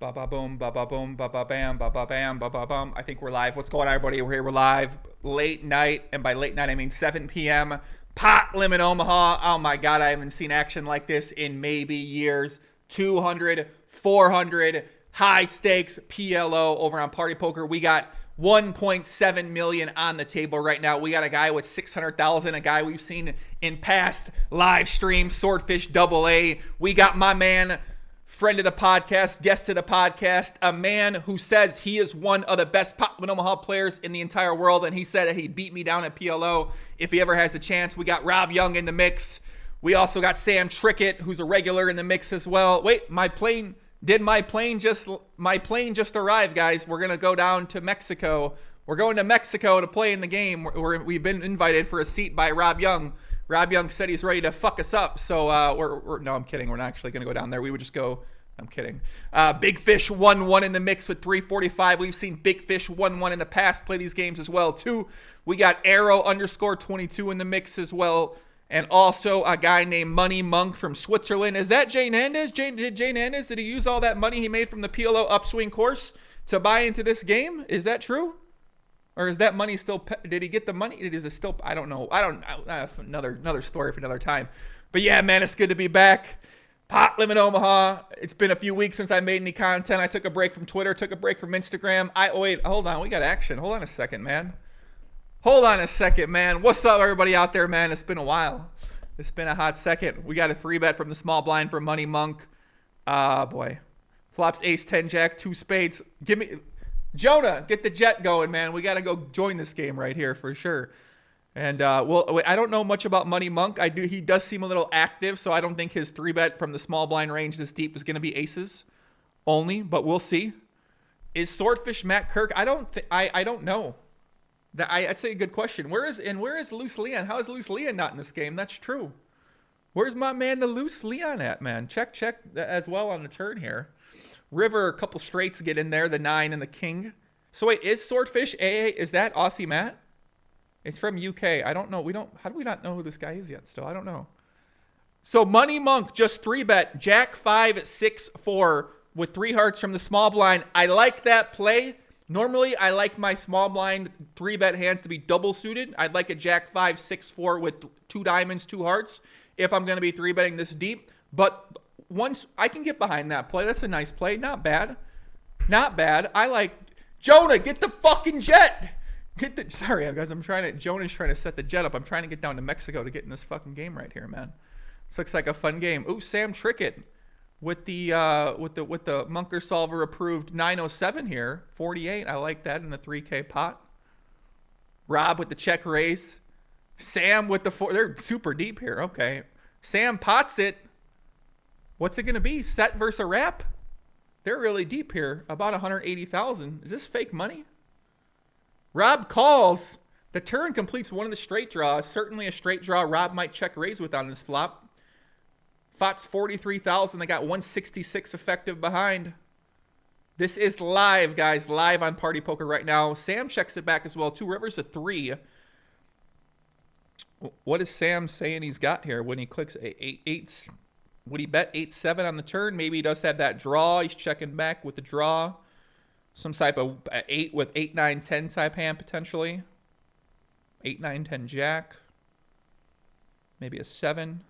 Ba ba boom, ba ba boom, ba ba bam, ba ba bam, ba ba bum. I think we're live. What's going on, everybody? We're here. We're live. Late night, and by late night I mean 7 p.m. Pot Limit Omaha. Oh my God, I haven't seen action like this in maybe years. 200, 400, high stakes PLO over on Party Poker. We got 1.7 million on the table right now. We got a guy with 600,000, a guy we've seen in past live streams, Swordfish Double A. We got my man, friend of the podcast, guest of the podcast, a man who says he is one of the best Pot Limit Omaha players in the entire world, and he said that he'd beat me down at PLO if he ever has a chance. We got Rob Yong in the mix. We also got Sam Trickett, who's a regular in the mix as well. Wait, my plane just arrived, guys. We're gonna go down to Mexico. We're going to Mexico to play in the game. We've been invited for a seat by Rob Yong. Rob Yong said he's ready to fuck us up. So no, I'm kidding. We're not actually gonna go down there. We would just go. I'm kidding. Big Fish 1-1 in the mix with 345. We've seen Big Fish 1-1 in the past play these games as well too. We got Arrow _22 in the mix as well. And also a guy named Money Monk from Switzerland. Is that Jay Nandez? Did Jay Nandez, did he use all that money he made from the PLO upswing course to buy into this game? Is that true? Or is that money still, did he get the money? Is it still, I don't know. Another story for another time. But yeah, man, it's good to be back. Pot Limit Omaha. It's been a few weeks since I made any content. I took a break from Twitter, took a break from Instagram. Wait, hold on. We got action. Hold on a second, man. What's up, everybody out there, man? It's been a while. It's been a hot second. We got a 3-bet from the small blind for Money Monk. Boy. Flops ace, 10, jack, 2 spades. Give me... Jonah, get the jet going, man. We got to go join this game right here for sure. And, well, I don't know much about Money Monk. He does seem a little active, so I don't think his 3-bet from the small blind range this deep is going to be aces only, but we'll see. Is Swordfish Matt Kirk? I don't know. That's a good question. Where is Loose Leon? How is Loose Leon not in this game? That's true. Where's my man, the Loose Leon at, man? Check as well on the turn here. River, a couple straights get in there, the 9 and the king. So wait, is Swordfish AA? Is that Aussie Matt? It's from UK. I don't know. How do we not know who this guy is yet still? I don't know. So Money Monk just 3-bet Jack 5 6 4 with 3 hearts from the small blind. I like that play. Normally, I like my small blind 3-bet hands to be double suited. I'd like a Jack 5 6 4 with 2 diamonds, 2 hearts if I'm going to be 3-betting this deep. But once I can get behind that play, that's a nice play. Not bad. Not bad. I like Jonah. Get the fucking jet. Sorry, guys. Jonah's trying to set the jet up. I'm trying to get down to Mexico to get in this fucking game right here, man. This looks like a fun game. Ooh, Sam Trickett. With the Munker Solver approved 907 here, 48. I like that in the 3K pot. Rob with the check raise. Sam with the 4. They're super deep here. Okay. Sam pots it. What's it going to be? Set versus a wrap? They're really deep here. About 180,000. Is this fake money? Rob calls. The turn completes one of the straight draws. Certainly a straight draw Rob might check raise with on this flop. Fox 43,000. They got 166 effective behind. This is live, guys. Live on Party Poker right now. Sam checks it back as well. 2 rivers, a 3. What is Sam saying he's got here when he clicks 8? Would he bet 8-7 on the turn? Maybe he does have that draw. He's checking back with the draw. Some type of 8 with 8, 9, 10 type hand potentially. 8, 9, 10 jack. Maybe a 7.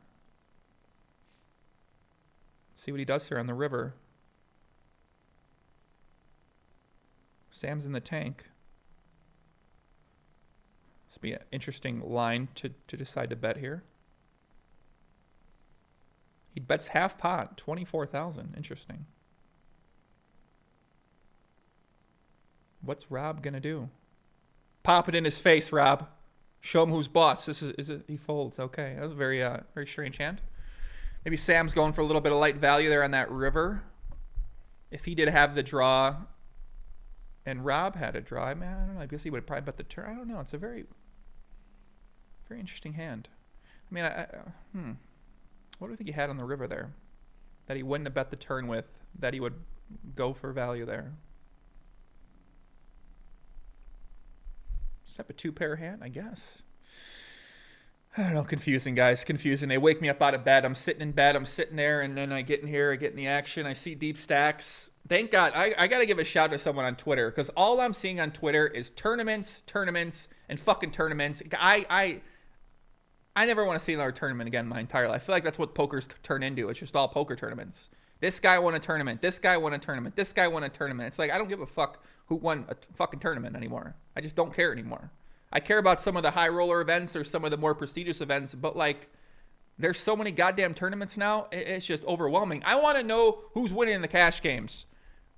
See what he does here on the river. Sam's in the tank. This will be an interesting line to decide to bet here. He bets half pot, 24,000. Interesting. What's Rob going to do? Pop it in his face, Rob. Show him who's boss. He folds. Okay. That was a very strange hand. Maybe Sam's going for a little bit of light value there on that river. If he did have the draw and Rob had a draw, I don't know. I guess he would have probably bet the turn. I don't know. It's a very interesting hand. I mean, what do you think he had on the river there that he wouldn't have bet the turn with, that he would go for value there? Just have a 2-pair hand, I guess. I don't know, confusing, guys, confusing. They wake me up out of bed. I'm sitting in bed. I'm sitting there, and then I get in here. I get in the action. I see deep stacks. Thank God. I got to give a shout to someone on Twitter because all I'm seeing on Twitter is tournaments, and fucking tournaments. I never want to see another tournament again in my entire life. I feel like that's what poker's turned into. It's just all poker tournaments. This guy won a tournament. This guy won a tournament. This guy won a tournament. It's like, I don't give a fuck who won a fucking tournament anymore. I just don't care anymore. I care about some of the high roller events or some of the more prestigious events, but like, there's so many goddamn tournaments now. It's just overwhelming. I want to know who's winning in the cash games.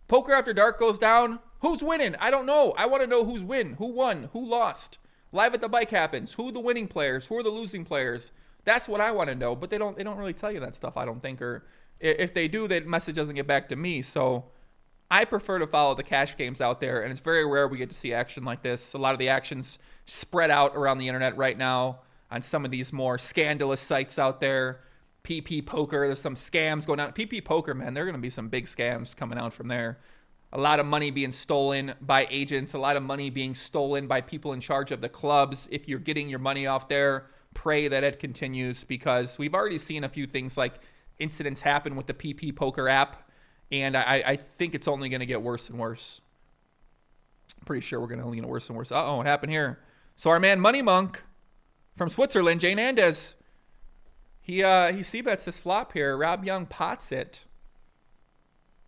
Poker After Dark goes down. Who's winning? I don't know. I want to know who's who won, who lost. Live at the Bike happens. Who are the winning players? Who are the losing players? That's what I want to know. But they don't really tell you that stuff, I don't think. Or if they do, that message doesn't get back to me. So I prefer to follow the cash games out there. And it's very rare we get to see action like this. A lot of the action's spread out around the internet right now on some of these more scandalous sites out there. PP Poker, there's some scams going on. PP Poker, man, there are going to be some big scams coming out from there. A lot of money being stolen by agents, a lot of money being stolen by people in charge of the clubs. If you're getting your money off there, pray that it continues, because we've already seen a few things like incidents happen with the PP Poker app, and I think it's only going to get worse and worse. I'm pretty sure we're going to only get worse and worse. Uh-oh, what happened here? So our man Money Monk from Switzerland, Jane Andes, he c-bets this flop here. Rob Yong pots it.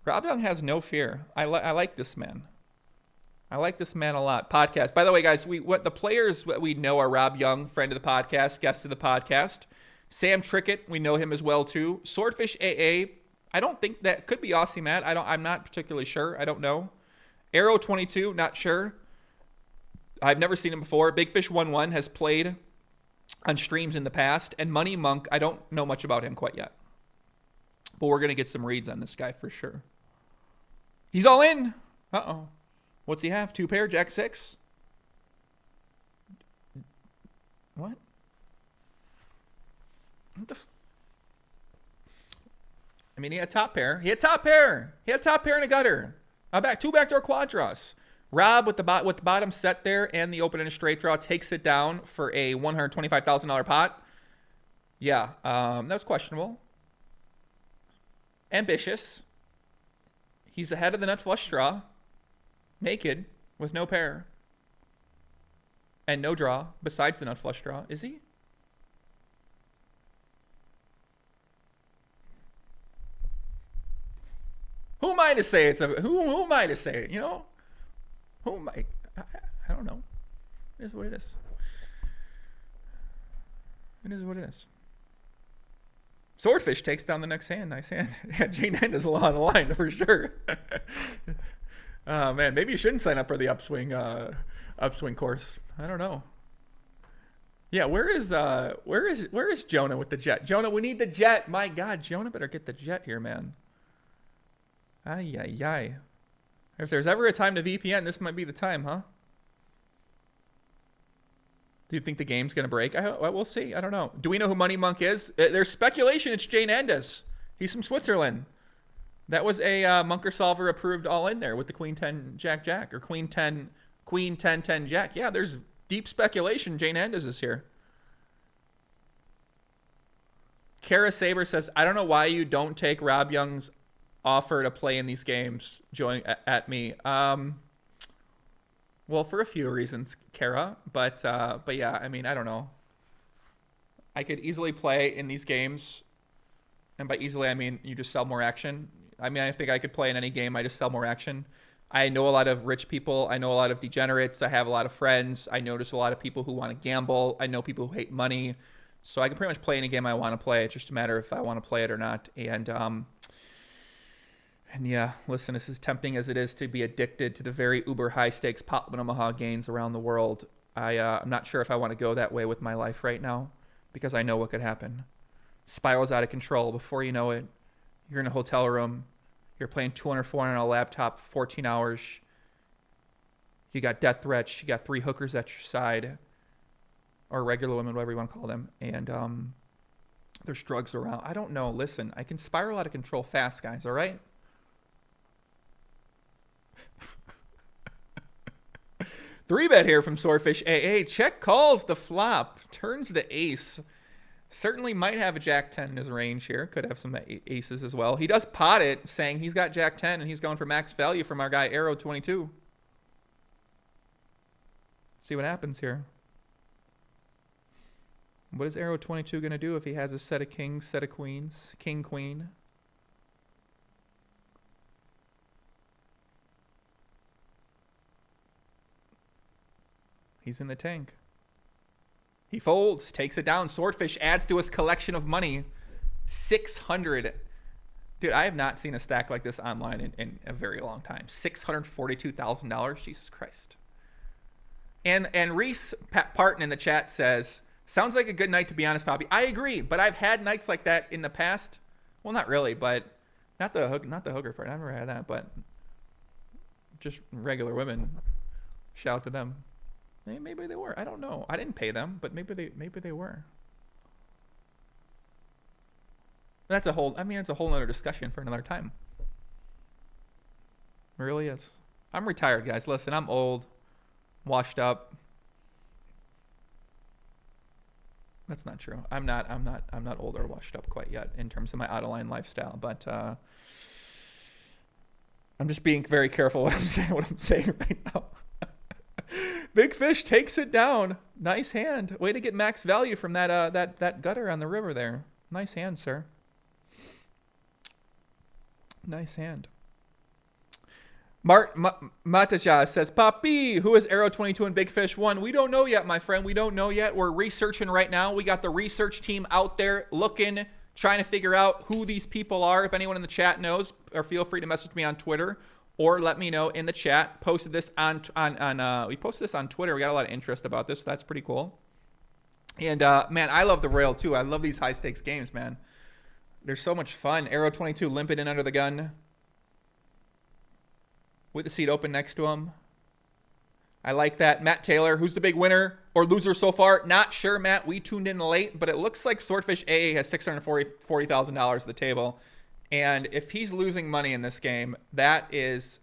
Rob Yong has no fear. I like this man. I like this man a lot. Podcast. By the way, guys, the players that we know are Rob Yong, friend of the podcast, guest of the podcast. Sam Trickett, we know him as well too. Swordfish AA, I don't think that could be Aussie Matt. I'm not particularly sure. I don't know. Arrow 22, not sure. I've never seen him before. Big Fish 11 has played on streams in the past, and Money Monk, I don't know much about him quite yet, but we're gonna get some reads on this guy for sure. He's all in. Uh-oh. What's he have? 2 pair, Jack 6. What the I mean, he had top pair. He had top pair and a gutter. Two backdoor quad draws. Rob with the bottom set there and the open and a straight draw takes it down for a $125,000 pot. Yeah, that was questionable. Ambitious. He's ahead of the nut flush draw. Naked with no pair. And no draw besides the nut flush draw. Is he? Who am I to say who am I to say it, you know? Who am I don't know. It is what it is. It is what it is. Swordfish takes down the next hand. Nice hand. Yeah, Jane End is a lot on the line for sure. Oh man, maybe you shouldn't sign up for the upswing course. I don't know. Yeah, where is Jonah with the jet? Jonah, we need the jet. My God, Jonah better get the jet here, man. Ay, ay, ay. If there's ever a time to VPN, this might be the time, huh? Do you think the game's going to break? We'll see. I don't know. Do we know who Money Monk is? There's speculation it's Jane Andes. He's from Switzerland. That was a Monker Solver approved all in there with the Queen 10 Jack Jack or Queen 10 10 Jack. Yeah, there's deep speculation Jane Andes is here. Kara Saber says, I don't know why you don't take Rob Young's offer to play in these games. Join at me. Well, for a few reasons, Kara, but yeah, I mean, I don't know. I could easily play in these games, and by easily I mean you just sell more action. I mean, I think I could play in any game. I just sell more action. I know a lot of rich people. I know a lot of degenerates. I have a lot of friends. I notice a lot of people who want to gamble. I know people who hate money. So I can pretty much play any game I want to play. It's just a matter if I want to play it or not. And yeah, listen, this is tempting as it is to be addicted to the very uber high stakes Limit Omaha gains around the world. I'm not sure if I want to go that way with my life right now because I know what could happen. Spirals out of control. Before you know it, you're in a hotel room. You're playing 204 on a laptop, 14 hours. You got death threats. You got 3 hookers at your side, or regular women, whatever you want to call them. And there's drugs around. I don't know. Listen, I can spiral out of control fast, guys. All right? 3-bet here from Swordfish AA. Check calls the flop. Turns the ace. Certainly might have a Jack 10 in his range here. Could have some aces as well. He does pot it, saying he's got Jack 10 and he's going for max value from our guy Arrow 22. See what happens here. What is Arrow 22 going to do if he has a set of kings, set of queens, king, queen? He's in the tank. He folds, takes it down. Swordfish adds to his collection of money. 600. Dude, I have not seen a stack like this online in a very long time. $642,000. Jesus Christ. And Reese Parton in the chat says, sounds like a good night to be honest, Poppy. I agree, but I've had nights like that in the past. Well, not really, but not the hooker part. I've never had that, but just regular women. Shout out to them. Maybe they were. I don't know. I didn't pay them, but maybe they were. That's a whole. I mean, it's a whole other discussion for another time. It really is. I'm retired, guys. Listen, I'm old, washed up. That's not true. I'm not old or washed up quite yet in terms of my out-of-line lifestyle, but I'm just being very careful what I'm saying right now. Big Fish takes it down. Nice hand. Way to get max value from that gutter on the river there. Nice hand, sir. Nice hand. Mataja says, Papi, who is Arrow 22 and Big Fish 1? We don't know yet, my friend. We don't know yet. We're researching right now. We got the research team out there looking, trying to figure out who these people are. If anyone in the chat knows, or feel free to message me on Twitter. Or let me know in the chat. Posted this we posted this on Twitter. We got a lot of interest about this. So that's pretty cool. And man, I love the rail too. I love these high stakes games, man. They're so much fun. Arrow 22 limping in under the gun with the seat open next to him. I like that. Matt Taylor, who's the big winner or loser so far? Not sure, Matt. We tuned in late, but it looks like Swordfish AA has $640,000 at the table. And if he's losing money in this game, that is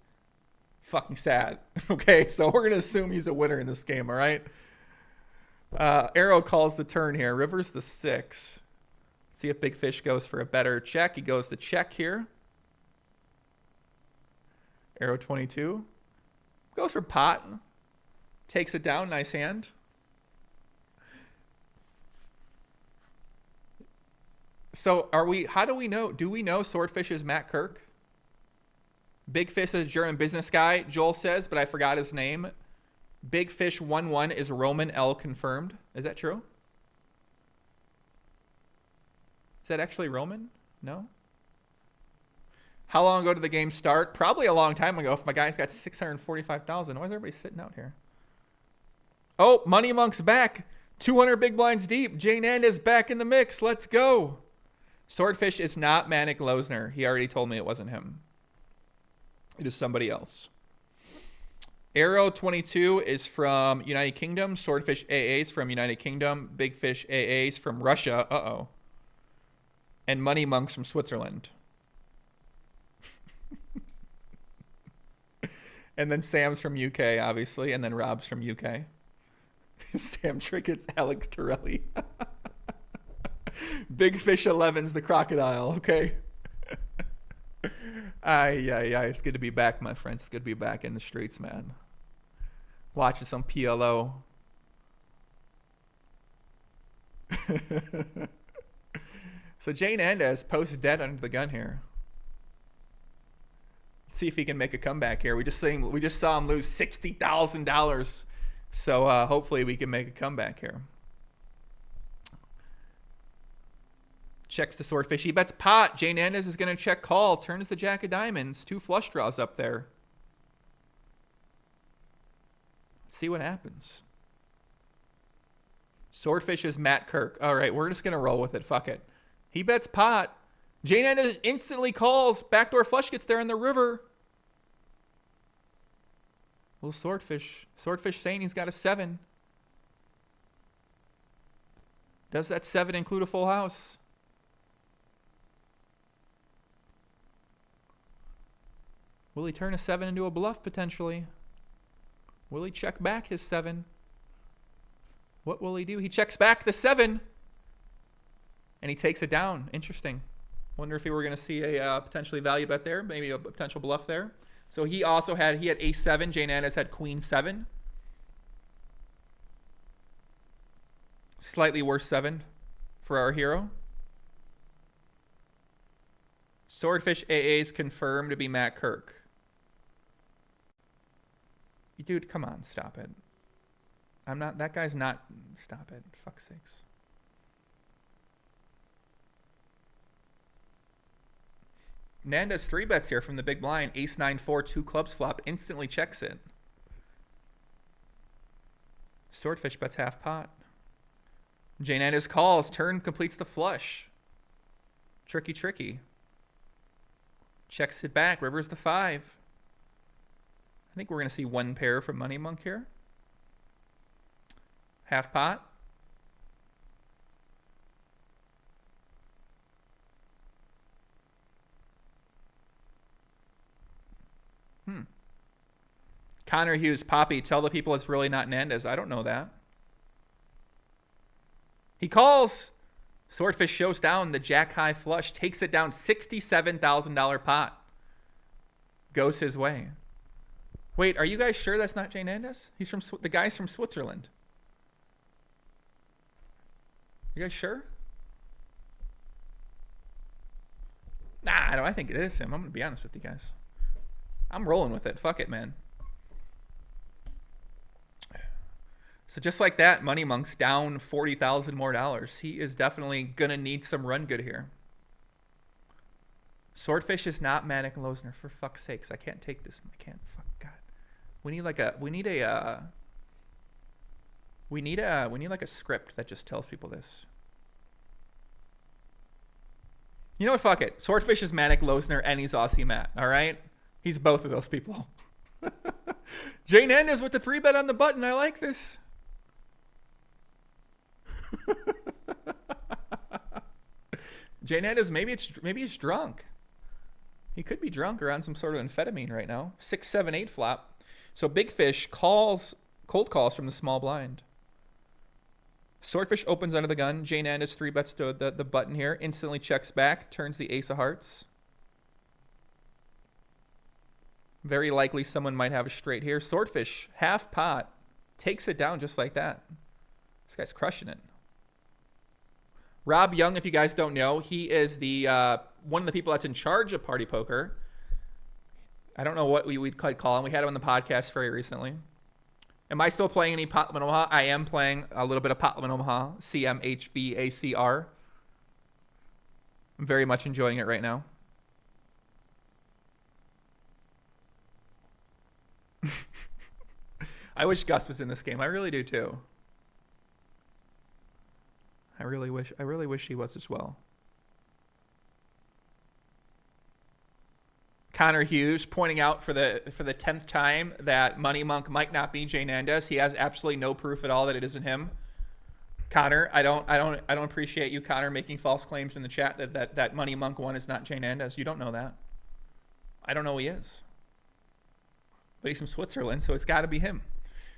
fucking sad. Okay, so we're going to assume he's a winner in this game, all right? Arrow calls the turn here. River's the 6. Let's see if Big Fish goes for a better check. He goes to check here. Arrow 22. Goes for pot. Takes it down. Nice hand. So how do we know? Do we know Swordfish is Matt Kirk? Big Fish is a German business guy, Joel says, but I forgot his name. Big Fish 1-1 is Roman L confirmed. Is that true? Is that actually Roman? No? How long ago did the game start? Probably a long time ago if my guy's got 645,000. Why is everybody sitting out here? Oh, Money Monk's back. 200 big blinds deep. Jane End is back in the mix. Let's go. Swordfish is not Manic Losner. He already told me it wasn't him. It is somebody else. Arrow 22 is from United Kingdom. Swordfish AA is from United Kingdom. Big Fish AA is from Russia. Uh-oh. And Money Monk's from Switzerland. And then Sam's from UK, obviously. And then Rob's from UK. Sam Trickett's Alex Torelli. Big Fish 11's the crocodile, okay? It's good to be back, my friends. It's good to be back in the streets, man. Watching some PLO. So Jane Endez posts dead under the gun here. Let's see if he can make a comeback here. We just saw him lose $60,000. So hopefully we can make a comeback here. Checks the Swordfish. He bets pot. Jane Endez is going to check call. Turns the Jack of Diamonds. 2 flush draws up there. Let's see what happens. Swordfish is Matt Kirk. All right, we're just going to roll with it. Fuck it. He bets pot. Jane Endez instantly calls. Backdoor flush gets there in the river. Little Swordfish. Swordfish saying he's got a 7. Does that 7 include a full house? Will he turn a 7 into a bluff potentially? Will he check back his 7? What will he do? He checks back the 7. and he takes it down. Interesting. Wonder if we were going to see a potentially value bet there, maybe a potential bluff there. So he also had ace 7. Jay Nandez had queen 7. Slightly worse 7 for our hero. Swordfish AA's confirmed to be Matt Kirk. Dude, come on, stop it. I'm not, that guy's not, stop it, fuck's sakes. Nandez 3 bets here from the big blind. Ace 9-4, 2 clubs flop, instantly checks it. Swordfish bets half pot. Jay Nandez calls, turn completes the flush. Tricky, tricky. Checks it back, rivers the 5. I think we're going to see one pair from Money Monk here. Half pot. Connor Hughes, Poppy, tell the people it's really not Nandez. I don't know that. He calls. Swordfish shows down the jack high flush, takes it down, $67,000 pot. Goes his way. Wait, are you guys sure that's not Jay Nandez? He's from the guy's from Switzerland. You guys sure? Nah, I think it is him. I'm gonna be honest with you guys. I'm rolling with it. Fuck it, man. So just like that, Money Monk's down $40,000 more. He is definitely gonna need some run good here. Swordfish is not Manic Losner, for fuck's sakes. I can't take this. I can't. Fuck God. We need like a script that just tells people this. You know what? Fuck it. Swordfish is Manic Losner and he's Aussie Matt. All right, he's both of those people. Jay Nandez with the 3 bet on the button. I like this. Jay Nandez, maybe he's drunk. He could be drunk or on some sort of amphetamine right now. 6, 7, 8 flop. So Big Fish cold calls from the small blind. Swordfish opens under the gun. Jay Nandez 3 bets to the button here. Instantly checks back. Turns the ace of hearts. Very likely someone might have a straight here. Swordfish, half pot. Takes it down just like that. This guy's crushing it. Rob Yong, if you guys don't know, he is the one of the people that's in charge of Party Poker. I don't know what we'd call him. We had him on the podcast very recently. Am I still playing any Pot Limit Omaha? I am playing a little bit of Pot Limit Omaha, CMHVACR. I'm very much enjoying it right now. I wish Gus was in this game. I really do too. I really wish he was as well. Connor Hughes pointing out for the 10th time that Money Monk might not be Jay Nandez. He has absolutely no proof at all that it isn't him. Connor, I don't appreciate you, Connor, making false claims in the chat that Money Monk 1 is not Jay Nandez. You don't know that. I don't know who he is. But he's from Switzerland, so it's got to be him.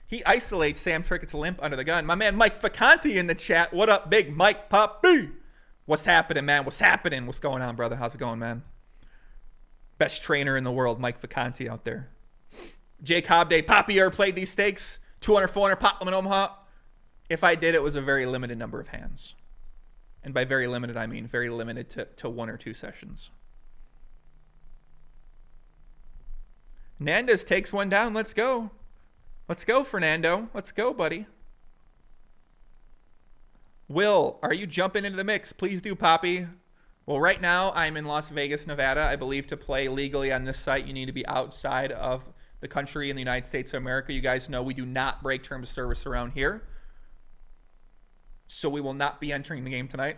He isolates Sam Trickett's limp under the gun. My man Mike Vacanti in the chat. What up, big Mike Poppy? What's happening, man? What's happening? What's going on, brother? How's it going, man? Best trainer in the world, Mike Vacanti out there. Jake Hobday, Poppy, ever played these stakes? 200, 400, Pot Limit Omaha? If I did, it was a very limited number of hands. And by very limited, I mean very limited to 1 or 2 sessions. Nandez takes one down. Let's go. Let's go, Fernando. Let's go, buddy. Will, are you jumping into the mix? Please do, Poppy. Well, right now, I'm in Las Vegas, Nevada. I believe to play legally on this site, you need to be outside of the country in the United States of America. You guys know we do not break terms of service around here. So we will not be entering the game tonight.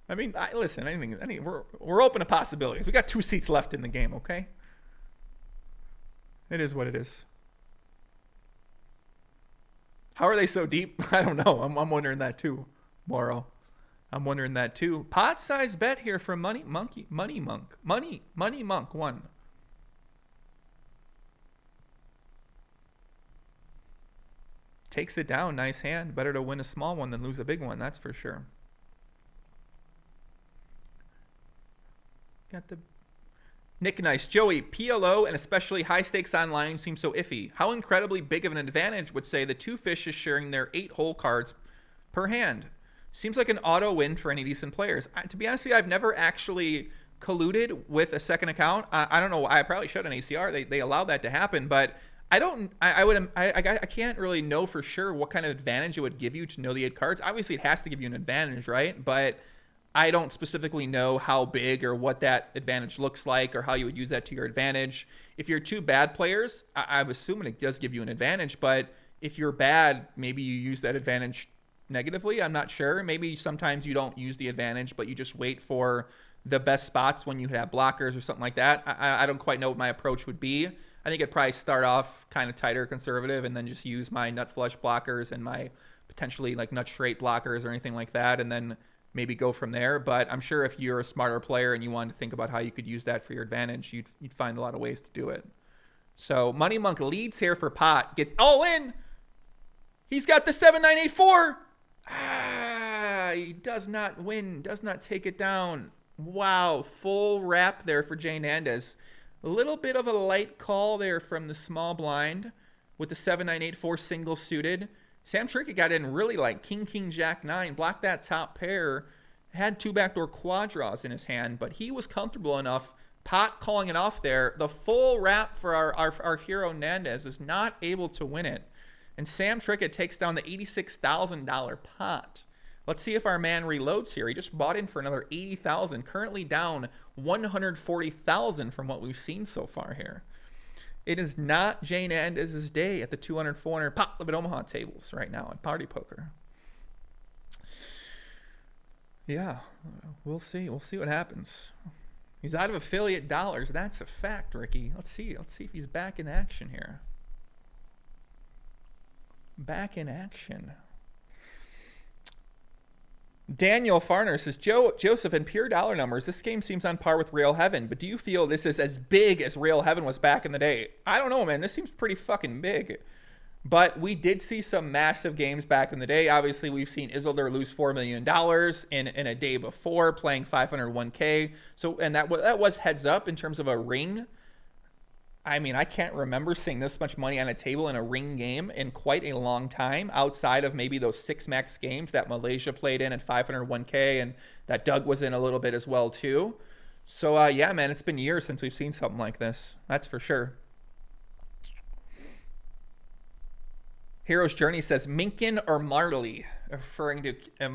I mean, listen, we're open to possibilities. We got 2 seats left in the game, okay? It is what it is. How are they so deep? I don't know. I'm wondering that too, Moro. I'm wondering that too. Pot size bet here from Money Monk 1. Takes it down. Nice hand. Better to win a small one than lose a big one. That's for sure. Got the Nick Nice. Joey, PLO and especially high stakes online seem so iffy. How incredibly big of an advantage would say the two fishes sharing their 8-hole cards per hand? Seems like an auto win for any decent players. To be honest with you, I've never actually colluded with a second account. I don't know. I probably should on ACR. They allow that to happen, but I can't really know for sure what kind of advantage it would give you to know the 8 cards. Obviously, it has to give you an advantage, right? But I don't specifically know how big or what that advantage looks like or how you would use that to your advantage. If you're 2 bad players, I'm assuming it does give you an advantage. But if you're bad, maybe you use that advantage negatively. I'm not sure. Maybe sometimes you don't use the advantage, but you just wait for the best spots when you have blockers or something like that. I don't quite know what my approach would be. I think I'd probably start off kind of tighter conservative and then just use my nut flush blockers and my potentially like nut straight blockers or anything like that, and then maybe go from there. But I'm sure if you're a smarter player and you wanted to think about how you could use that for your advantage, you'd find a lot of ways to do it. So Money Monk leads here for pot. Gets all in. He's got the 7-9-8-4. He does not win. Does not take it down. Wow. Full wrap there for Jay Nandez. A little bit of a light call there from the small blind with the 7-9-8-4 single suited. Sam Trickett got in really like king, jack, 9, blocked that top pair, had 2 backdoor quad draws in his hand, but he was comfortable enough, pot calling it off there. The full wrap for our hero Nandez is not able to win it. And Sam Trickett takes down the $86,000 pot. Let's see if our man reloads here. He just bought in for another $80,000, currently down $140,000 from what we've seen so far here. It is not Jay Nandez's day at the 200-400 Pop Limit Omaha tables right now at Party Poker. Yeah, we'll see. We'll see what happens. He's out of affiliate dollars. That's a fact, Ricky. Let's see. Let's see if he's back in action here. Back in action. Daniel Farner says, Joseph, in pure dollar numbers, this game seems on par with Real Heaven, but do you feel this is as big as Real Heaven was back in the day? I don't know, man. This seems pretty fucking big. But we did see some massive games back in the day. Obviously, we've seen Isildur lose $4 million in a day before, playing 501K. So, and that was heads up in terms of a ring. I mean, I can't remember seeing this much money on a table in a ring game in quite a long time, outside of maybe those 6 max games that Malaysia played in at 501K and that Doug was in a little bit as well, too. So, yeah, man, it's been years since we've seen something like this. That's for sure. Hero's Journey says, Minkin or Marley, referring to, give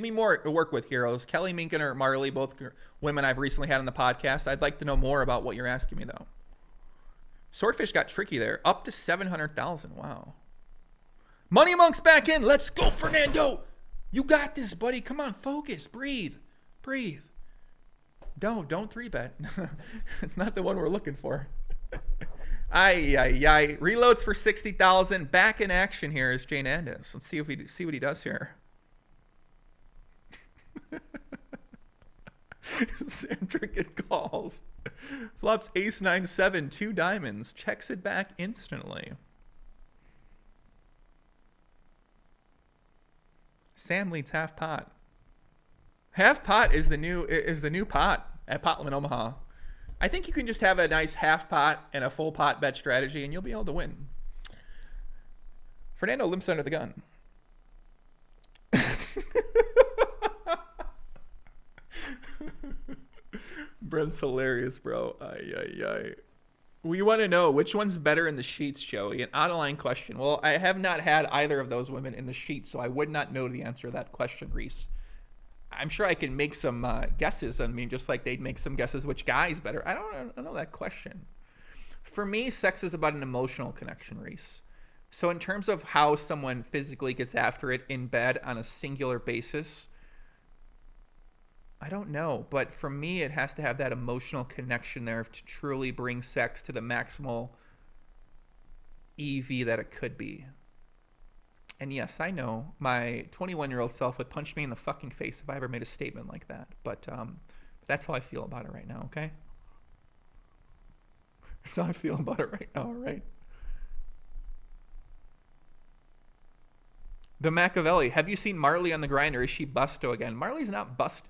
me more to work with, Heroes. Kelly Minkin or Marley, both women I've recently had on the podcast. I'd like to know more about what you're asking me, though. Swordfish got tricky there. Up to 700,000. Wow. Money Monk's back in. Let's go, Fernando. You got this, buddy. Come on, focus. Breathe. Don't 3-bet. It's not the one we're looking for. Ay. Reloads for 60,000. Back in action here is Jay Nandez. Let's see what he does here. Sam Trickett calls. Flops ace 9-7, 2 diamonds. Checks it back instantly. Sam leads half pot. Half pot is the new pot at Pot Limit Omaha. I think you can just have a nice half pot and a full pot bet strategy, and you'll be able to win. Fernando limps under the gun. Brent's hilarious, bro. Ay. We want to know which one's better in the sheets, Joey. An out-of-line question. Well, I have not had either of those women in the sheets, so I would not know the answer to that question, Reese. I'm sure I can make some guesses. I mean, just like they'd make some guesses which guy's better. I don't know that question. For me, sex is about an emotional connection, Reese. So in terms of how someone physically gets after it in bed on a singular basis, I don't know. But for me, it has to have that emotional connection there to truly bring sex to the maximal EV that it could be. And yes, I know my 21-year-old self would punch me in the fucking face if I ever made a statement like that. But that's how I feel about it right now, okay? That's how I feel about it right now, all right? The Machiavelli. Have you seen Marley on the grind, or is she busto again? Marley's not bust.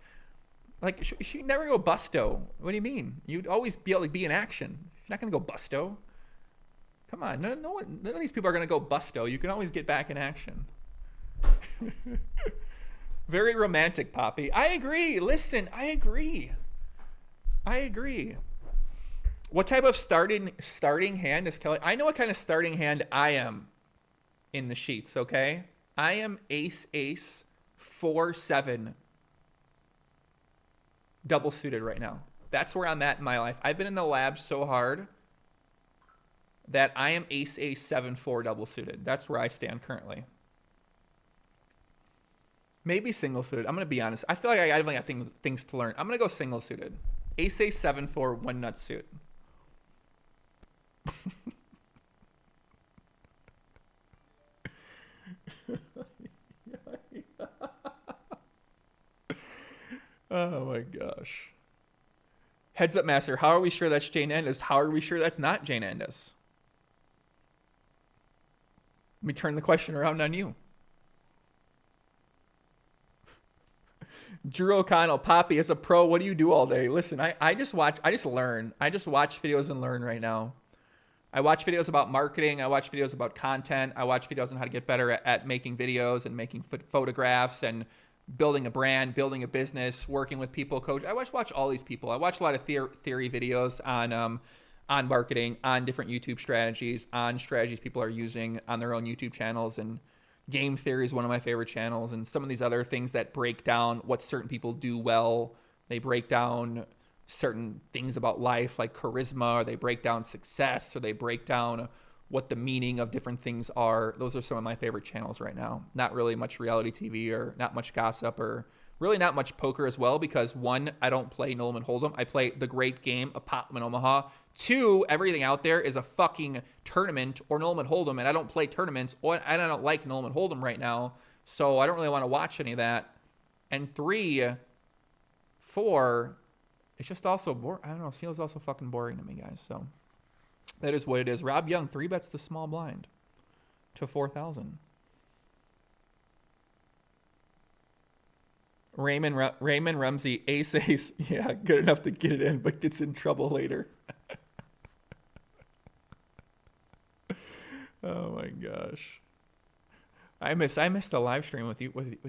Like, she never go busto. What do you mean? You'd always be able to be in action. She's not going to go busto. Come on. None of these people are going to go busto. You can always get back in action. Very romantic, Poppy. I agree. Listen, I agree. What type of starting hand is Kelly? I know what kind of starting hand I am in the sheets, okay? I am ace, 4-7 double suited right now. That's where I'm at in my life. I've been in the lab so hard that I am ace, 7-4 double suited. That's where I stand currently. Maybe single suited. I'm going to be honest. I feel like I definitely got things to learn. I'm going to go single suited. Ace, 7-4, one nut suit. Oh my gosh. Heads up, Master. How are we sure that's Jane Endes? How are we sure that's not Jane Endes? Let me turn the question around on you. Drew O'Connell, Poppy, as a pro, what do you do all day? Listen, I just learn. I just watch videos and learn right now. I watch videos about marketing. I watch videos about content. I watch videos on how to get better at making videos and making photographs and building a brand, building a business, working with people, coach. I watch all these people. I watch a lot of theory videos on marketing, on different YouTube strategies, on strategies people are using on their own YouTube channels. And game theory is one of my favorite channels. And some of these other things that break down what certain people do well. They break down certain things about life like charisma, or they break down success, or they break down what the meaning of different things are. Those are some of my favorite channels right now. Not really much reality TV, or not much gossip, or really not much poker as well, because one, I don't play Limit Hold'em. I play the great game of Limit Omaha. Two, everything out there is a fucking tournament or Limit Hold'em, and I don't play tournaments, or I don't like Limit Hold'em right now, so I don't really want to watch any of that. And four, it's just also boring. I don't know. It feels also fucking boring to me, guys. So that is what it is. Rob Young, 3-bets the small blind to 4,000. Raymond Rumsey, ace. Yeah, good enough to get it in, but gets in trouble later. Oh my gosh. I missed the live stream with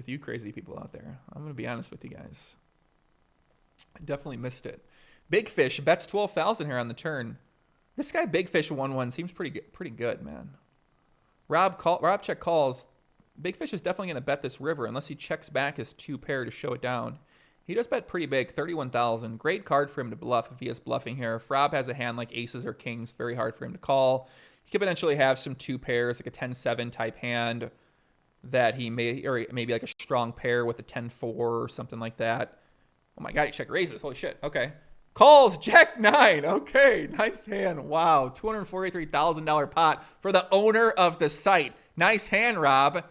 you crazy people out there. I'm gonna be honest with you guys. I definitely missed it. Big Fish bets 12,000 here on the turn. This guy Big Fish 1-1 seems pretty good, man. Rob check calls. Big Fish is definitely going to bet this river unless he checks back his 2-pair to show it down. He does bet pretty big, 31,000. Great card for him to bluff if he is bluffing here. If Rob has a hand like aces or kings, very hard for him to call. He could potentially have some 2 pairs, like a 10-7 type hand that he may, or maybe like a strong pair with a 10-4 or something like that. Oh my God, he check raises. Holy shit. Okay. Calls Jack 9. Okay. Nice hand. Wow. $243,000 pot for the owner of the site. Nice hand, Rob.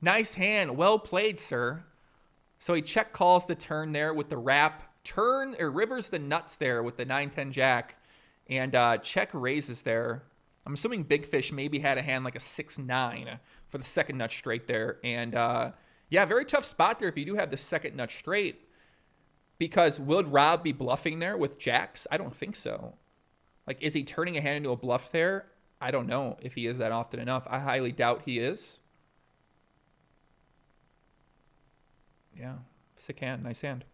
Nice hand. Well played, sir. So he check calls the turn there with the wrap. Turn or rivers the nuts there with the 9-10 jack. And check raises there. I'm assuming Big Fish maybe had a hand like a 6-9 for the second nut straight there. And yeah, very tough spot there if you do have the second nut straight. Because would Rob be bluffing there with jacks? I don't think so. Like, is he turning a hand into a bluff there? I don't know if he is that often enough. I highly doubt he is. Yeah, sick hand, nice hand.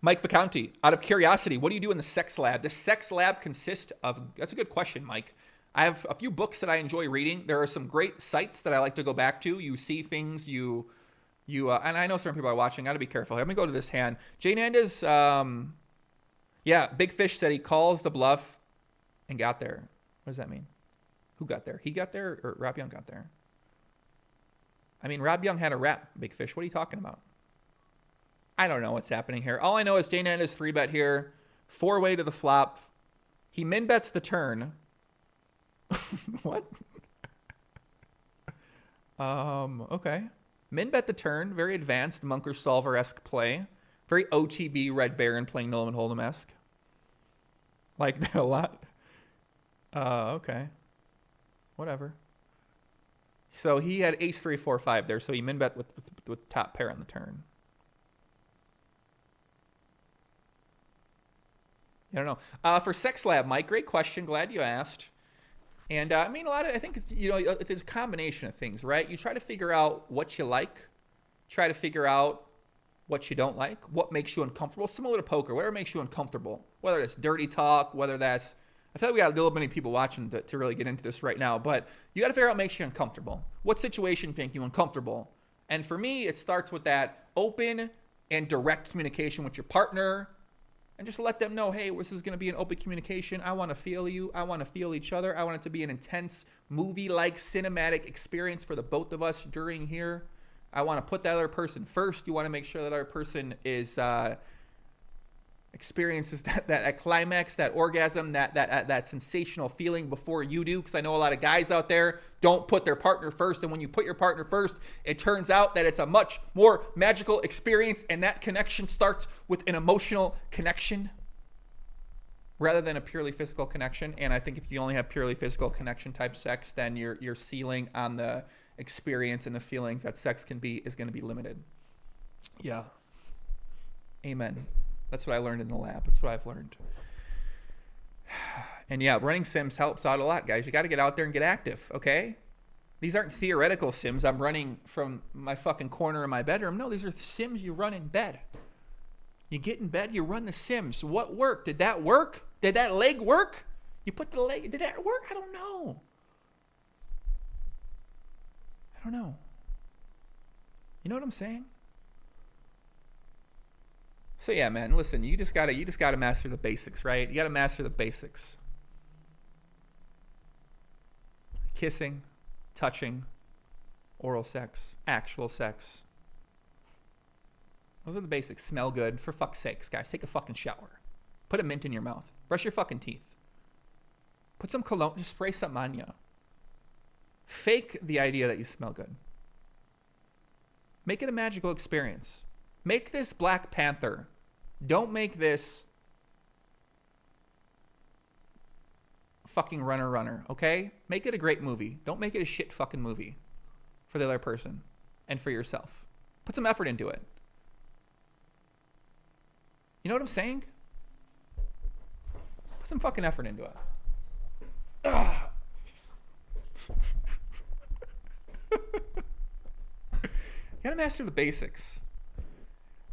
Mike Vacanti, out of curiosity, what do you do in the sex lab? The sex lab consists of, that's a good question, Mike. I have a few books that I enjoy reading. There are some great sites that I like to go back to. You see things, and I know some people are watching. Got to be careful. Let me go to this hand. Jane Andes, yeah, Big Fish said he calls the bluff and got there. What does that mean? Who got there? He got there, or Rob Young got there? I mean, Rob Young had a wrap, Big Fish. What are you talking about? I don't know what's happening here. All I know is Jane Andes 3-bet here. 4-way to the flop. He min-bets the turn. What? Okay. Min-bet the turn. Very advanced Munker Solver-esque play. Very OTB Red Baron playing Nolan Hold'em-esque. Like that a lot. Okay. Whatever. So he had ace 3, 4, 5 there. So he min bet with top pair on the turn. I don't know. For Sex Lab, Mike, great question. Glad you asked. And I mean, I think it's, it's a combination of things, right? You try to figure out what you like, try to figure out what you don't like, what makes you uncomfortable. Similar to poker, whatever makes you uncomfortable, whether that's dirty talk, whether that's, I feel like we got a little many people watching to really get into this right now, but you got to figure out what makes you uncomfortable. What situation make you uncomfortable? And for me, it starts with that open and direct communication with your partner, and just let them know, hey, this is going to be an open communication. I want to feel you. I want to feel each other. I want it to be an intense movie-like cinematic experience for the both of us during here. I want to put that other person first. You want to make sure that other person is experiences that climax, that orgasm, that sensational feeling before you do. Because I know a lot of guys out there don't put their partner first. And when you put your partner first, it turns out that it's a much more magical experience. And that connection starts with an emotional connection rather than a purely physical connection. And I think if you only have purely physical connection type sex, then your ceiling on the experience and the feelings that sex can be is going to be limited. Yeah. Amen. That's what I learned in the lab. That's what I've learned. And yeah, running sims helps out a lot, guys. You got to get out there and get active, okay? These aren't theoretical sims I'm running from my fucking corner in my bedroom. No, these are sims you run in bed. You get in bed, you run the sims. What worked? Did that work? Did that leg work? You put the leg, did that work? I don't know. I don't know. You know what I'm saying? So yeah, man, listen, you just gotta master the basics, right? You gotta master the basics. Kissing, touching, oral sex, actual sex. Those are the basics. Smell good. For fuck's sakes, guys, take a fucking shower. Put a mint in your mouth. Brush your fucking teeth. Put some cologne, just spray something on you. Fake the idea that you smell good. Make it a magical experience. Make this Black Panther. Don't make this fucking runner, okay? Make it a great movie. Don't make it a shit fucking movie for the other person and for yourself. Put some effort into it. You know what I'm saying? Put some fucking effort into it. Ugh. You gotta master the basics.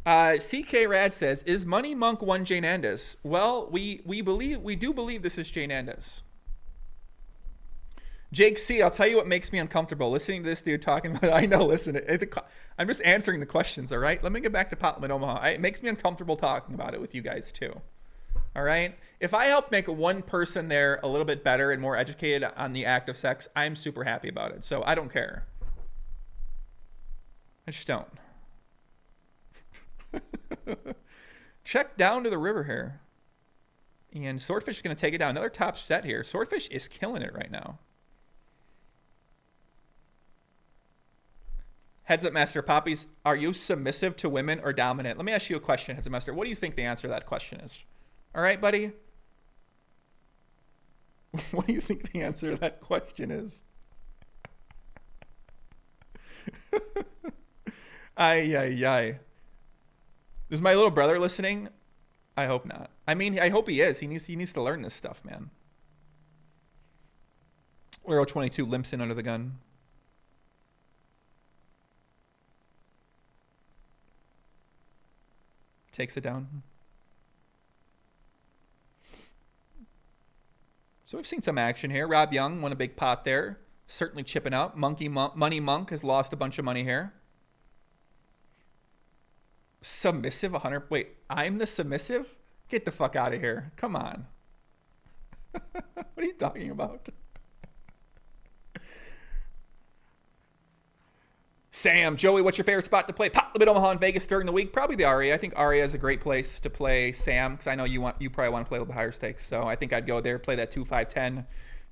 CK Rad says, "Is Money Monk one Jane Andes?" Well, we do believe this is Jane Andes. Jake C, I'll tell you what makes me uncomfortable listening to this dude talking about. I know. Listen, I'm just answering the questions. All right. Let me get back to Limit Omaha. It makes me uncomfortable talking about it with you guys too. All right. If I help make one person there a little bit better and more educated on the act of sex, I'm super happy about it. So I don't care. I just don't. Check down to the river here. And Swordfish is going to take it down. Another top set here. Swordfish is killing it right now. Heads up, Master Poppies. Are you submissive to women or dominant? Let me ask you a question, Heads up, Master. What do you think the answer to that question is? All right, buddy? What do you think the answer to that question is? Ay, ay, ay. Is my little brother listening? I hope not. I mean, I hope he is. He needs to learn this stuff, man. Euro 22 limps in under the gun. Takes it down. So we've seen some action here. Rob Yong won a big pot there. Certainly chipping out. Money Monk has lost a bunch of money here. Submissive 100. Wait, I'm the submissive? Get the fuck out of here. Come on. What are you talking about? Sam, Joey, what's your favorite spot to play Limit Omaha in Vegas during the week? Probably the Aria. I think Aria is a great place to play Sam, because I know you probably want to play a little bit higher stakes. So I think I'd go there, play that 2-5-10.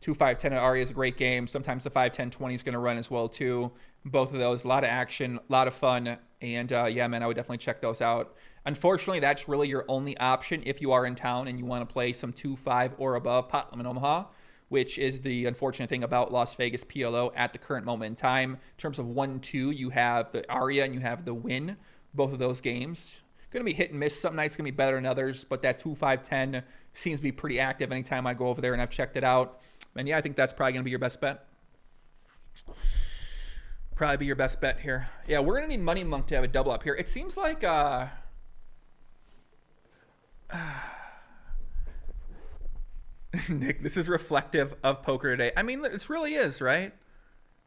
2-5-10 at Aria is a great game. Sometimes the 5-10-20 is going to run as well too. Both of those, a lot of action, a lot of fun. And yeah, man, I would definitely check those out. Unfortunately, that's really your only option if you are in town and you want to play some 2-5 or above Limit Omaha. which is the unfortunate thing about Las Vegas PLO at the current moment in time. In terms of 1-2, you have the Aria and you have the Win. Both of those games going to be hit and miss. Some nights going to be better than others, but that 2-5-10 seems to be pretty active anytime I go over there and I've checked it out. And yeah, I think that's probably going to be your best bet. Probably be your best bet here. Yeah, we're going to need Money Monk to have a double up here. It seems like Nick, this is reflective of poker today. I mean, this really is, right?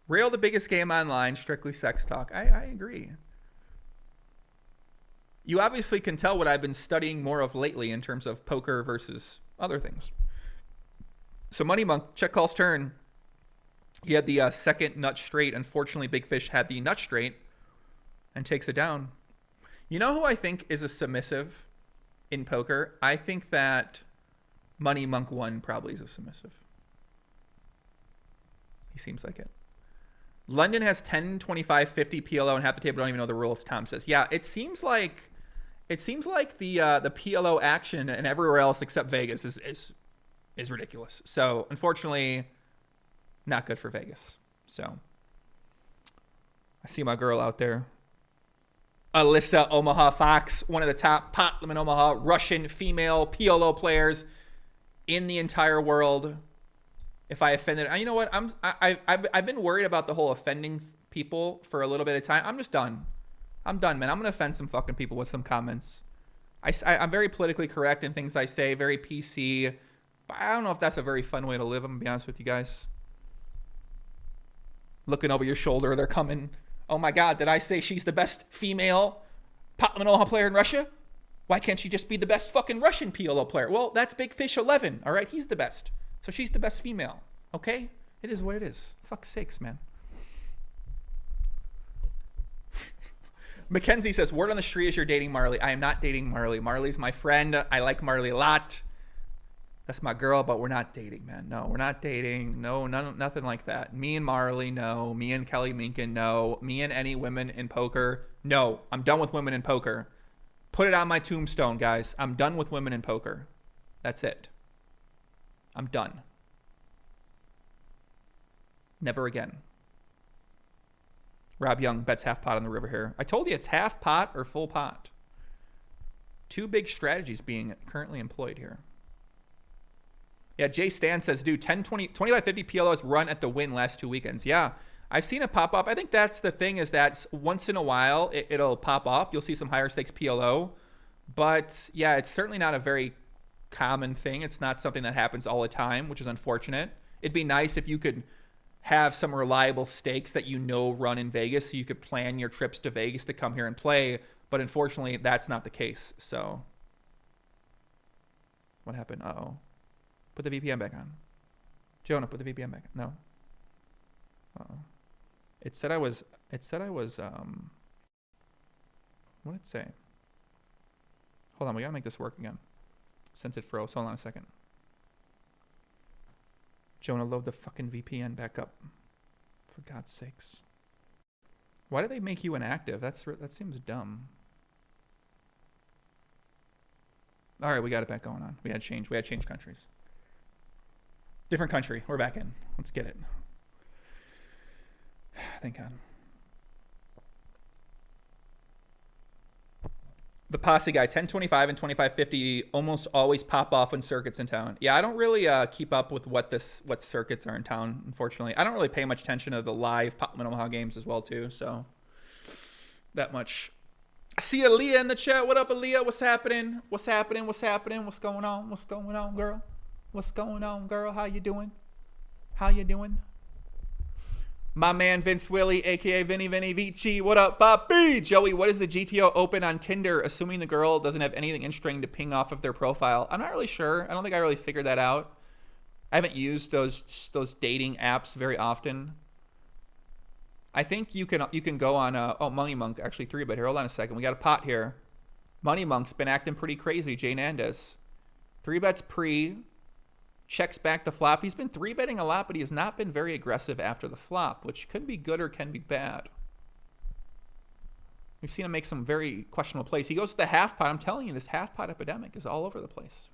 Rail, the biggest game online, strictly sex talk. I agree. You obviously can tell what I've been studying more of lately in terms of poker versus other things. So Money Monk, check calls turn. He had the second nut straight. Unfortunately, Big Fish had the nut straight and takes it down. You know who I think is a submissive in poker? I think that Money Monk 1 probably is a submissive. He seems like it. London has 10, 25, 50 PLO and half the table don't even know the rules, Tom says. Yeah, it seems like the PLO action and everywhere else except Vegas is ridiculous. So unfortunately, not good for Vegas. So I see my girl out there. Alyssa Omaha Fox, one of the top pot Limit Omaha Russian female PLO players in the entire world. If I offended, you know what? I've been worried about the whole offending people for a little bit of time. I'm just done. I'm done, man. I'm gonna offend some fucking people with some comments. I'm very politically correct in things I say, very PC. But I don't know if that's a very fun way to live. I'm gonna be honest with you guys. Looking over your shoulder, they're coming. Oh my God, did I say she's the best female pot Limit Omaha player in Russia? Why can't she just be the best fucking Russian PLO player? Well, that's Big Fish 11. All right, he's the best. So she's the best female. Okay? It is what it is. Fuck's sakes, man. Mackenzie says, word on the street is you're dating Marley. I am not dating Marley. Marley's my friend. I like Marley a lot. That's my girl, but we're not dating, man. No, we're not dating. No, nothing like that. Me and Marley, no. Me and Kelly Minkin, no. Me and any women in poker, no. I'm done with women in poker. Put it on my tombstone, guys. I'm done with women in poker. That's it. I'm done. Never again. Rob Yong bets half pot on the river here. I told you it's half pot or full pot. Two big strategies being currently employed here. Yeah, Jay Stan says, dude, 10, 20, 25, 50 PLOs run at the Win last 2 weekends. Yeah, I've seen it pop up. I think that's the thing is that once in a while it'll pop off. You'll see some higher stakes PLO. But yeah, it's certainly not a very common thing. It's not something that happens all the time, which is unfortunate. It'd be nice if you could have some reliable stakes that you know run in Vegas so you could plan your trips to Vegas to come here and play. But unfortunately, that's not the case. So what happened? Uh-oh. Put the VPN back on. Jonah, put the VPN back on. No. Uh-oh. It said I was, what did it say? Hold on, we gotta make this work again. Since it froze. Hold on a second. Jonah, load the fucking VPN back up. For God's sakes. Why do they make you inactive? That seems dumb. All right, we got it back going on. We had change countries. Different country. We're back in. Let's get it. Thank God. The posse guy, 1025 and 2550 almost always pop off when circuits in town. Yeah, I don't really keep up with what circuits are in town, unfortunately. I don't really pay much attention to the live Limit Omaha games as well, too. So, that much. I see Aaliyah in the chat. What up, Aaliyah? What's happening? What's happening? What's happening? What's going on? What's going on, girl? What's going on, girl? How you doing? How you doing? My man Vince Willie, a.k.a. Vinny Vici. What up, Papi? Joey, what is the GTO open on Tinder, assuming the girl doesn't have anything interesting to ping off of their profile? I'm not really sure. I don't think I really figured that out. I haven't used those dating apps very often. I think you can go on, Money Monk, actually 3-bet here. Hold on a second. We got a pot here. Money Monk's been acting pretty crazy, Jay Nandes. 3-bets pre. Checks back the flop. He's been 3-betting a lot, but he has not been very aggressive after the flop, which could be good or can be bad. We've seen him make some very questionable plays. He goes to the half pot. I'm telling you, this half pot epidemic is all over the place.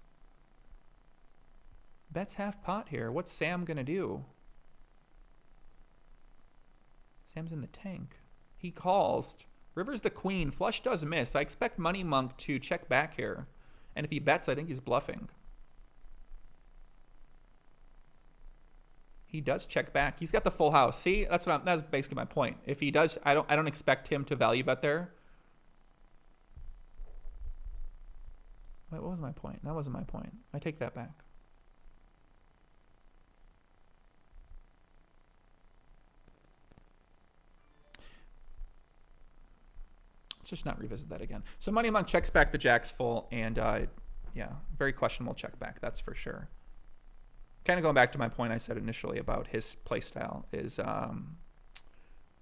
Bets half pot here. What's Sam going to do? Sam's in the tank. He calls. River's the queen. Flush does miss. I expect Money Monk to check back here. And if he bets, I think he's bluffing. He does check back. He's got the full house. See, that's basically my point. If he does, I don't expect him to value bet there. Wait, what was my point? That wasn't my point. I take that back. Let's just not revisit that again. So Money Monk checks back the jacks full, and yeah, very questionable check back, that's for sure. Kind of going back to my point I said initially about his playstyle is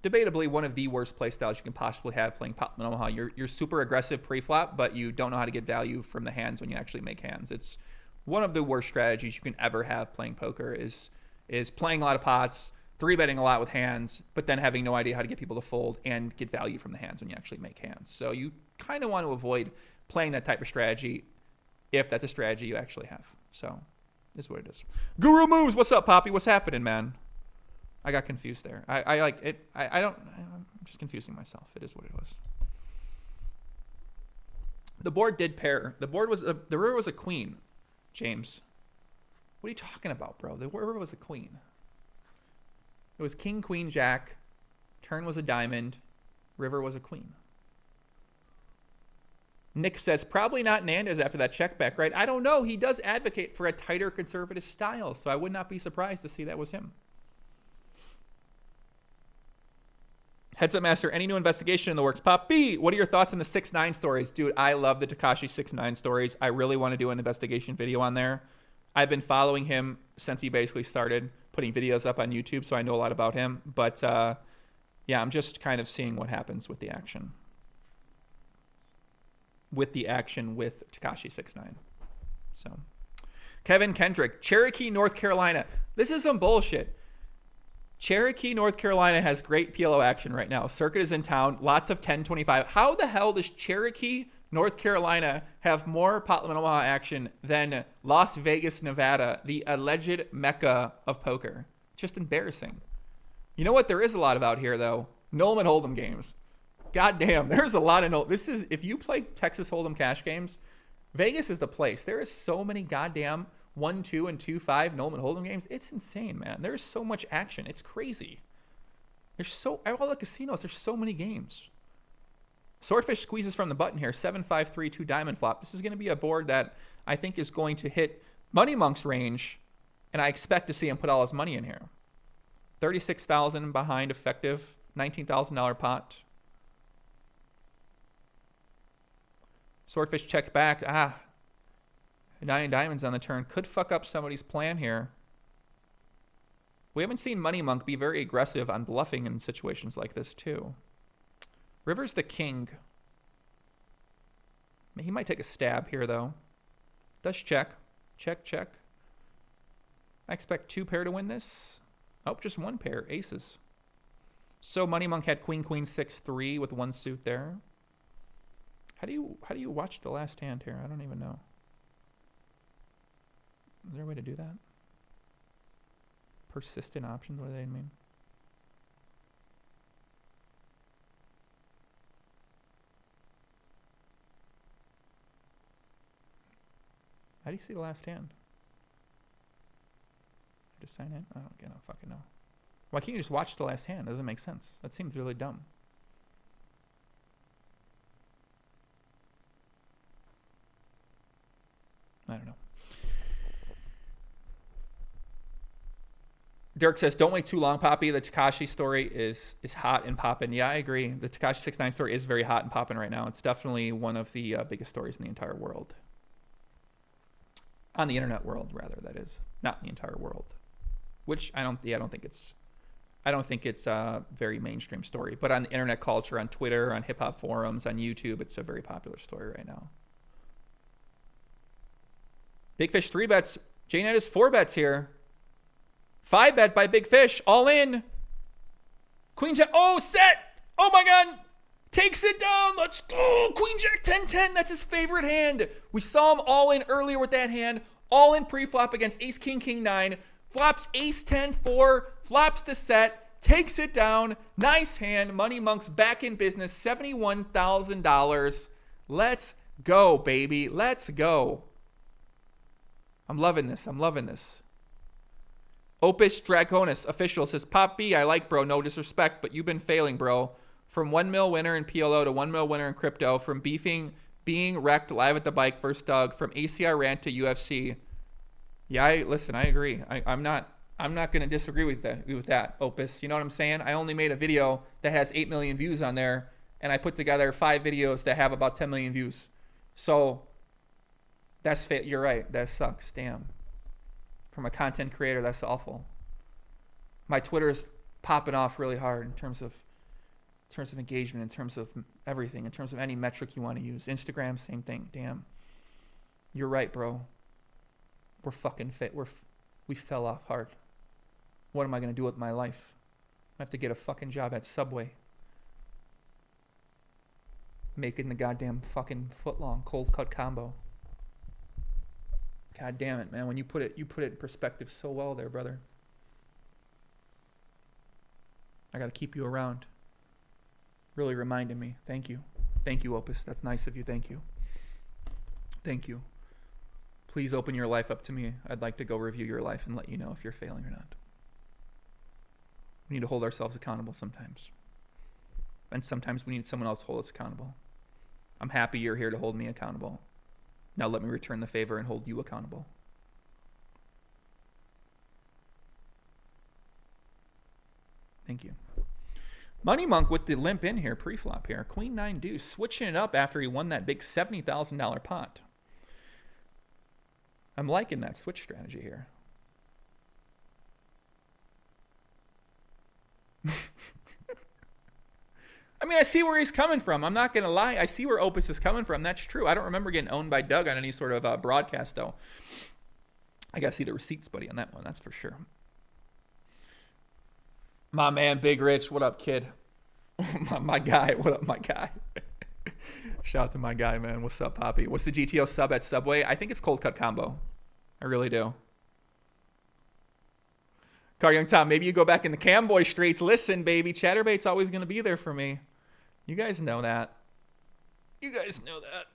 debatably one of the worst playstyles you can possibly have playing Limit Omaha. You're super aggressive pre-flop, but you don't know how to get value from the hands when you actually make hands. It's one of the worst strategies you can ever have playing poker is playing a lot of pots, 3-betting a lot with hands, but then having no idea how to get people to fold and get value from the hands when you actually make hands. So you kind of want to avoid playing that type of strategy if that's a strategy you actually have. So this is what it is. Guru Moves, what's up, Poppy? What's happening, man? I got confused there. I like it. I'm just confusing myself. It is what it was. The board did pair. The river was a queen, James. What are you talking about, bro? The river was a queen. It was king, queen, jack. Turn was a diamond. River was a queen. Nick says, probably not Nandez after that check back, right? I don't know. He does advocate for a tighter conservative style, so I would not be surprised to see that was him. Heads Up Master, any new investigation in the works? Pop B, what are your thoughts on the 6ix9ine stories? Dude, I love the Tekashi 6ix9ine stories. I really want to do an investigation video on there. I've been following him since he basically started putting videos up on YouTube, so I know a lot about him. But yeah, I'm just kind of seeing what happens with the action. With Tekashi 6ix9ine. So, Kevin Kendrick, Cherokee, North Carolina. This is some bullshit. Cherokee, North Carolina has great PLO action right now. Circuit is in town. Lots of 10-25. How the hell does Cherokee, North Carolina have more Limit Omaha action than Las Vegas, Nevada, the alleged mecca of poker? Just embarrassing. You know what there is a lot of out here, though? No-limit Hold'em games. God damn, there's a lot of no. This is, if you play Texas Hold'em cash games, Vegas is the place. There is so many goddamn 1-2 and 2-5 no-limit Hold'em games. It's insane, man. There's so much action. It's crazy. All the casinos, there's so many games. Swordfish squeezes from the button here. 7-5-3, 2 diamond flop. This is going to be a board that I think is going to hit Money Monk's range, and I expect to see him put all his money in here. 36,000 behind effective, $19,000 pot. Swordfish check back. 9 diamonds on the turn. Could fuck up somebody's plan here. We haven't seen Money Monk be very aggressive on bluffing in situations like this, too. River's the king. He might take a stab here, though. Does check. Check, check. I expect 2 pair to win this. Oh, just 1 pair. Aces. So Money Monk had queen, queen, 6-3 with 1 suit there. How do you watch the last hand here? I don't even know. Is there a way to do that? Persistent options, what do they mean? How do you see the last hand? Just sign in? I don't fucking know. Why can't you just watch the last hand? That doesn't make sense. That seems really dumb. I don't know. Dirk says, don't wait too long, Poppy. The Tekashi story is hot and popping. Yeah, I agree. The Tekashi 6ix9ine story is very hot and popping right now. It's definitely one of the biggest stories in the entire world. On the internet world, rather, that is. Not the entire world. Which I don't think it's a very mainstream story. But on the internet culture, on Twitter, on hip-hop forums, on YouTube, it's a very popular story right now. Big Fish 3 bets. J-Net is 4 bets here. 5 bet by Big Fish. All in. Queen Jack. Oh, set. Oh, my God. Takes it down. Let's go. Queen Jack 10-10. That's his favorite hand. We saw him all in earlier with that hand. All in pre-flop against ace, king, king, 9. Flops ace, 10, 4. Flops the set. Takes it down. Nice hand. Money Monk's back in business. $71,000. Let's go, baby. Let's go. I'm loving this. I'm loving this. Opus Draconis official says, Pop B, I like, bro. No disrespect, but you've been failing, bro. From 1 mil winner in PLO to 1 mil winner in crypto. From being wrecked live at the bike first Doug. From ACR rant to UFC. Yeah, listen, I agree. I'm not going to disagree with that, Opus. You know what I'm saying? I only made a video that has 8 million views on there, and I put together 5 videos that have about 10 million views. So that's fit. You're right. That sucks. Damn. From a content creator, that's awful. My Twitter is popping off really hard in terms of engagement, in terms of everything, in terms of any metric you want to use. Instagram, same thing. Damn. You're right, bro. We're fucking fit. We fell off hard. What am I going to do with my life? I have to get a fucking job at Subway. Making the goddamn fucking foot-long cold cut combo. God damn it, man. When you put it in perspective so well there, brother. I got to keep you around. Really reminding me. Thank you. Thank you, Opus. That's nice of you. Thank you. Thank you. Please open your life up to me. I'd like to go review your life and let you know if you're failing or not. We need to hold ourselves accountable sometimes. And sometimes we need someone else to hold us accountable. I'm happy you're here to hold me accountable. Now let me return the favor and hold you accountable. Thank you. Money Monk with the limp in here, pre-flop here. Queen 9 deuce, switching it up after he won that big $70,000 pot. I'm liking that switch strategy here. I mean, I see where he's coming from. I'm not going to lie. I see where Opus is coming from. That's true. I don't remember getting owned by Doug on any sort of broadcast, though. I got to see the receipts, buddy, on that one. That's for sure. My man, Big Rich. What up, kid? my guy. What up, my guy? Shout out to my guy, man. What's up, Poppy? What's the GTO sub at Subway? I think it's cold cut combo. I really do. Car Young Tom, maybe you go back in the Camboy streets. Listen, baby, Chatterbait's always going to be there for me. You guys know that. You guys know that.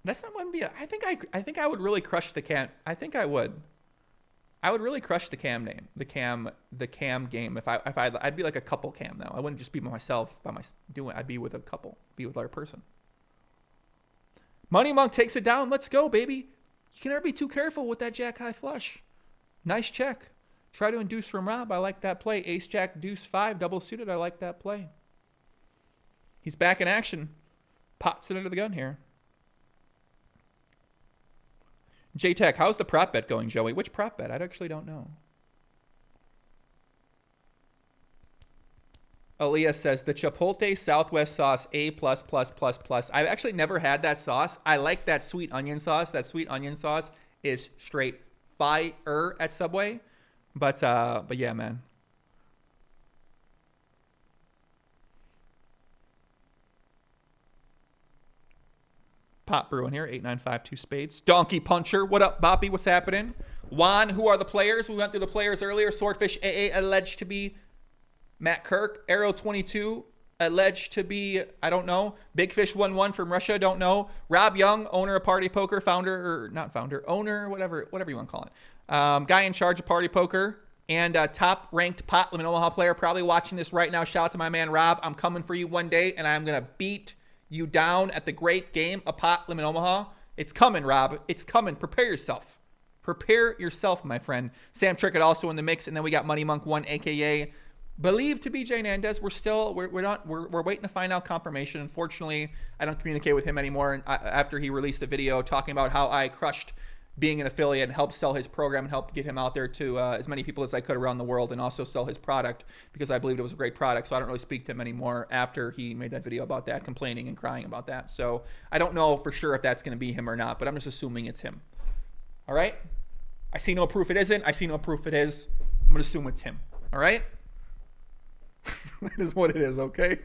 That's not one be. I think I would really crush the cam. I think I would. I would really crush the cam name, the cam game. I'd be like a couple cam though. I wouldn't just be by myself I'd be with a couple, be with our person. Money Monk takes it down. Let's go, baby. You can never be too careful with that jack high flush. Nice check. Try to induce from Rob. I like that play. Ace jack deuce 5 double suited. I like that play. He's back in action. Pots it under the gun here. J-Tech, how's the prop bet going, Joey? Which prop bet? I actually don't know. Aaliyah says, the Chipotle Southwest sauce, A+++++. I've actually never had that sauce. I like that sweet onion sauce. That sweet onion sauce is straight fire at Subway. But yeah, man. Pop brewing here, 895, 2 spades. Donkey Puncher, what up, Boppy? What's happening? Juan, who are the players? We went through the players earlier. Swordfish AA, alleged to be Matt Kirk. Arrow 22, alleged to be, I don't know. Big Fish 11 from Russia, don't know. Rob Yong, owner of Party Poker, founder, or not founder, owner, whatever you want to call it. Guy in charge of Party Poker. And top-ranked pot Limit Omaha player, probably watching this right now. Shout out to my man, Rob. I'm coming for you one day, and I'm going to beat you down at the great game of pot Limit Omaha. It's coming, Rob. It's coming. Prepare yourself. Prepare yourself, my friend. Sam Trickett also in the mix, and then we got Money Monk 1, aka believed to be Jay Nandez. We're waiting to find out confirmation. Unfortunately, I don't communicate with him anymore. After he released a video talking about how I crushed being an affiliate and help sell his program and help get him out there to as many people as I could around the world, and also sell his product because I believed it was a great product. So I don't really speak to him anymore after he made that video about that, complaining and crying about that. So I don't know for sure if that's going to be him or not, but I'm just assuming it's him. All right? I see no proof it isn't. I see no proof it is. I'm going to assume it's him. All right? That is what it is, okay?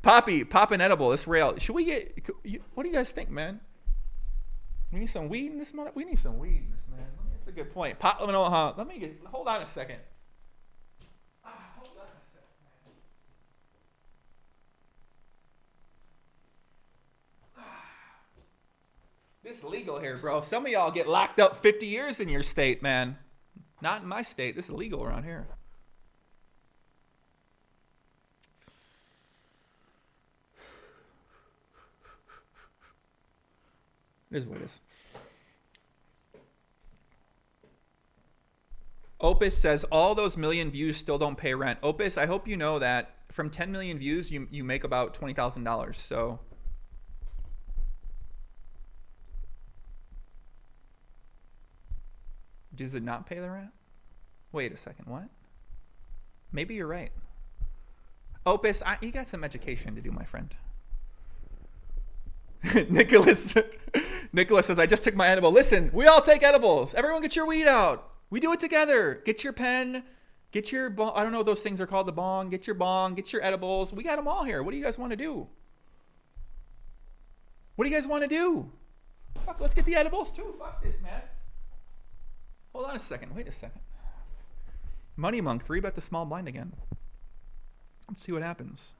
Poppy, pop an edible. This rail. Should we get, what do you guys think, man? We need some weed in this mother. We need some weed in this, man. That's a good point. Pot Limit Omaha. Hold on a second. Hold on a second, man. This legal here, bro. Some of y'all get locked up 50 years in your state, man. Not in my state. This is illegal around here. It is what it is. Opus says, all those million views still don't pay rent. Opus, I hope you know that from 10 million views, you make about $20,000. So does it not pay the rent? Wait a second, what? Maybe you're right. Opus, you got some education to do, my friend. Nicholas says, I just took my edible. Listen, we all take edibles. Everyone get your weed out. We do it together. Get your pen. Get your bong. I don't know what those things are called, the bong. Get your bong. Get your edibles. We got them all here. What do you guys want to do? What do you guys want to do? Fuck, let's get the edibles too. Fuck this, man. Hold on a second. Wait a second. Money Monk, 3-bet the small blind again. Let's see what happens.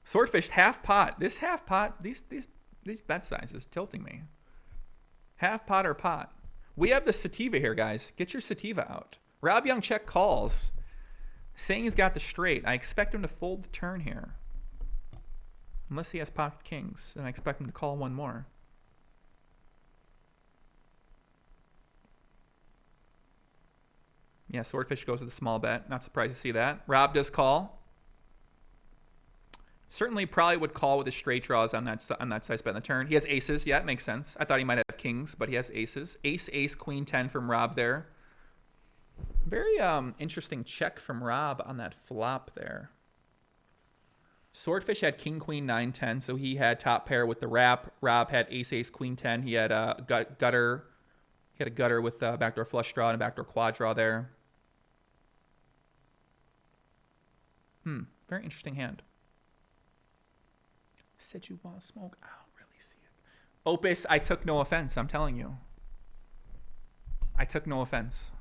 Swordfish, half pot. This half pot, these bet sizes tilting me. Half pot or pot. We have the sativa here, guys. Get your sativa out. Rob Yong check calls. Saying he's got the straight. I expect him to fold the turn here. Unless he has pocket kings. Then I expect him to call one more. Yeah, Swordfish goes with a small bet. Not surprised to see that. Rob does call. Certainly probably would call with his straight draws on that size bet in the turn. He has aces. Yeah, it makes sense. I thought he might have kings, but he has aces. Ace, ace, queen, 10 from Rob there. Very interesting check from Rob on that flop there. Swordfish had king, queen, 9, 10, so he had top pair with the wrap. Rob had ace, ace, queen, 10. He had a gutter. He had a gutter with a backdoor flush draw and a backdoor quad draw there. Very interesting hand. Said you want to smoke? I don't really see it. Opus, I took no offense. I'm telling you. I took no offense.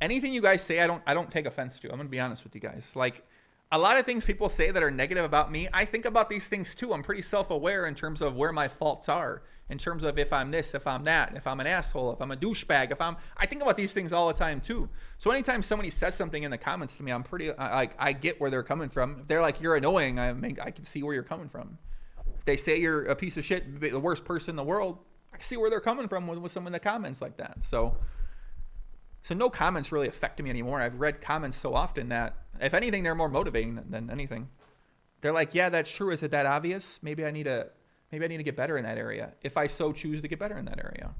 Anything you guys say, I don't take offense to. I'm gonna be honest with you guys. Like, a lot of things people say that are negative about me, I think about these things too. I'm pretty self-aware in terms of where my faults are. In terms of if I'm this, if I'm that, if I'm an asshole, if I'm a douchebag, I think about these things all the time too. So anytime somebody says something in the comments to me, I'm pretty, I get where they're coming from. If they're like, you're annoying, I can see where you're coming from. If they say you're a piece of shit, the worst person in the world, I can see where they're coming from with some of the comments like that. So no comments really affect me anymore. I've read comments so often that, if anything, they're more motivating than anything. They're like, yeah, that's true. Is it that obvious? Maybe I need to get better in that area, if I so choose to get better in that area.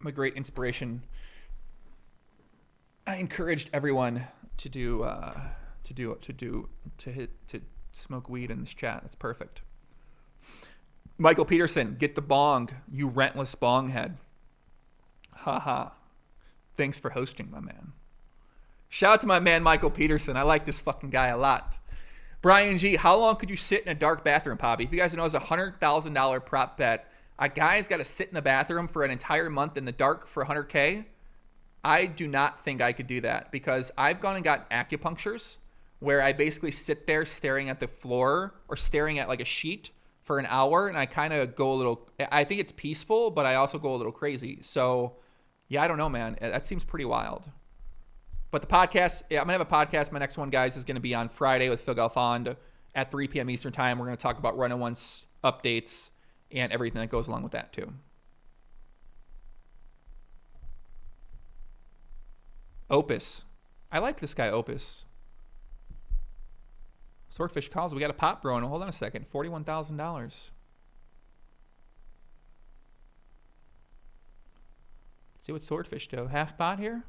I'm a great inspiration. I encouraged everyone to smoke weed in this chat. That's perfect. Michael Peterson, get the bong, you rentless bong head. Haha. Thanks for hosting, my man. Shout out to my man, Michael Peterson. I like this fucking guy a lot. Brian G, how long could you sit in a dark bathroom, Poppy? If you guys know, it's a $100,000 prop bet. A guy's got to sit in the bathroom for an entire month in the dark for $100K. I do not think I could do that, because I've gone and got acupunctures where I basically sit there staring at the floor or staring at like a sheet for an hour, and I kind of go a little, I think it's peaceful, but I also go a little crazy. So yeah, I don't know, man. That seems pretty wild. But the podcast, I'm going to have a podcast. My next one, guys, is going to be on Friday with Phil Galfond at 3 p.m. Eastern time. We're going to talk about run-and-once updates and everything that goes along with that too. Opus. I like this guy, Opus. Swordfish calls. We got a pop brewing. Hold on a second. $41,000. See what Swordfish do. Half pot here.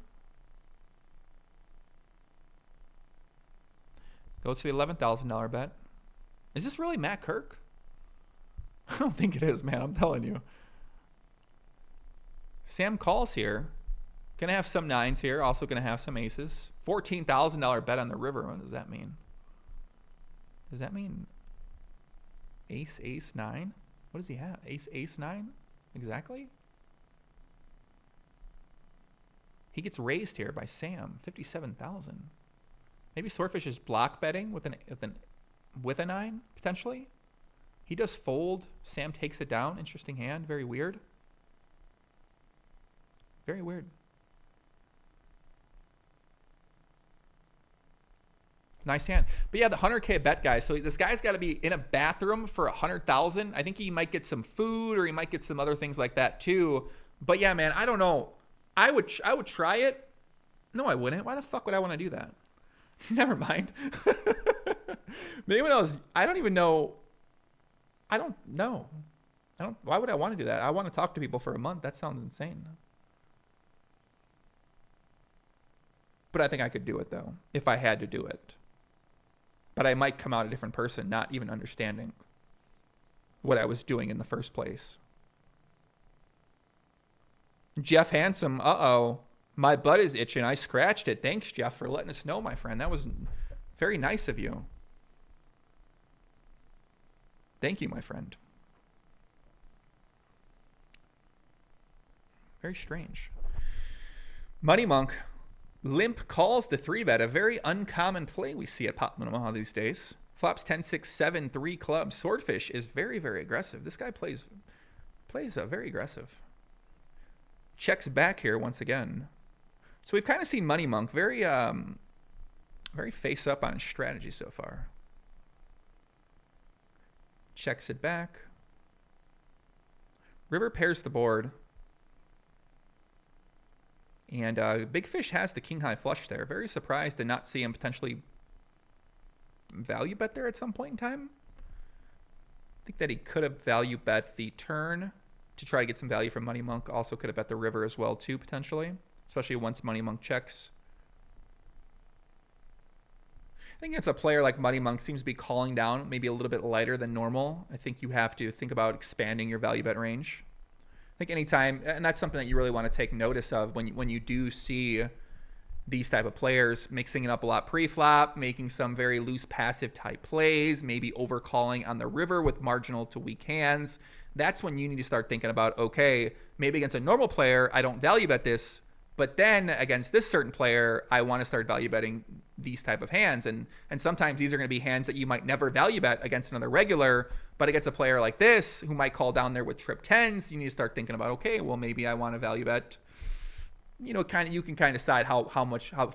Goes for the $11,000 bet. Is this really Matt Kirk? I don't think it is, man. I'm telling you. Sam calls here. Gonna have some nines here. Also gonna have some aces. $14,000 bet on the river. What does that mean? Does that mean ace, ace, nine? What does he have? Ace, ace, nine? Exactly? He gets raised here by Sam. 57,000. Maybe Swordfish is block betting with a nine, potentially. He does fold. Sam takes it down. Interesting hand. Very weird. Very weird. Nice hand. But yeah, the 100K bet, guys. So this guy's got to be in a bathroom for 100,000. I think he might get some food, or he might get some other things like that too. But yeah, man, I don't know. I would try it. No, I wouldn't. Why the fuck would I want to do that? Never mind. Maybe when I don't even know. I don't know. Why would I want to do that? I want to talk to people for a month. That sounds insane. But I think I could do it though, if I had to do it. But I might come out a different person, not even understanding what I was doing in the first place. Jeff Handsome, uh-oh. My butt is itching. I scratched it. Thanks, Jeff, for letting us know, my friend. That was very nice of you. Thank you, my friend. Very strange. Money Monk. Limp calls the 3-bet, a very uncommon play we see at Limit Omaha these days. Flops 10, 6, 7, 3 clubs. Swordfish is very, very aggressive. This guy plays very aggressive. Checks back here once again. So we've kind of seen Money Monk very face up on strategy so far. Checks it back. River pairs the board. And Big Fish has the king high flush there. Very surprised to not see him potentially value bet there at some point in time. I think that he could have value bet the turn to try to get some value from Money Monk. Also could have bet the river as well too, potentially. Especially once Money Monk checks. I think it's a player like Money Monk seems to be calling down maybe a little bit lighter than normal. I think you have to think about expanding your value bet range. I think anytime, and that's something that you really want to take notice of when you do see these type of players mixing it up a lot pre-flop, making some very loose passive type plays, maybe overcalling on the river with marginal to weak hands. That's when you need to start thinking about, okay, maybe against a normal player, I don't value bet this, but then against this certain player, I want to start value betting these type of hands. And sometimes these are going to be hands that you might never value bet against another regular, but against a player like this who might call down there with trip tens, you need to start thinking about, okay, well, maybe I want to value bet. You know, you can kind of decide how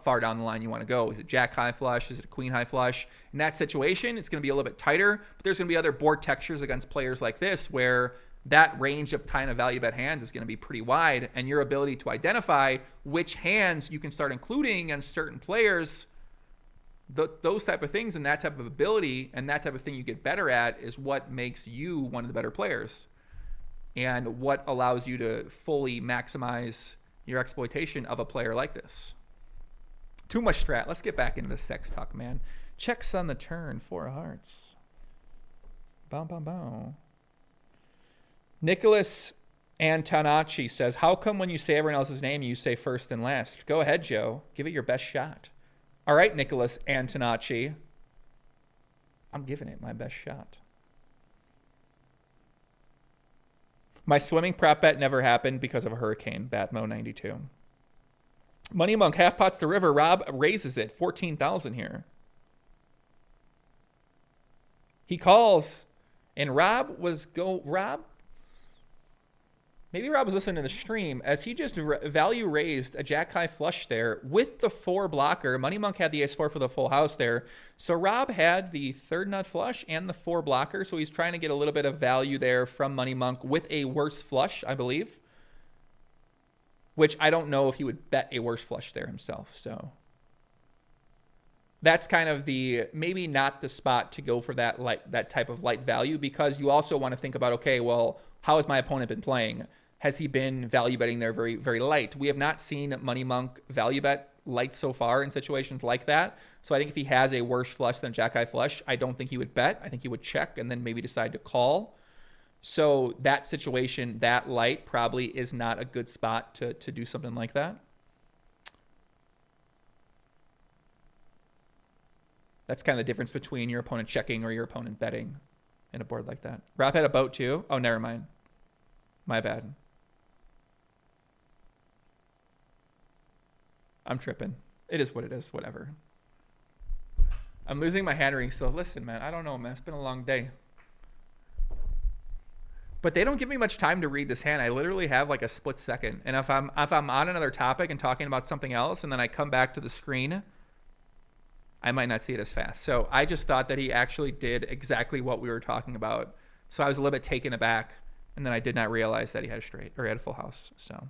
far down the line you want to go. Is it jack high flush? Is it a queen high flush? In that situation, it's going to be a little bit tighter, but there's going to be other board textures against players like this where that range of kind of value bet hands is going to be pretty wide, and your ability to identify which hands you can start including on certain players, those type of things and that type of ability and that type of thing you get better at is what makes you one of the better players and what allows you to fully maximize your exploitation of a player like this. Too much strat. Let's get back into the sex talk, man. Checks on the turn, 4 of hearts. Bow, bow, bow. Nicholas Antonacci says, how come when you say everyone else's name, you say first and last? Go ahead, Joe. Give it your best shot. All right, Nicholas Antonacci. I'm giving it my best shot. My swimming prop bet never happened because of a hurricane. Batmo 92. Money Monk half pots the river. Rob raises it. 14,000 here. He calls, and Rob maybe Rob was listening to the stream as he just value raised a jack high flush there with the 4 blocker. Money Monk had the ace 4 for the full house there. So Rob had the 3rd nut flush and the 4 blocker. So he's trying to get a little bit of value there from Money Monk with a worse flush, I believe. Which I don't know if he would bet a worse flush there himself. So that's kind of maybe not the spot to go for that type of light value, because you also want to think about, okay, well, how has my opponent been playing? Has he been value betting there very, very light? We have not seen Money Monk value bet light so far in situations like that. So I think if he has a worse flush than jack high flush, I don't think he would bet. I think he would check and then maybe decide to call. So that situation, that light probably is not a good spot to do something like that. That's kind of the difference between your opponent checking or your opponent betting in a board like that. Rob had a boat too. Oh, never mind. My bad. I'm tripping. It is what it is. Whatever. I'm losing my hand ring still. Listen, man. I don't know, man. It's been a long day. But they don't give me much time to read this hand. I literally have like a split second. And if I'm on another topic and talking about something else, and then I come back to the screen, I might not see it as fast. So I just thought that he actually did exactly what we were talking about. So I was a little bit taken aback, and then I did not realize that he had a straight or he had a full house. So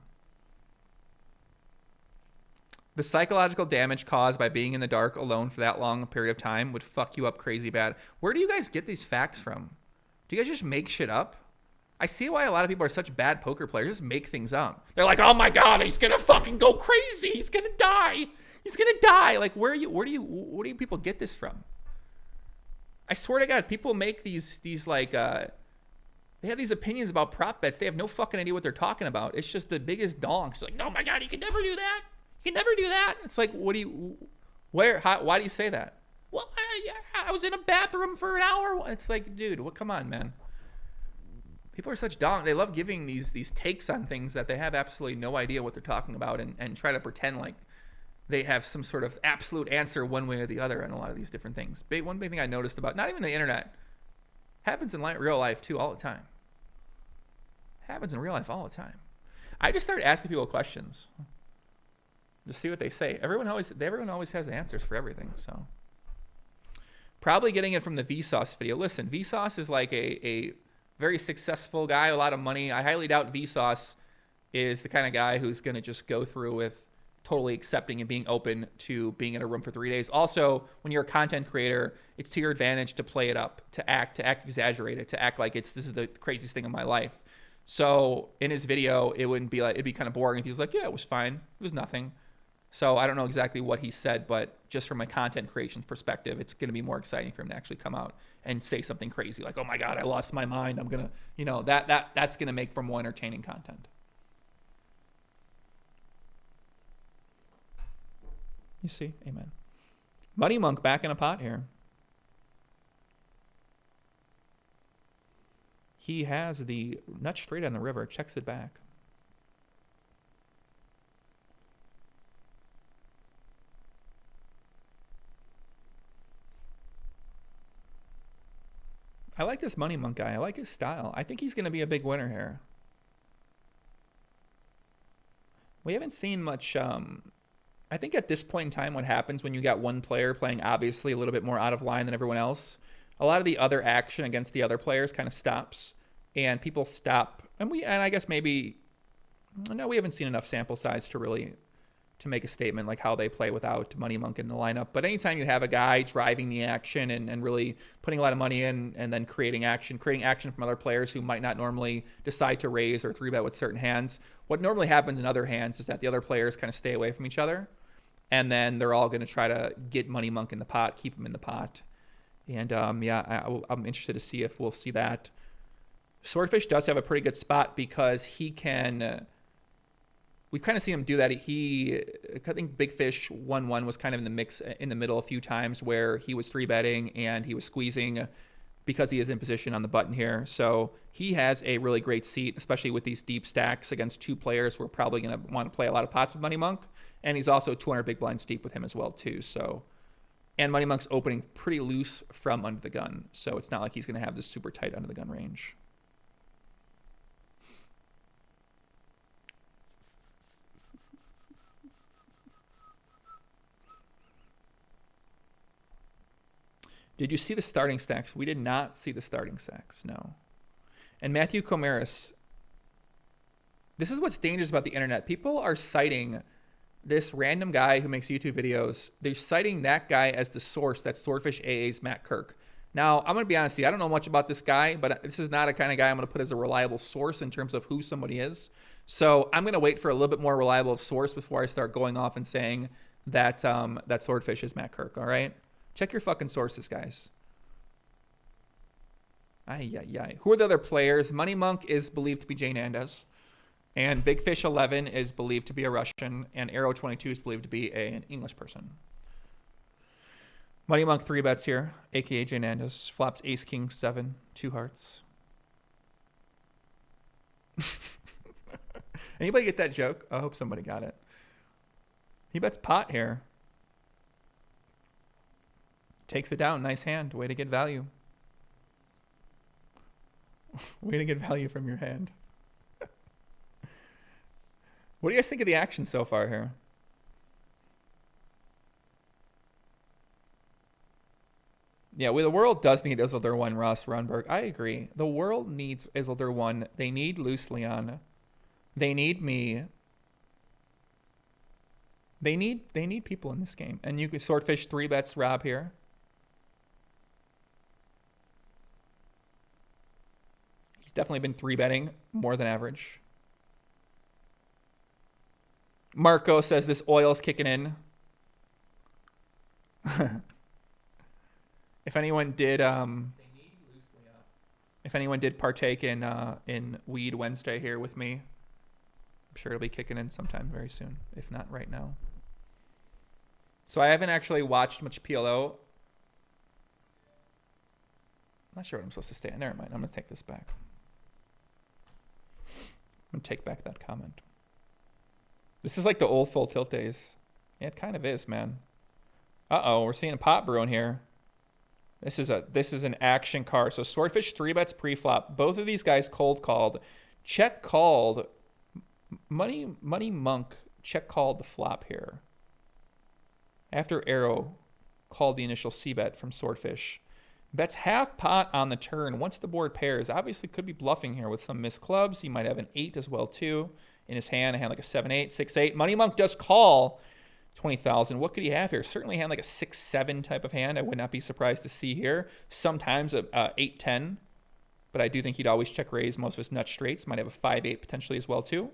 the psychological damage caused by being in the dark alone for that long a period of time would fuck you up crazy bad. Where do you guys get these facts from? Do you guys just make shit up? I see why a lot of people are such bad poker players. Just make things up. They're like, oh my God, he's going to fucking go crazy. He's going to die. He's going to die. Like, where do you people get this from? I swear to God, people make these like, they have these opinions about prop bets. They have no fucking idea what they're talking about. It's just the biggest donks. Like, oh my God, you can never do that. You can never do that. It's like, why do you say that? Well, I was in a bathroom for an hour. It's like, dude, come on, man. People are such donks. They love giving these takes on things that they have absolutely no idea what they're talking about and try to pretend like they have some sort of absolute answer one way or the other on a lot of these different things. One big thing I noticed about, not even the internet, happens in real life too all the time. Happens in real life all the time. I just started asking people questions. Just see what they say. Everyone always has answers for everything. So probably getting it from the Vsauce video. Listen, Vsauce is like a very successful guy, a lot of money. I highly doubt Vsauce is the kind of guy who's going to just go through with totally accepting and being open to being in a room for 3 days. Also, when you're a content creator, it's to your advantage to play it up, to act exaggerated, to act like this is the craziest thing in my life. So in his video, it'd be kind of boring if he was like, yeah, it was fine. It was nothing. So I don't know exactly what he said, but just from a content creation perspective, it's going to be more exciting for him to actually come out and say something crazy like, oh my God, I lost my mind. I'm going to, that's going to make for more entertaining content. You see? Amen. Money Monk back in a pot here. He has the nut straight on the river, checks it back. I like this Money Monk guy. I like his style. I think he's going to be a big winner here. We haven't seen much. I think at this point in time, what happens when you got one player playing obviously a little bit more out of line than everyone else, a lot of the other action against the other players kind of stops, and people stop. And I guess maybe, no, we haven't seen enough sample size to make a statement like how they play without Money Monk in the lineup. But anytime you have a guy driving the action and really putting a lot of money in and then creating action from other players who might not normally decide to raise or 3-bet with certain hands, what normally happens in other hands is that the other players kind of stay away from each other. And then they're all going to try to get Money Monk in the pot, keep him in the pot. And I'm interested to see if we'll see that. Swordfish does have a pretty good spot because he can... We've kind of seen him do that. I think Big Fish 1-1 was kind of in the mix in the middle a few times where he was 3-betting and he was squeezing because he is in position on the button here. So he has a really great seat, especially with these deep stacks against two players who are probably going to want to play a lot of pots with Money Monk. And he's also 200 big blinds deep with him as well, too. So, and Money Monk's opening pretty loose from under the gun. So it's not like he's going to have this super tight under the gun range. Did you see the starting stacks? We did not see the starting stacks, no. And Matthew Comaris, this is what's dangerous about the internet. People are citing this random guy who makes YouTube videos. They're citing that guy as the source. That's Swordfish AA's Matt Kirk. Now, I'm going to be honest with you. I don't know much about this guy, but this is not a kind of guy I'm going to put as a reliable source in terms of who somebody is. So I'm going to wait for a little bit more reliable source before I start going off and saying that that Swordfish is Matt Kirk, all right? Check your fucking sources, guys. Who are the other players? Money Monk is believed to be Jane Andes. And Big Fish 11 is believed to be a Russian. And Arrow 22 is believed to be an English person. Money Monk 3 bets here, aka Jay Nandas. Flops ace king 7, 2 hearts. Anybody get that joke? I hope somebody got it. He bets pot here. Takes it down. Nice hand. Way to get value. Way to get value from your hand. What do you guys think of the action so far here? Yeah, well, the world does need Isildur 1, Ross Runberg. I agree. The world needs Isildur 1. They need Loose Leon. They need me. They need people in this game. And you could Swordfish 3 bets Rob here. He's definitely been 3 betting more than average. Marco says this oil's kicking in. If anyone did partake in Weed Wednesday here with me, I'm sure it'll be kicking in sometime very soon, if not right now. So I haven't actually watched much PLO. I'm not sure what I'm supposed to say. Never mind. I'm going to take this back. I'm going to take back that comment. This is like the old full tilt days. Yeah, it kind of is, man. Uh-oh, we're seeing a pot brewing here. This is an action card. So Swordfish 3 bets pre-flop. Both of these guys cold called. Check called. Money Monk check called the flop here. After Arrow called the initial C bet from Swordfish. Bets half pot on the turn once the board pairs. Obviously could be bluffing here with some missed clubs. He might have an 8 as well too in his hand. I had like a 7-8, 6-8. Money Monk does call 20,000. What could he have here? Certainly had like a 6-7 type of hand. I would not be surprised to see here. Sometimes a 8-10, but I do think he'd always check raise most of his nut straights. Might have a 5-8 potentially as well too.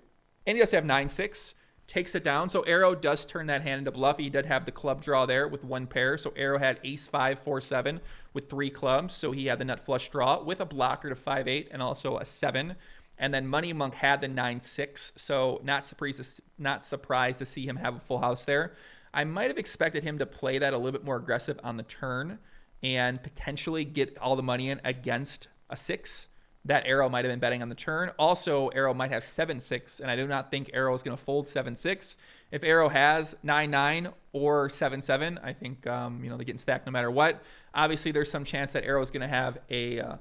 And he does have 9-6. Takes it down. So Arrow does turn that hand into bluff. He did have the club draw there with 1 pair. So Arrow had ace-5, 4-7 with 3 clubs. So he had the nut flush draw with a blocker to 5-8 and also a 7. And then Money Monk had the 9-6. So not surprised to see him have a full house there. I might have expected him to play that a little bit more aggressive on the turn and potentially get all the money in against a 6. That Arrow might have been betting on the turn. Also, Arrow might have 7-6, and I do not think Arrow is going to fold 7-6. If Arrow has 9-9 or 7-7, I think they're getting stacked no matter what. Obviously, there's some chance that Arrow is going to have a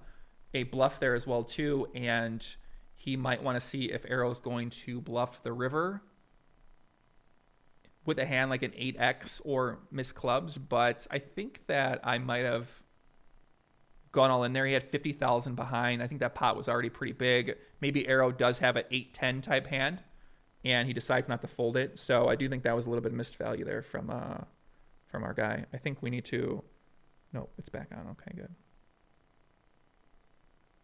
bluff there as well too, and he might want to see if Arrow is going to bluff the river with a hand like an 8x or miss clubs. But I think that I might have gone all in there. He had 50,000 behind. I think that pot was already pretty big. Maybe Arrow does have an 8-10 type hand, and he decides not to fold it. So I do think that was a little bit of missed value there from our guy. I think we need to. No, it's back on. Okay, good.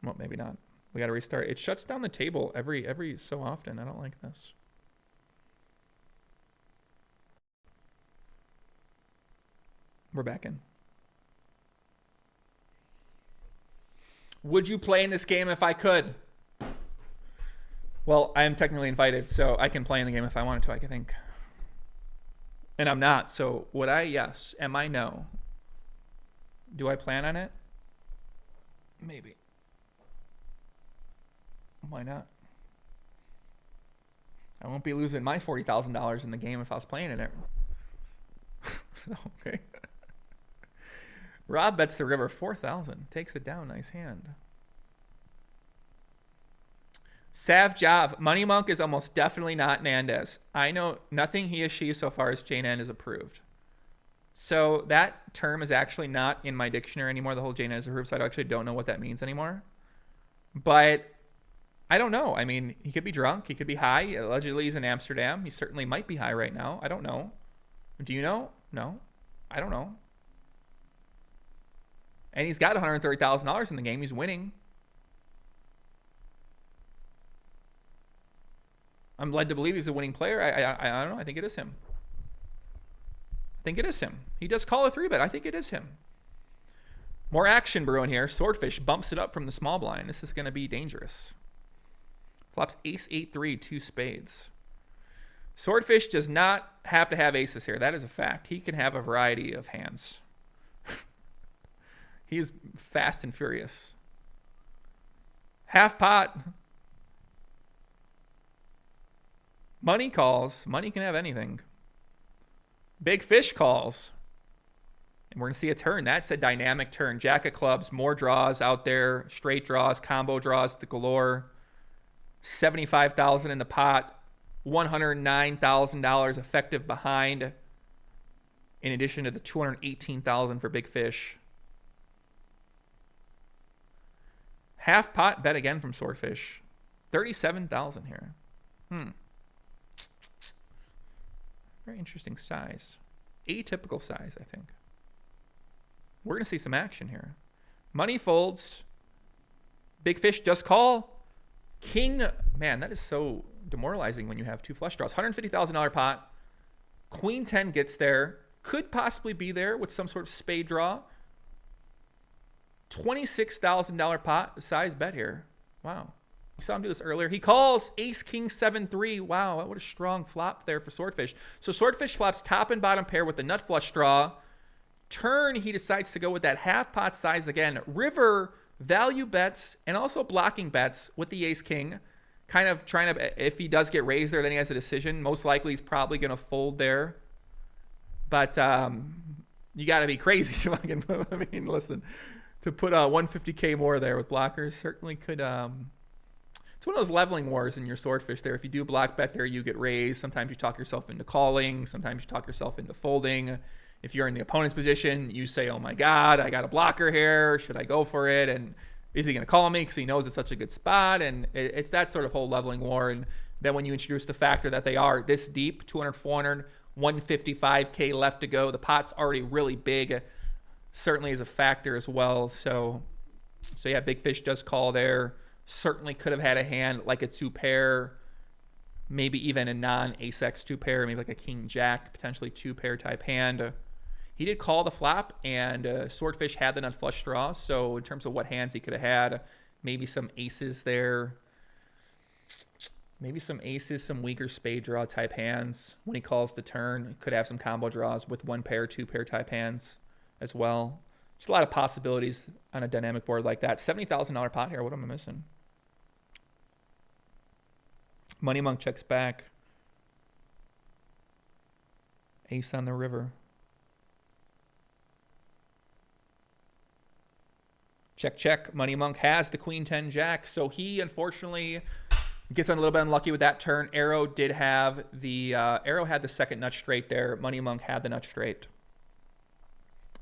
Well, maybe not. We got to restart. It shuts down the table every so often. I don't like this. We're back in. Would you play in this game if I could? Well, I am technically invited, so I can play in the game if I wanted to, I think. And I'm not, so would I? Yes. Am I? No. Do I plan on it? Maybe. Why not? I won't be losing my $40,000 in the game if I was playing in it. Okay. Rob bets the river 4,000. Takes it down. Nice hand. Sav Jav. Money Monk is almost definitely not Nandez. I know nothing he or she so far as Jane is approved. So that term is actually not in my dictionary anymore. The whole Jane is approved. So I actually don't know what that means anymore. But I don't know. I mean, he could be drunk. He could be high. Allegedly, he's in Amsterdam. He certainly might be high right now. I don't know. Do you know? No. I don't know. And he's got $130,000 in the game. He's winning. I'm led to believe he's a winning player. I don't know. I think it is him. I think it is him. He does call a 3-bet. I think it is him. More action brewing here. Swordfish bumps it up from the small blind. This is going to be dangerous. Flops ace 8-3, 2 spades. Swordfish does not have to have aces here. That is a fact. He can have a variety of hands. He's fast and furious. Half pot. Money calls. Money can have anything. Big fish calls. And we're going to see a turn. That's a dynamic turn. Jack of clubs, more draws out there. Straight draws, combo draws, the galore. $75,000 in the pot. $109,000 effective behind. In addition to the $218,000 for big fish. Half pot bet again from Swordfish. $37,000 here. Very interesting size. Atypical size, I think. We're going to see some action here. Money folds. Big fish does call. King. Man, that is so demoralizing when you have two flush draws. $150,000 pot. Queen 10 gets there. Could possibly be there with some sort of spade draw. $26,000 pot size bet here. Wow. We saw him do this earlier. He calls ace king 7-3. Wow, what a strong flop there for Swordfish. So Swordfish flops top and bottom pair with the nut flush draw. Turn, he decides to go with that half pot size again. River value bets and also blocking bets with the ace king. Kind of trying to, if he does get raised there, then he has a decision. Most likely he's probably going to fold there. But you got to be crazy to fucking, I mean, listen, to put 150K more there with blockers certainly could. It's one of those leveling wars in your Swordfish there. If you do block bet there, you get raised. Sometimes you talk yourself into calling. Sometimes you talk yourself into folding. If you're in the opponent's position, you say, oh my God, I got a blocker here. Should I go for it? And is he going to call me because he knows it's such a good spot? And it's that sort of whole leveling war. And then when you introduce the factor that they are this deep, 200, 400, 155K left to go, the pot's already really big, certainly is a factor as well. So yeah, big fish does call there. Certainly could have had a hand like a two pair, maybe even a non-ace X two pair, maybe like a king jack, potentially two pair type hand. He did call the flop, and Swordfish had the nut flush draw. So in terms of what hands he could have had, maybe some aces there. Maybe some aces, some weaker spade draw type hands. When he calls the turn, could have some combo draws with one pair, two pair type hands as well. Just a lot of possibilities on a dynamic board like that. $70,000 pot here. What am I missing? Money Monk checks back. Ace on the river. Check, check. Money Monk has the Queen 10 Jack. So he, unfortunately, gets a little bit unlucky with that turn. Arrow did have the... Arrow had the second nut straight there. Money Monk had the nut straight.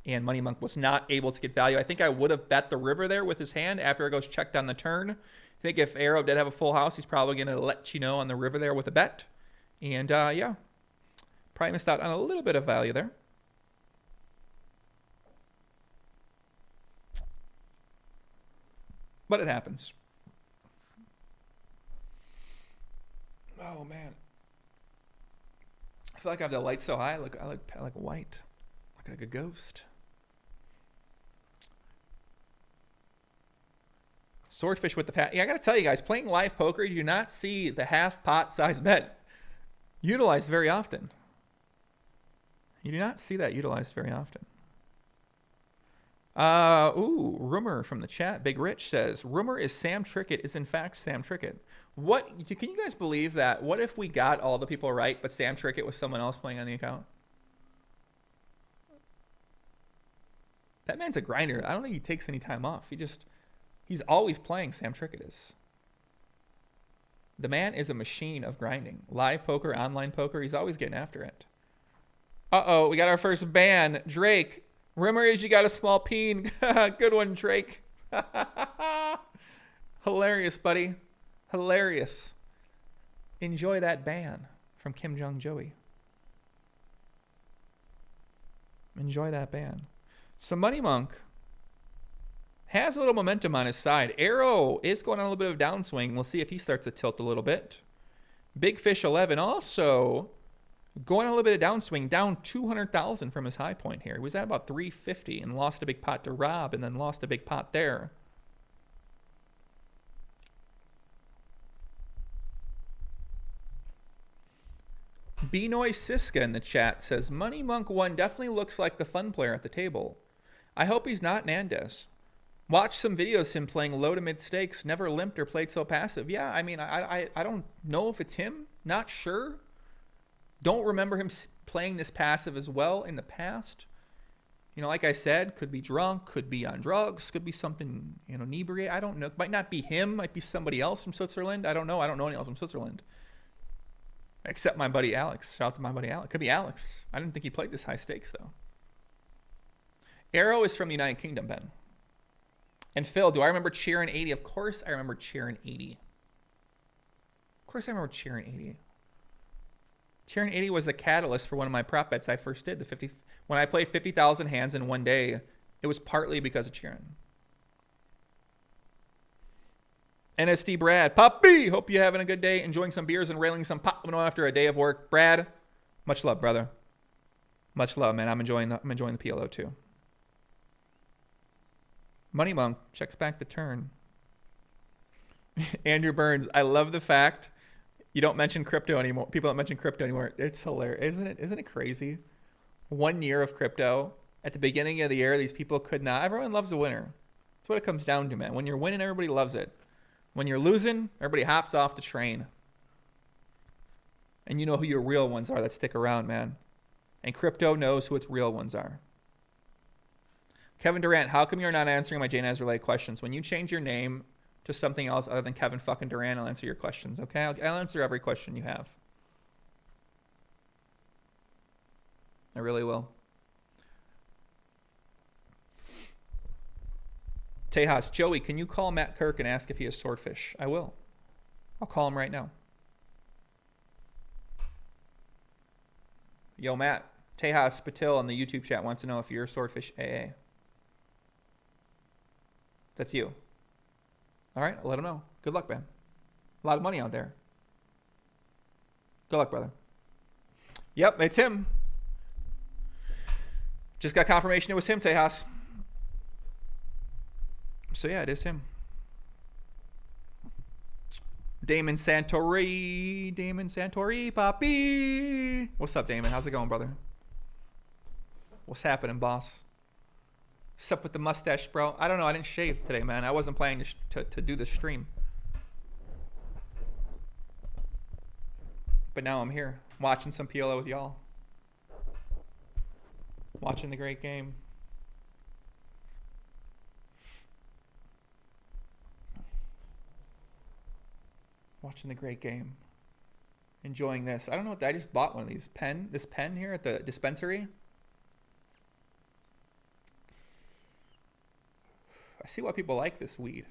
And Money Monk was not able to get value. I think I would have bet the river there with his hand after it goes checked on the turn. I think if Arrow did have a full house, he's probably going to let you know on the river there with a bet. And yeah, probably missed out on a little bit of value there. But it happens. Oh, man. I feel like I have the light so high. I look white. Look like a ghost. Swordfish with the pat. Yeah, I got to tell you guys, playing live poker, you do not see the half pot size bet utilized very often. You do not see that utilized very often. Rumor from the chat. Big Rich says, rumor is Sam Trickett is in fact Sam Trickett. What, can you guys believe that? What if we got all the people right, but Sam Trickett was someone else playing on the account? That man's a grinder. I don't think he takes any time off. He's always playing. Sam Trickett is. The man is a machine of grinding. Live poker, online poker, he's always getting after it. Uh-oh, we got our first ban. Drake, rumor is you got a small peen. Good one, Drake. Hilarious, buddy. Hilarious. Enjoy that ban from Kim Jong Joey. Enjoy that ban. So Money Monk has a little momentum on his side. Arrow is going on a little bit of downswing. We'll see if he starts to tilt a little bit. Big Fish 11 also going on a little bit of downswing, down 200,000 from his high point here. He was at about 350 and lost a big pot to Rob and then lost a big pot there. Benoy Siska in the chat says, Money Monk 1 definitely looks like the fun player at the table. I hope he's not Nandez. Watch some videos him playing low to mid stakes. Never limped or played so passive. Yeah, I mean, I don't know if it's him. Not sure. Don't remember him playing this passive as well in the past. You know, like I said, could be drunk, could be on drugs, could be something, you know, inebriated. I don't know. Might not be him. Might be somebody else from Switzerland. I don't know. I don't know anyone else from Switzerland. Except my buddy Alex. Shout out to my buddy Alex. Could be Alex. I didn't think he played this high stakes, though. Arrow is from the United Kingdom, Ben. And Phil, do I remember cheering 80? Of course I remember cheering 80. Of course I remember cheering 80. Cheering 80 was the catalyst for one of my prop bets I first did. When I played 50,000 hands in one day, it was partly because of cheering. NSD Brad, Poppy, hope you're having a good day, enjoying some beers and railing some pop after a day of work. Brad, much love, brother. Much love, man. I'm enjoying the PLO too. Money Monk checks back the turn. Andrew Burns, I love the fact you don't mention crypto anymore. People don't mention crypto anymore. It's hilarious, isn't it? Isn't it crazy? 1 year of crypto. At the beginning of the year, these people could not. Everyone loves a winner. That's what it comes down to, man. When you're winning, everybody loves it. When you're losing, everybody hops off the train. And you know who your real ones are that stick around, man. And crypto knows who its real ones are. Kevin Durant, how come you're not answering my Jane Ezra questions? When you change your name to something else other than Kevin fucking Durant, I'll answer your questions, okay? I'll answer every question you have. I really will. Tejas, Joey, can you call Matt Kirk and ask if he has Swordfish? I will. I'll call him right now. Yo, Matt. Tejas Patil on the YouTube chat wants to know if you're Swordfish AA. That's you. All right, I'll let him know. Good luck, man. A lot of money out there. Good luck, brother. Yep, it's him. Just got confirmation it was him, Tejas. So yeah, it is him. Damon Santori, Papi. What's up, Damon? How's it going, brother? What's happening, boss? What's up with the mustache, bro? I don't know. I didn't shave today, man. I wasn't planning to do the stream. But now I'm here, watching some PLO with y'all. Watching the great game. Watching the great game. Enjoying this. I don't know what I just bought one of these. This pen here at the dispensary. I see why people like this weed.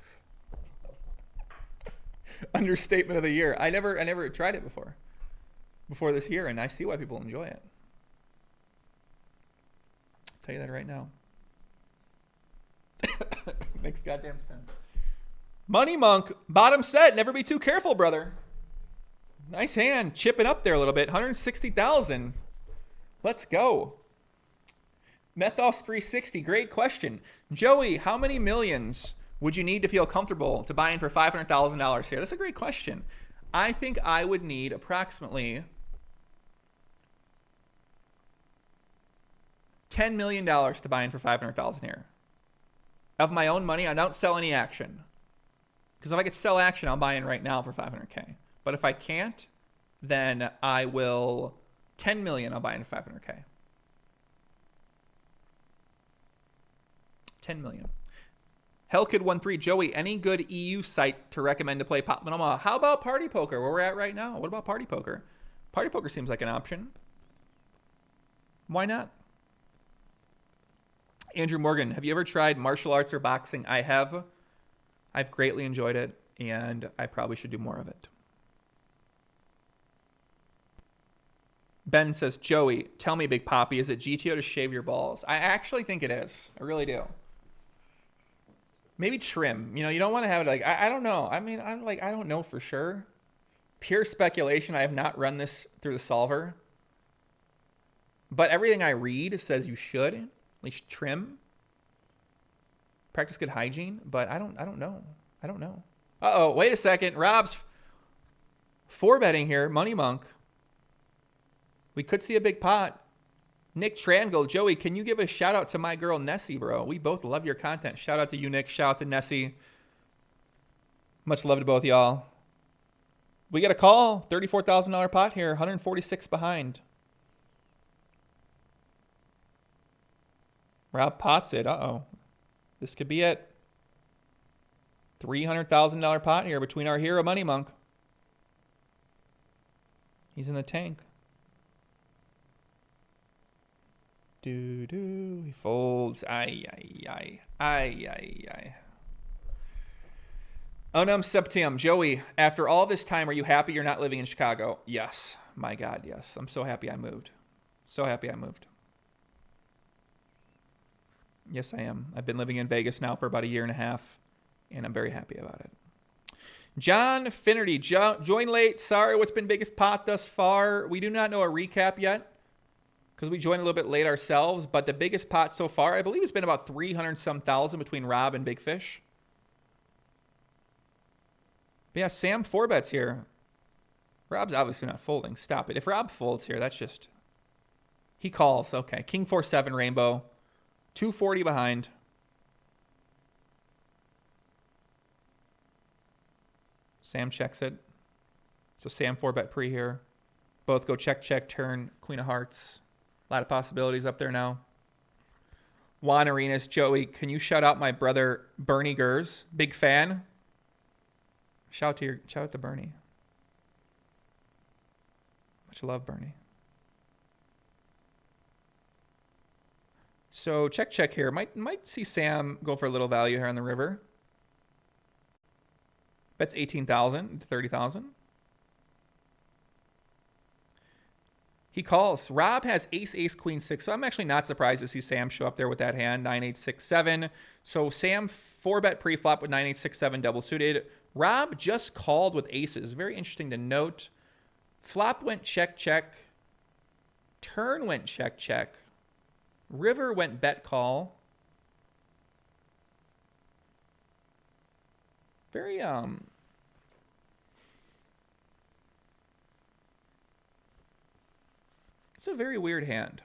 Understatement of the year. I never tried it before this year, and I see why people enjoy it. I'll tell you that right now. Makes goddamn sense. Money Monk, bottom set. Never be too careful, brother. Nice hand, chipping up there a little bit. 160,000. Let's go. Methos 360, great question. Joey, how many millions would you need to feel comfortable to buy in for $500,000 here? That's a great question. I think I would need approximately $10 million to buy in for $500,000 here. Of my own money, I don't sell any action. Because if I could sell action, I'll buy in right now for $500K. But if I can't, then I will $10 million, I'll buy in for $500K. 10 million. Hellkid13, Joey, any good EU site to recommend to play Limit Omaha? How about Party Poker, where we're at right now? What about Party Poker? Party Poker seems like an option. Why not? Andrew Morgan, have you ever tried martial arts or boxing? I have. I've greatly enjoyed it, and I probably should do more of it. Ben says, Joey, tell me, Big Poppy, is it GTO to shave your balls? I actually think it is. I really do. Maybe trim. You know, you don't want to have it like, I don't know. I mean, I don't know for sure. Pure speculation. I have not run this through the solver. But everything I read says you should at least trim. Practice good hygiene. But I don't know. I don't know. Uh-oh, wait a second. Rob's 4-betting here. Money Monk. We could see a big pot. Nick Trangle, Joey, can you give a shout out to my girl Nessie, bro? We both love your content. Shout out to you, Nick. Shout out to Nessie. Much love to both y'all. We got a call. $34,000 pot here. 146 behind. Rob pots it. Uh-oh. This could be it. $300,000 pot here between our hero Money Monk. He's in the tank. Doo-doo. He folds. Ay, ay, ay. Ay, ay, ay. Onum Septium. Joey, after all this time, are you happy you're not living in Chicago? Yes. My God, yes. I'm so happy I moved. So happy I moved. Yes, I am. I've been living in Vegas now for about a year and a half, and I'm very happy about it. John Finnerty, join late. Sorry, what's been biggest pot thus far? We do not know a recap yet because we joined a little bit late ourselves, but the biggest pot so far, I believe it's been about 300-some thousand between Rob and Big Fish. But yeah, Sam 4-bets here. Rob's obviously not folding. Stop it. If Rob folds here, that's just... He calls. Okay. King 4-7 rainbow. 240 behind. Sam checks it. So Sam 4-bet pre here. Both go check, check, turn. Queen of hearts. A lot of possibilities up there now. Juan Arenas, Joey, can you shout out my brother Bernie Gers? Big fan. Shout out to Bernie. Much love, Bernie. So check, check here. Might see Sam go for a little value here on the river. Bets 18,000 to 30,000. He calls. Rob has ace, ace, queen, 6. So I'm actually not surprised to see Sam show up there with that hand, 9, 8, 6, 7. So Sam 4-bet pre-flop with 9, 8, 6, 7 double suited. Rob just called with aces. Very interesting to note. Flop went check, check. Turn went check, check. River went bet call. Very, it's a very weird hand.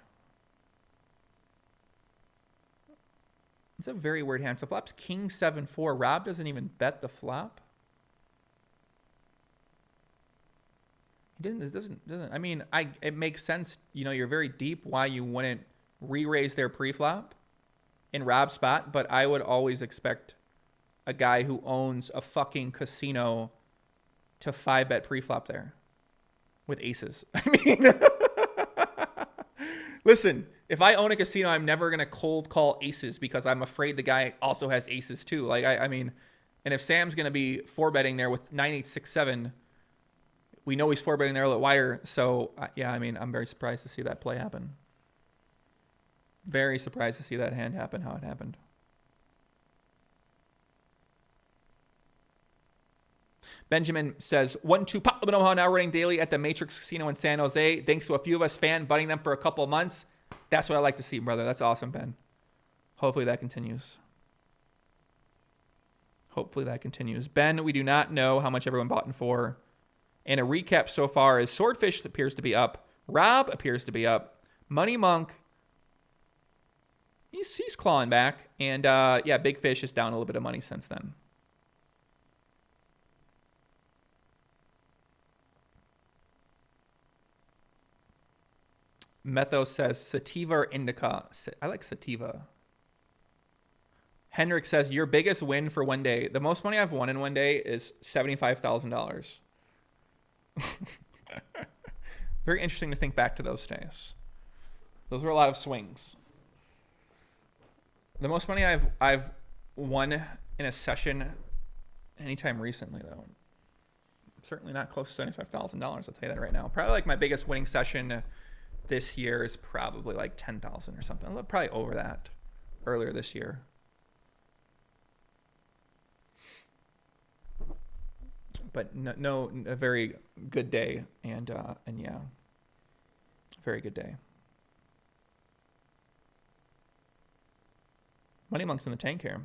It's a very weird hand. So flop's king 7-4. Rob doesn't even bet the flop. He doesn't. I mean, it makes sense. You know, you're very deep why you wouldn't re-raise their pre-flop in Rob's spot, but I would always expect a guy who owns a fucking casino to 5-bet pre-flop there with aces. I mean, listen, if I own a casino, I'm never going to cold call aces because I'm afraid the guy also has aces too. Like, I mean, and if Sam's going to be 4-betting there with 9, 8, 6, 7, we know he's 4-betting there a little wider. So, yeah, I mean, I'm very surprised to see that play happen. Very surprised to see that hand happen, how it happened. Benjamin says, 1-2 pop Limit Omaha now running daily at the Matrix Casino in San Jose. Thanks to a few of us fan butting them for a couple of months. That's what I like to see, brother. That's awesome, Ben. Hopefully that continues. Hopefully that continues. Ben, we do not know how much everyone bought in for. And a recap so far is Swordfish appears to be up. Rob appears to be up. Money Monk, he's clawing back. And, yeah, Big Fish is down a little bit of money since then. Metho says sativa or indica. I like sativa. Henrik says your biggest win for one day. The most money I've won in one day is $75,000. Very interesting to think back to those days. Those were a lot of swings. The most money I've won in a session anytime recently, though, certainly not close to $75,000. I'll tell you that right now. Probably like my biggest winning session this year is probably like 10,000 or something. Probably over that earlier this year. But no, a very good day, and yeah, very good day. Money Monk's in the tank here.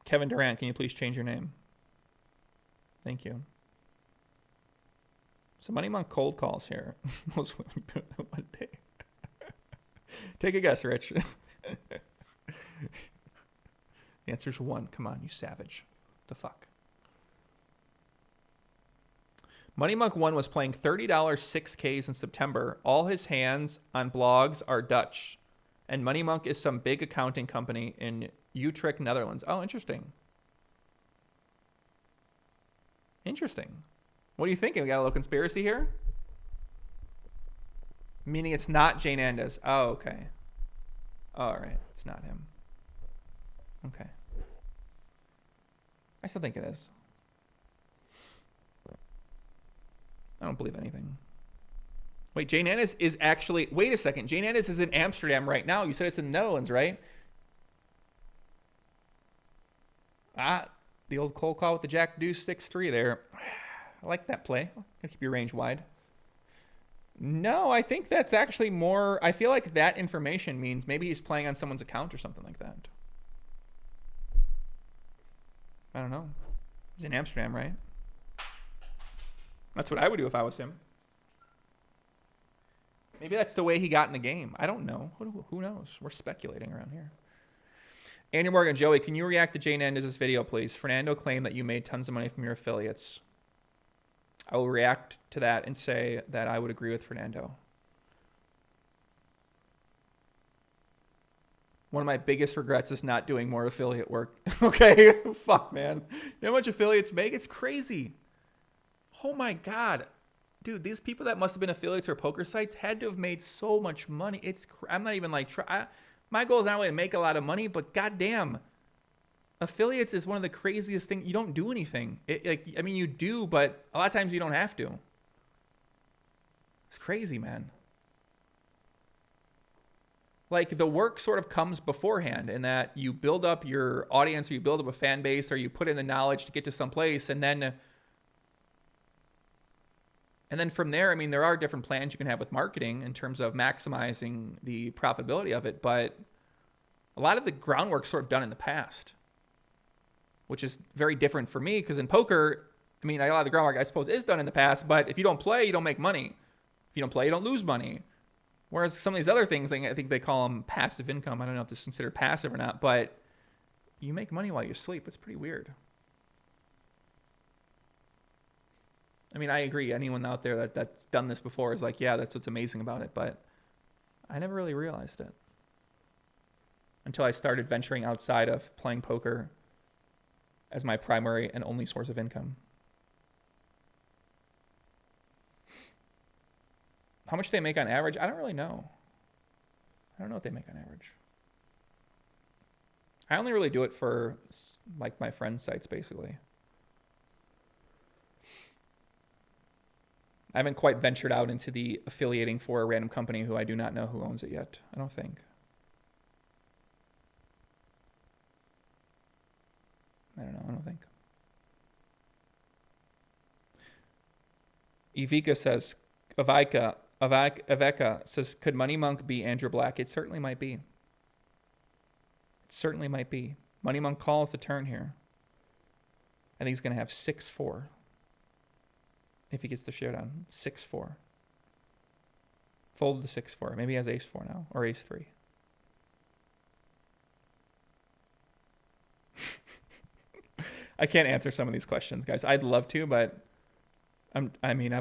Kevin Durant, can you please change your name? Thank you. So Money Monk cold calls here. One day. Take a guess, Rich. The answer's 1. Come on, you savage. The fuck. Money Monk 1 was playing $30 6Ks in September. All his hands on blogs are Dutch. And Money Monk is some big accounting company in Utrecht, Netherlands. Oh, interesting. Interesting. What are you thinking? We got a little conspiracy here? Meaning it's not Jane Andes. Oh, okay. All right. It's not him. Okay. I still think it is. I don't believe anything. Wait, Jane Andes is actually... Wait a second. Jane Andes is in Amsterdam right now. You said it's in the Netherlands, right? The old cold call with the Jack Deuce 6-3 there. I like that play. Gotta keep your range wide. No, I think that's actually more... I feel like that information means maybe he's playing on someone's account or something like that. I don't know. He's in Amsterdam, right? That's what I would do if I was him. Maybe that's the way he got in the game. I don't know. Who knows? We're speculating around here. Andy Morgan, Joey, can you react to Jane Andes' video, please? Fernando claimed that you made tons of money from your affiliates. I will react to that and say that I would agree with Fernando. One of my biggest regrets is not doing more affiliate work. Okay, fuck, man. You know how much affiliates make? It's crazy. Oh my God. Dude, these people that must have been affiliates or poker sites had to have made so much money. I'm not even like... my goal is not only to make a lot of money, but goddamn, affiliates is one of the craziest things. You don't do anything. You do, but a lot of times you don't have to. It's crazy, man. Like, the work sort of comes beforehand in that you build up your audience, or you build up a fan base, or you put in the knowledge to get to some place, and then from there, I mean, there are different plans you can have with marketing in terms of maximizing the profitability of it, but a lot of the groundwork's sort of done in the past, which is very different for me, because in poker, I mean, a lot of the groundwork, I suppose, is done in the past, but if you don't play, you don't make money. If you don't play, you don't lose money. Whereas some of these other things, I think they call them passive income. I don't know if this is considered passive or not, but you make money while you sleep. It's pretty weird. I mean, I agree. Anyone out there that's done this before is like, yeah, that's what's amazing about it. But I never really realized it until I started venturing outside of playing poker as my primary and only source of income. How much they make on average? I don't really know. I don't know what they make on average. I only really do it for like my friends' sites, basically. I haven't quite ventured out into the affiliating for a random company who I do not know who owns it yet. I don't think. I don't think. Evika says, Aveka says, could Money Monk be Andrew Black? It certainly might be. It certainly might be. Money Monk calls the turn here. I think he's going to have 6-4. If he gets the showdown. 6-4. Fold the 6-4. Maybe he has ace-4 now. Or ace-3. I can't answer some of these questions, guys. I'd love to, but I've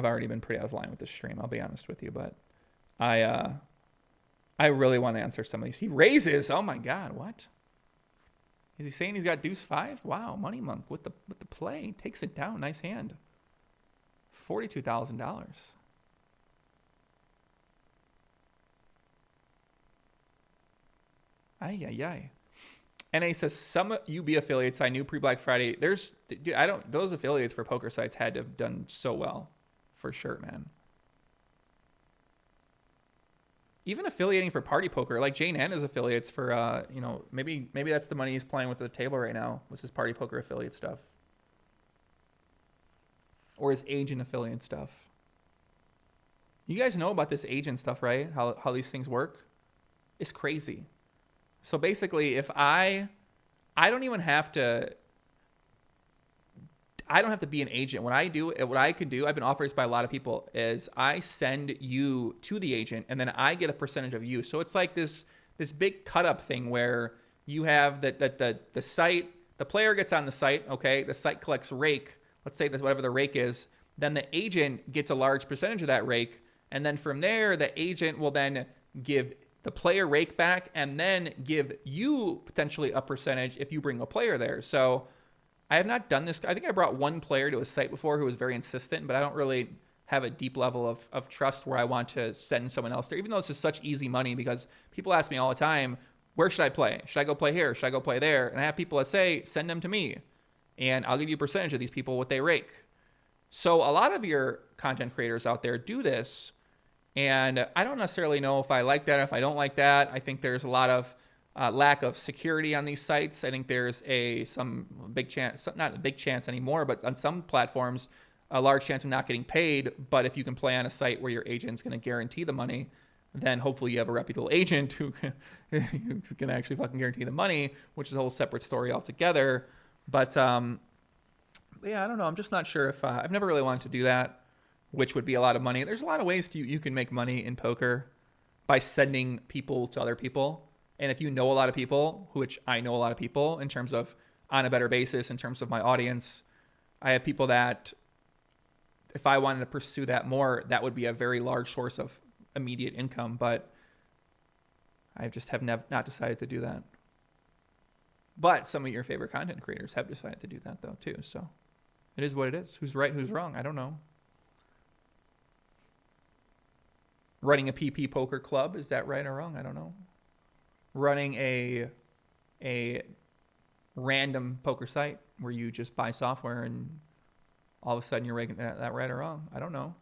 already been pretty out of line with this stream. I'll be honest with you, but I really want to answer some of these. He raises. Oh my God, what? Is he saying he's got deuce 5? Wow, Money Monk with the play takes it down. Nice hand. $42,000. Ay. NA says some UB affiliates I knew pre-Black Friday. Those affiliates for poker sites had to have done so well, for sure, man. Even affiliating for party poker, like Jane Anna's affiliates for, maybe that's the money he's playing with at the table right now, was his party poker affiliate stuff. Or his agent affiliate stuff. You guys know about this agent stuff, right? How these things work? It's crazy. So basically, if I don't even have to, I don't have to be an agent. What I can do, I've been offered this by a lot of people, is I send you to the agent and then I get a percentage of you. So it's like this big cut up thing where you have the site, the player gets on the site, okay, the site collects rake, let's say that's whatever the rake is, then the agent gets a large percentage of that rake, and then from there the agent will then give the player rake back and then give you potentially a percentage if you bring a player there. So I have not done this. I think I brought one player to a site before who was very insistent, but I don't really have a deep level of trust where I want to send someone else there, even though this is such easy money, because people ask me all the time, where should I play? Should I go play here? Should I go play there? And I have people that say, send them to me, and I'll give you a percentage of these people what they rake. So a lot of your content creators out there do this, and I don't necessarily know if I like that, if I don't like that. I think there's a lot of lack of security on these sites. I think there's some big chance, not a big chance anymore, but on some platforms, a large chance of not getting paid. But if you can play on a site where your agent's going to guarantee the money, then hopefully you have a reputable agent who's going to actually fucking guarantee the money, which is a whole separate story altogether. But yeah, I don't know. I'm just not sure if I've never really wanted to do that, which would be a lot of money. There's a lot of ways you can make money in poker by sending people to other people. And if you know a lot of people, which I know a lot of people in terms of on a better basis, in terms of my audience, I have people that if I wanted to pursue that more, that would be a very large source of immediate income. But I just have not decided to do that. But some of your favorite content creators have decided to do that though too. So it is what it is. Who's right, who's wrong? I don't know. Running a PP poker club, is that right or wrong? I don't know. Running a random poker site where you just buy software and all of a sudden you're making that right or wrong? I don't know.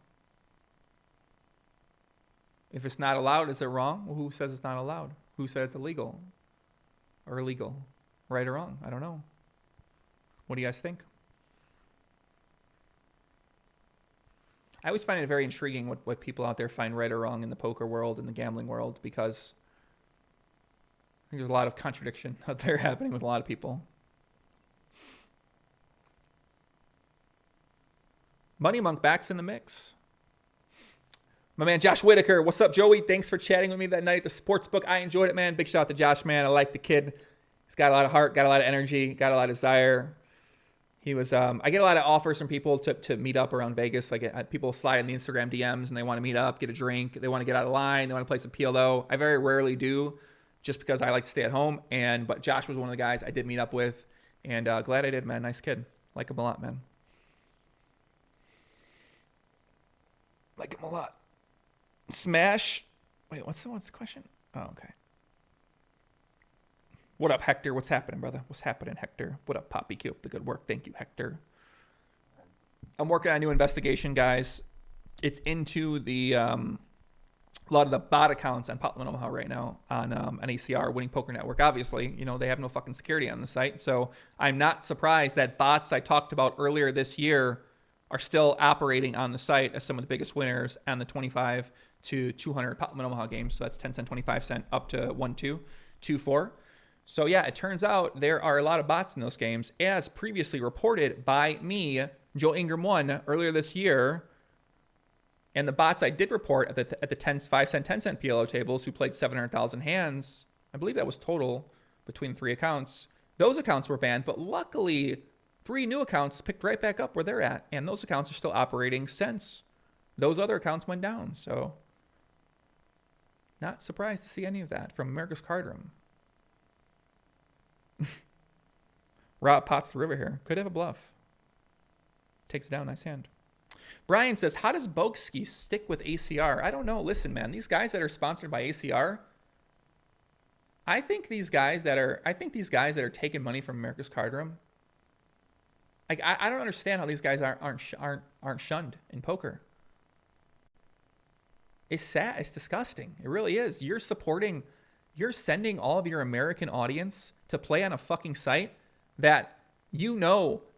If it's not allowed, is it wrong? Well, who says it's not allowed? Who said it's illegal or illegal? Right or wrong? I don't know. What do you guys think? I always find it very intriguing what people out there find right or wrong in the poker world and the gambling world, because I think there's a lot of contradiction out there happening with a lot of people. Money Monk back's in the mix. My man Josh Whitaker, what's up, Joey? Thanks for chatting with me that night at the sports book. I enjoyed it, man. Big shout out to Josh, man. I like the kid. He's got a lot of heart, got a lot of energy, got a lot of desire. He was, I get a lot of offers from people to meet up around Vegas. Like people slide in the Instagram DMs and they want to meet up, get a drink. They want to get out of line. They want to play some PLO. I very rarely do, just because I like to stay at home. But Josh was one of the guys I did meet up with, and glad I did, man. Nice kid. Like him a lot, man. Like him a lot. Smash. Wait, what's the question? Oh, okay. What up, Hector? What's happening, brother? What's happening, Hector? What up, Poppy? Keep up the good work. Thank you, Hector. I'm working on a new investigation, guys. It's into the a lot of the bot accounts on Limit Omaha right now on ACR, Winning Poker Network. Obviously, they have no fucking security on the site. So I'm not surprised that bots I talked about earlier this year are still operating on the site as some of the biggest winners on the 25 to 200 Limit Omaha games. So that's 10 cent, 25 cent, up to 1, 2, 2, 4. So yeah, it turns out there are a lot of bots in those games, as previously reported by me, Joe Ingram 1, earlier this year. And the bots I did report at the 10, 5 cent, 10 cent PLO tables who played 700,000 hands, I believe that was total between 3 accounts. Those accounts were banned, but luckily 3 new accounts picked right back up where they're at, and those accounts are still operating since those other accounts went down. So not surprised to see any of that from America's Card Room. Rob Potts the river here. Could have a bluff. Takes it down. Nice hand. Brian says, how does Bokeski stick with ACR? I don't know. Listen, man, these guys that are sponsored by ACR, I think these guys that are taking money from America's Card Room, like I don't understand how these guys aren't shunned in poker. It's sad. It's disgusting. It really is. You're sending all of your American audience to play on a fucking site that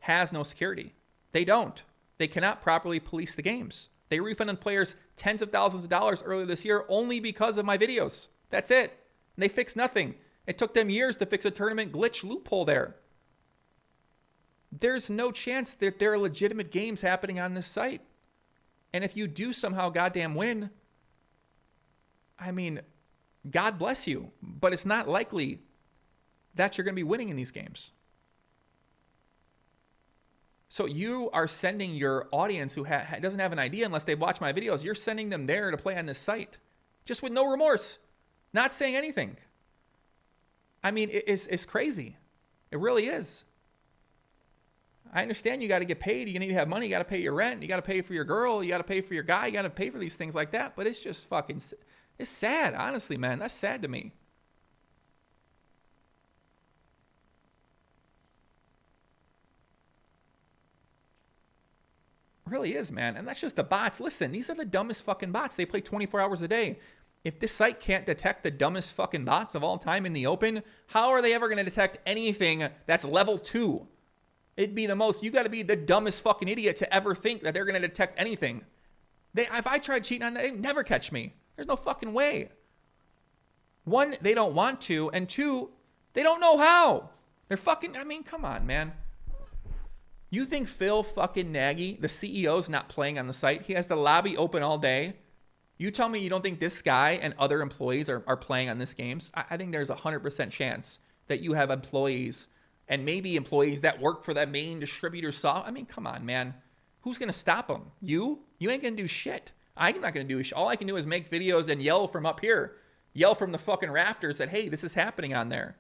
has no security. They don't. They cannot properly police the games. They refunded players tens of thousands of dollars earlier this year only because of my videos. That's it. And they fixed nothing. It took them years to fix a tournament glitch loophole there. There's no chance that there are legitimate games happening on this site. And if you do somehow goddamn win, I mean, God bless you. But it's not likely that you're going to be winning in these games. So you are sending your audience who doesn't have an idea unless they've watched my videos, you're sending them there to play on this site. Just with no remorse. Not saying anything. I mean, it's crazy. It really is. I understand you got to get paid. You need to have money. You got to pay your rent. You got to pay for your girl. You got to pay for your guy. You got to pay for these things like that. But it's just fucking, it's sad. Honestly, man, that's sad to me. It really is, man. And that's just the bots. Listen, these are the dumbest fucking bots. They play 24 hours a day. If this site can't detect the dumbest fucking bots of all time in the open, how are they ever going to detect anything that's level 2? It'd be the most, you got to be the dumbest fucking idiot to ever think that they're going to detect anything. If I tried cheating on them, they'd never catch me. There's no fucking way. One, they don't want to, and two, they don't know how. They're fucking, I mean, come on, man. You think Phil fucking Nagy, the CEO's not playing on the site? He has the lobby open all day. You tell me you don't think this guy and other employees are playing on this games? I think there's a 100% chance that you have employees and maybe employees that work for that main distributor I mean, come on, man. Who's going to stop them? You? You ain't going to do shit. I'm not going to do shit. All I can do is make videos and yell from up here. Yell from the fucking rafters that, hey, this is happening on there.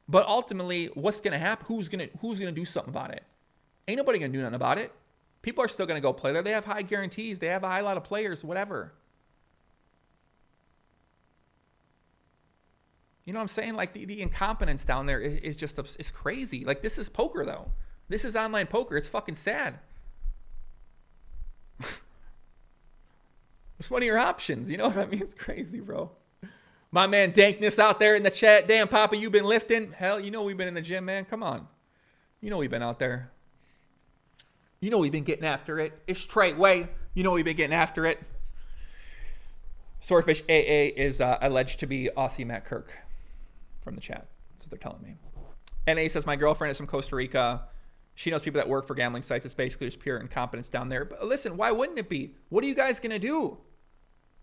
But ultimately, what's going to happen? Who's going to do something about it? Ain't nobody going to do nothing about it. People are still going to go play there. They have high guarantees. They have a high lot of players, whatever. You know what I'm saying? Like the incompetence down there is just, it's crazy. Like this is poker though. This is online poker. It's fucking sad. It's one of your options. You know what I mean? It's crazy, bro. My man Dankness out there in the chat. Damn, Papa, you been lifting? Hell, you know we've been in the gym, man. Come on. You know we've been out there. You know we've been getting after it. It's straight way. You know we've been getting after it. Swordfish AA is alleged to be Aussie Matt Kirk from the chat. That's what they're telling me. NA says, my girlfriend is from Costa Rica. She knows people that work for gambling sites. It's basically just pure incompetence down there. But listen, why wouldn't it be? What are you guys going to do?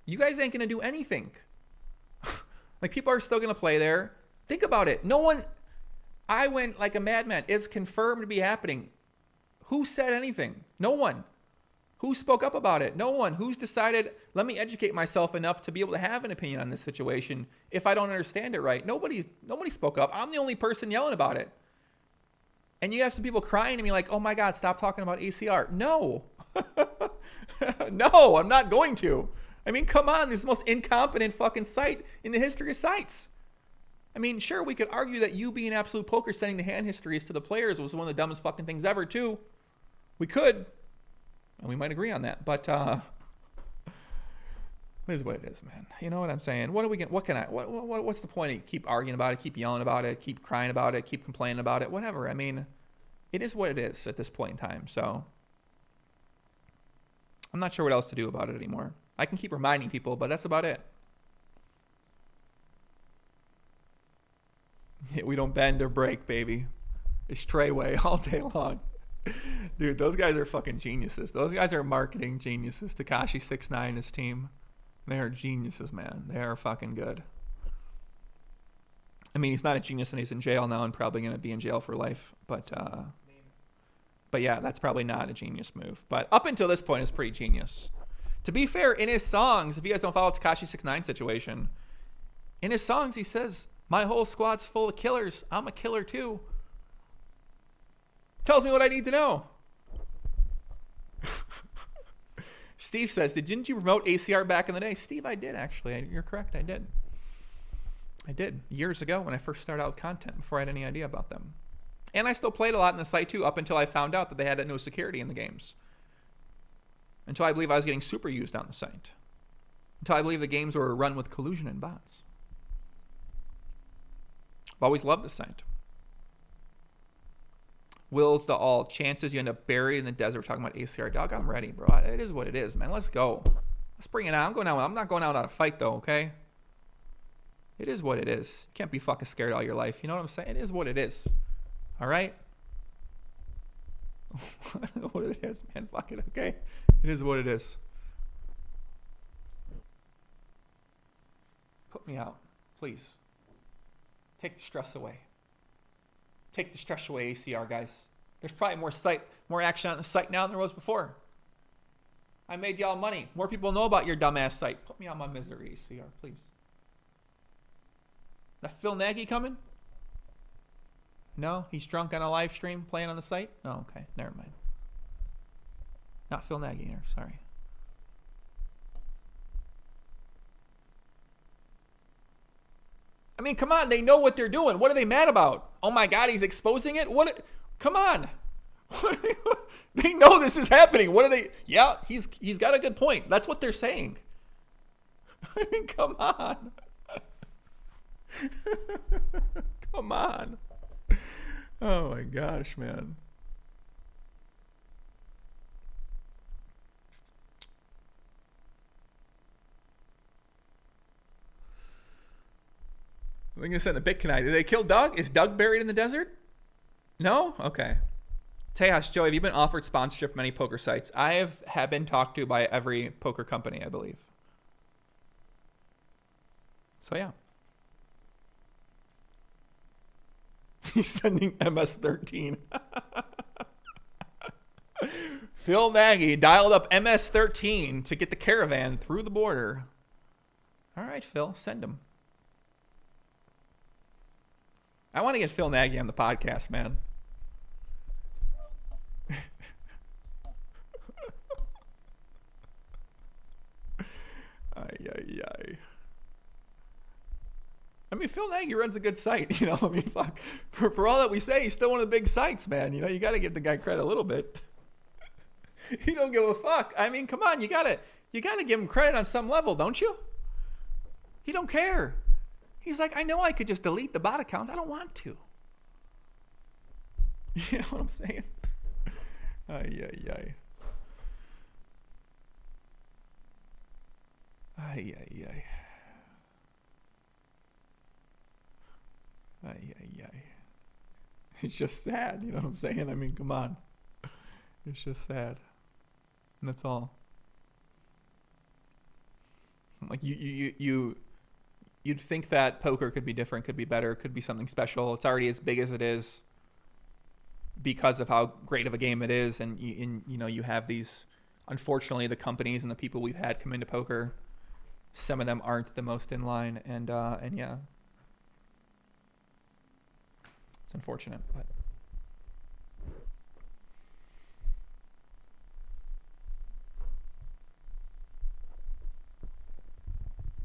You guys ain't going to do anything. Like, people are still going to play there. Think about it. No one, I went like a madman. It's confirmed to be happening. Who said anything? No one. Who spoke up about it? No one. Who's decided, let me educate myself enough to be able to have an opinion on this situation if I don't understand it right? Nobody spoke up. I'm the only person yelling about it. And you have some people crying to me like, oh my God, stop talking about ACR. No. No, I'm not going to. I mean, come on. This is the most incompetent fucking site in the history of sites. I mean, sure, we could argue that you being absolute poker sending the hand histories to the players was one of the dumbest fucking things ever too. We could. And we might agree on that, but this is what it is, man. You know what I'm saying? What's the point of keep arguing about it, keep yelling about it, keep crying about it, keep complaining about it, whatever. I mean, it is what it is at this point in time. So I'm not sure what else to do about it anymore. I can keep reminding people, but that's about it. We don't bend or break, baby. It's straightway all day long. Dude, those guys are fucking geniuses. Those guys are marketing geniuses. Tekashi 6ix9ine and his team. They are geniuses, man. They are fucking good. I mean, he's not a genius and he's in jail now and probably going to be in jail for life. But yeah, that's probably not a genius move. But up until this point, it's pretty genius. To be fair, in his songs, if you guys don't follow Tekashi 6ix9ine situation, in his songs, he says, my whole squad's full of killers. I'm a killer too. Tells me what I need to know. Steve says, didn't you promote ACR back in the day? Steve, I did, actually. You're correct. I did. I did. Years ago when I first started out with content, before I had any idea about them. And I still played a lot in the site, too, up until I found out that they had no security in the games. Until I believe I was getting super used on the site. Until I believe the games were run with collusion and bots. I've always loved the site. Wills to all. Chances you end up buried in the desert. We're talking about ACR. Dog, I'm ready, bro. It is what it is, man. Let's go. Let's bring it out. I'm not going out on a fight, though, okay? It is what it is. You can't be fucking scared all your life. You know what I'm saying? It is what it is. All right? I don't know what it is, man. Fuck it, okay? It is what it is. Put me out, please. Take the stress away. Take the stress away, ACR guys. There's probably more action on the site now than there was before. I made y'all money. More people know about your dumbass site. Put me on my misery, ACR, please. That Phil Nagy coming? No, he's drunk on a live stream playing on the site? Oh, okay, never mind. Not Phil Nagy here, sorry. I mean, come on, they know what they're doing. What are they mad about? Oh my God, he's exposing it? Come on. They know this is happening. What are they? Yeah, he's got a good point. That's what they're saying. I mean, come on. Come on. Oh my gosh, man. I'm going to send a Bitcoin. Did they kill Doug? Is Doug buried in the desert? No? Okay. Tejas, Joe, have you been offered sponsorship from any poker sites? I have been talked to by every poker company, I believe. So, yeah. He's sending MS-13. Phil Nagy dialed up MS-13 to get the caravan through the border. All right, Phil, send him. I want to get Phil Nagy on the podcast, man. Ay. I mean, Phil Nagy runs a good site, you know. I mean, fuck. For all that we say, he's still one of the big sites, man. You know, you got to give the guy credit a little bit. He don't give a fuck. I mean, come on, you gotta give him credit on some level, don't you? He don't care. He's like, I know I could just delete the bot account. I don't want to. You know what I'm saying? Ay. It's just sad, you know what I'm saying? I mean, come on. It's just sad. And that's all. Like you'd think that poker could be different, could be better, could be something special. It's already as big as it is because of how great of a game it is, and you have these, unfortunately, the companies and the people we've had come into poker, some of them aren't the most in line, and yeah, it's unfortunate, but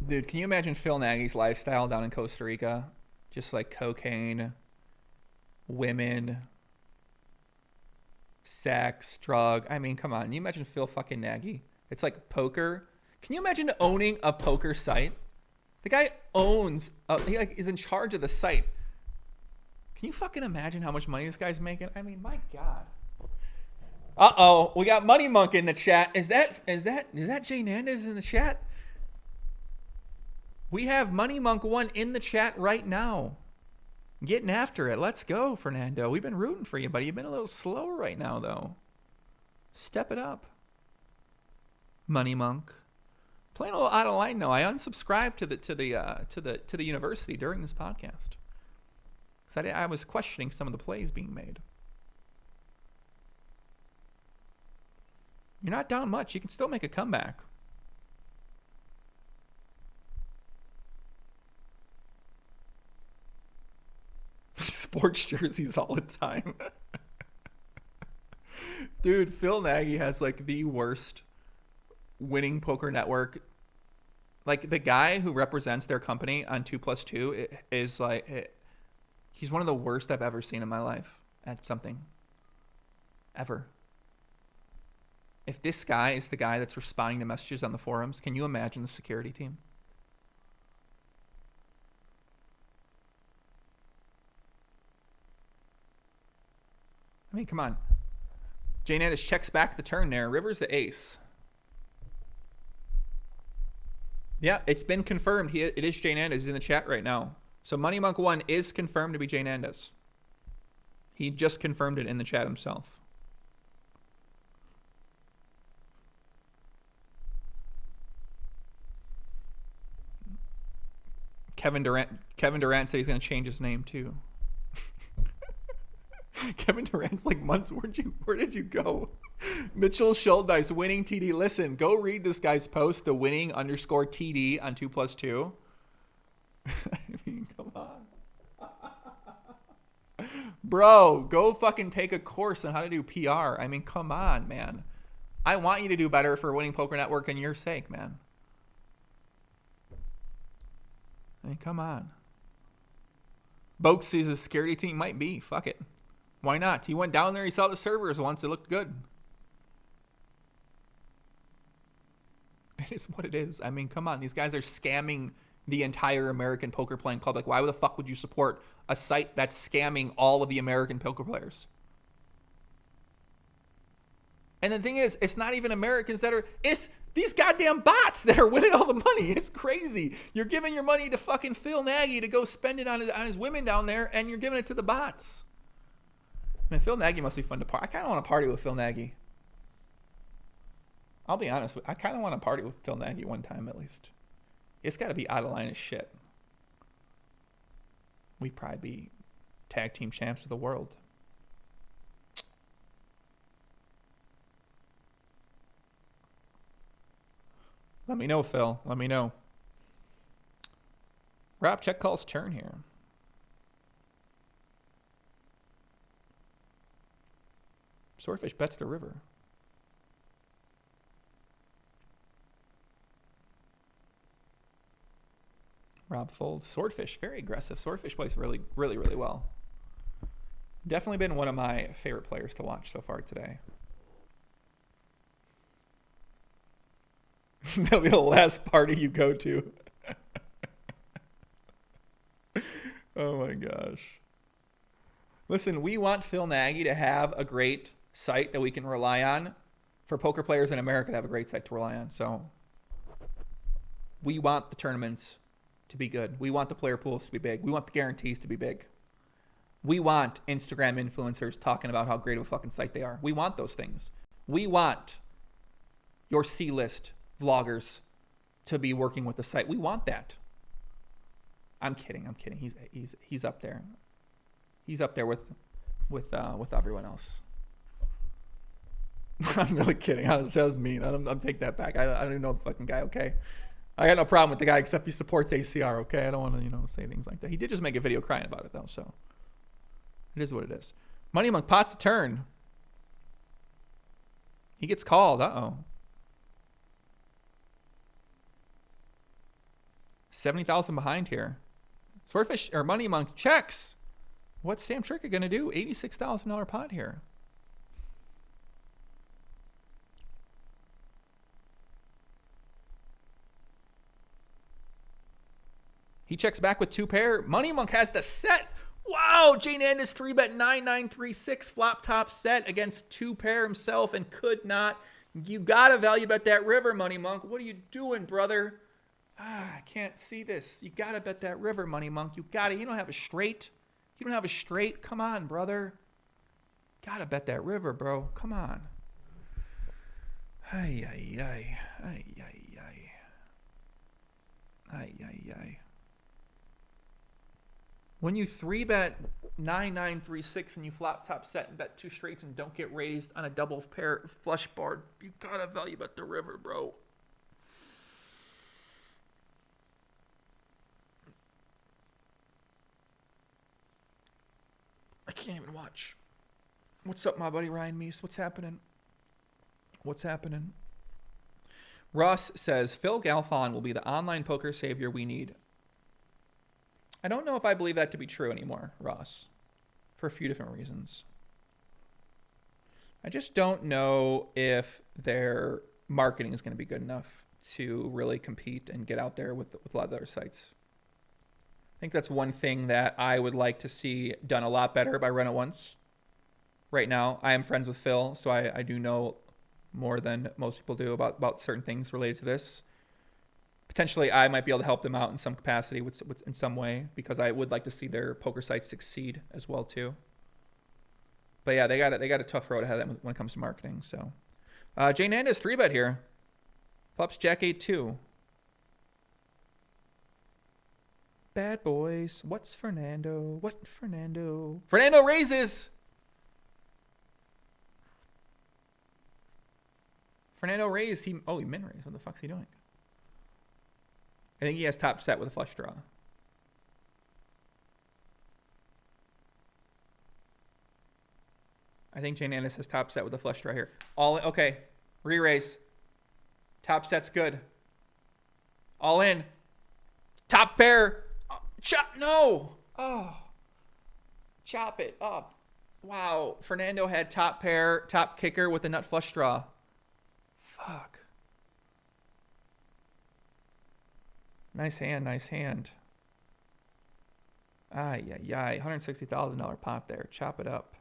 dude, can you imagine Phil Nagy's lifestyle down in Costa Rica? Just like cocaine, women, sex, drug. I mean, come on. Can you imagine Phil fucking Nagy? It's like poker. Can you imagine owning a poker site? The guy owns, he like is in charge of the site. Can you fucking imagine how much money this guy's making? I mean, my God. Uh-oh, we got Money Monk in the chat. Is that Jay Nandez in the chat? We have Money Monk 1 in the chat right now. Getting after it. Let's go, Fernando. We've been rooting for you, buddy. You've been a little slower right now, though. Step it up. Money Monk. Playing a little out of line, though. I unsubscribed to the university during this podcast. Because I was questioning some of the plays being made. You're not down much. You can still make a comeback. Sports jerseys all the time. Dude, Phil Nagy has like the worst winning poker network. Like the guy who represents their company on 2+2 is like, he's one of the worst I've ever seen in my life at something. Ever. If this guy is the guy that's responding to messages on the forums, can you imagine the security team? I mean, come on. Jay Nandez checks back the turn there. River's the ace. Yeah, it's been confirmed. It is Jay Nandez in the chat right now. So Money Monk 1 is confirmed to be Jay Nandez. He just confirmed it in the chat himself. Kevin Durant said he's going to change his name too. Kevin Durant's like, months, where did you go? Mitchell Schuldice, winning TD. Listen, go read this guy's post, the winning _ TD on 2+2. I mean, come on. Bro, go fucking take a course on how to do PR. I mean, come on, man. I want you to do better for Winning Poker Network and your sake, man. I mean, come on. Boak sees a security team. Might be. Fuck it. Why not? He went down there. He saw the servers once. It looked good. It is what it is. I mean, come on. These guys are scamming the entire American poker playing public. Why the fuck would you support a site that's scamming all of the American poker players? And the thing is, it's not even Americans that are... It's these goddamn bots that are winning all the money. It's crazy. You're giving your money to fucking Phil Nagy to go spend it on his women down there, and you're giving it to the bots. Man, Phil Nagy must be fun to party. I kind of want to party with Phil Nagy. I'll be honest. I kind of want to party with Phil Nagy one time at least. It's got to be out of line as shit. We'd probably be tag team champs of the world. Let me know, Phil. Let me know. Rob, check call's turn here. Swordfish bets the river. Rob folds. Swordfish, very aggressive. Swordfish plays really, really, really well. Definitely been one of my favorite players to watch so far today. That'll be the last party you go to. Oh my gosh. Listen, we want Phil Nagy to have a great site that we can rely on. For poker players in America to have a great site to rely on. So we want the tournaments to be good. We want the player pools to be big. We want the guarantees to be big. We want Instagram influencers talking about how great of a fucking site they are. We want those things. We want your C-list vloggers to be working with the site. We want that. I'm kidding. He's up there. He's up there with everyone else. I'm really kidding. That was mean. I'm take that back. I don't even know the fucking guy. Okay, I got no problem with the guy except he supports ACR. Okay, I don't want to say things like that. He did just make a video crying about it though, so it is what it is. Money Monk pots a turn. He gets called. Uh-oh. 70,000 behind here. Swordfish or Money Monk checks. What's Sam Trickett going to do? $86,000 pot here. He checks back with 2 pair. Money Monk has the set. Wow, Jane Andis 3-bet 9936 flop top set against 2 pair himself and could not. You got to value bet that river, Money Monk. What are you doing, brother? I can't see this. You got to bet that river, Money Monk. You got to. You don't have a straight. You don't have a straight. Come on, brother. Got to bet that river, bro. Come on. Ay, ay, ay. Ay, ay, ay. Ay, ay, ay. When you 3-bet 9936 and you flop top set and bet 2 straights and don't get raised on a double pair flush board, you got to value bet the river, bro. I can't even watch. What's up, my buddy Ryan Meese? What's happening? What's happening? Ross says, Phil Galfond will be the online poker savior we need. I don't know if I believe that to be true anymore, Ross, for a few different reasons. I just don't know if their marketing is going to be good enough to really compete and get out there with a lot of their sites. I think that's one thing that I would like to see done a lot better by Run It Once. Right now, I am friends with Phil, so I do know more than most people do about certain things related to this. Potentially, I might be able to help them out in some capacity, in some way, because I would like to see their poker sites succeed as well too. But yeah, they got a tough road ahead of them when it comes to marketing. So, Jane Andis 3-bet here, flops Jack 8-2. bad boys. What's Fernando? What Fernando? Fernando raises. Fernando raised. He min raised. What the fuck's he doing? I think he has top set with a flush draw. I think Jane Andis has top set with a flush draw here. All in, okay. Re-raise. Top set's good. All in. Top pair. Chop. No. Oh. Chop it up. Wow. Fernando had top pair, top kicker with a nut flush draw. Fuck. Nice hand, nice hand. Ay, ay, ay. $160,000 pot there. Chop it up.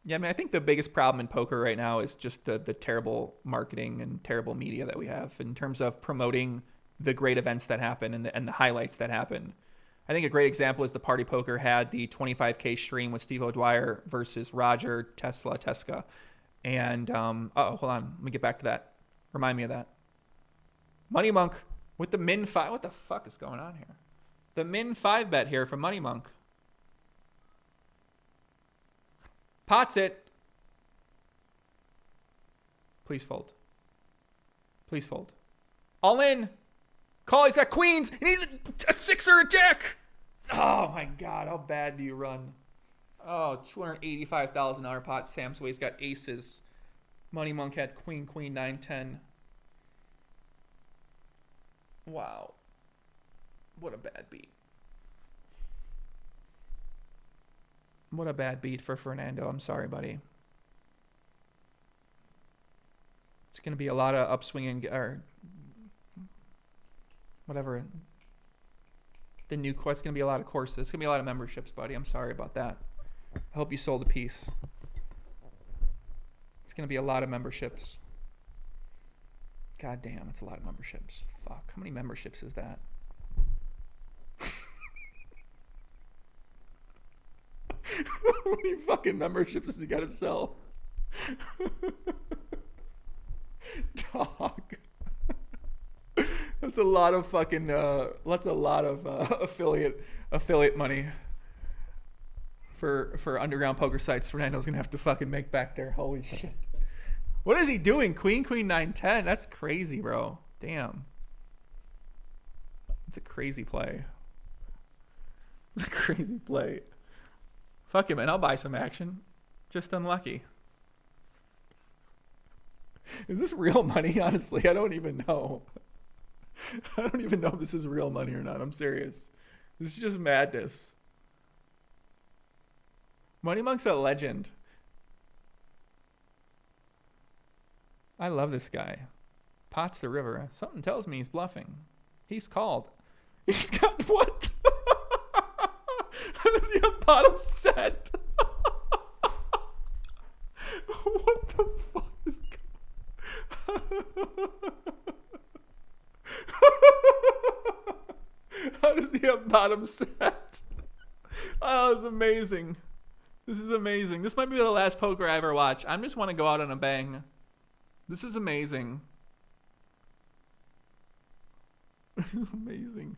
Yeah, I mean, I think the biggest problem in poker right now is just the terrible marketing and terrible media that we have in terms of promoting the great events that happen and the highlights that happen. I think a great example is the Party Poker had the 25K stream with Steve O'Dwyer versus Roger Teska. And, hold on. Let me get back to that. Remind me of that. Money Monk with the min 5. What the fuck is going on here? The min 5 bet here from Money Monk. Pots it. Please fold. Please fold. All in. Call. He's got queens. And he's a six or a jack. Oh, my God. How bad do you run? Oh, $285,000 pot. Sam's way. He's got aces. Money Monk had queen, 9, 10. Wow. What a bad beat. What a bad beat for Fernando. I'm sorry, buddy. It's going to be a lot of upswinging or whatever. The new course, it's going to be a lot of courses. It's going to be a lot of memberships, buddy. I'm sorry about that. I hope you sold a piece. It's going to be a lot of memberships. God damn, it's a lot of memberships. Fuck, how many memberships is that? How many fucking memberships does he got to sell? Dog. That's a lot of fucking, that's a lot of affiliate money for underground poker sites. Fernando's going to have to fucking make back there. Holy shit. What is he doing? Queen, 9, 10. That's crazy, bro. Damn. It's a crazy play. It's a crazy play. Fuck it, man. I'll buy some action. Just unlucky. Is this real money? Honestly, I don't even know. I don't even know if this is real money or not. I'm serious. This is just madness. Money Monk's a legend. I love this guy. Pots the river. Something tells me he's bluffing. He's called. He's got what? How does he have bottom set? What the fuck is going? How does he have bottom set? Oh, it's amazing. This is amazing. This might be the last poker I ever watch. I just want to go out on a bang. This is amazing. This is amazing.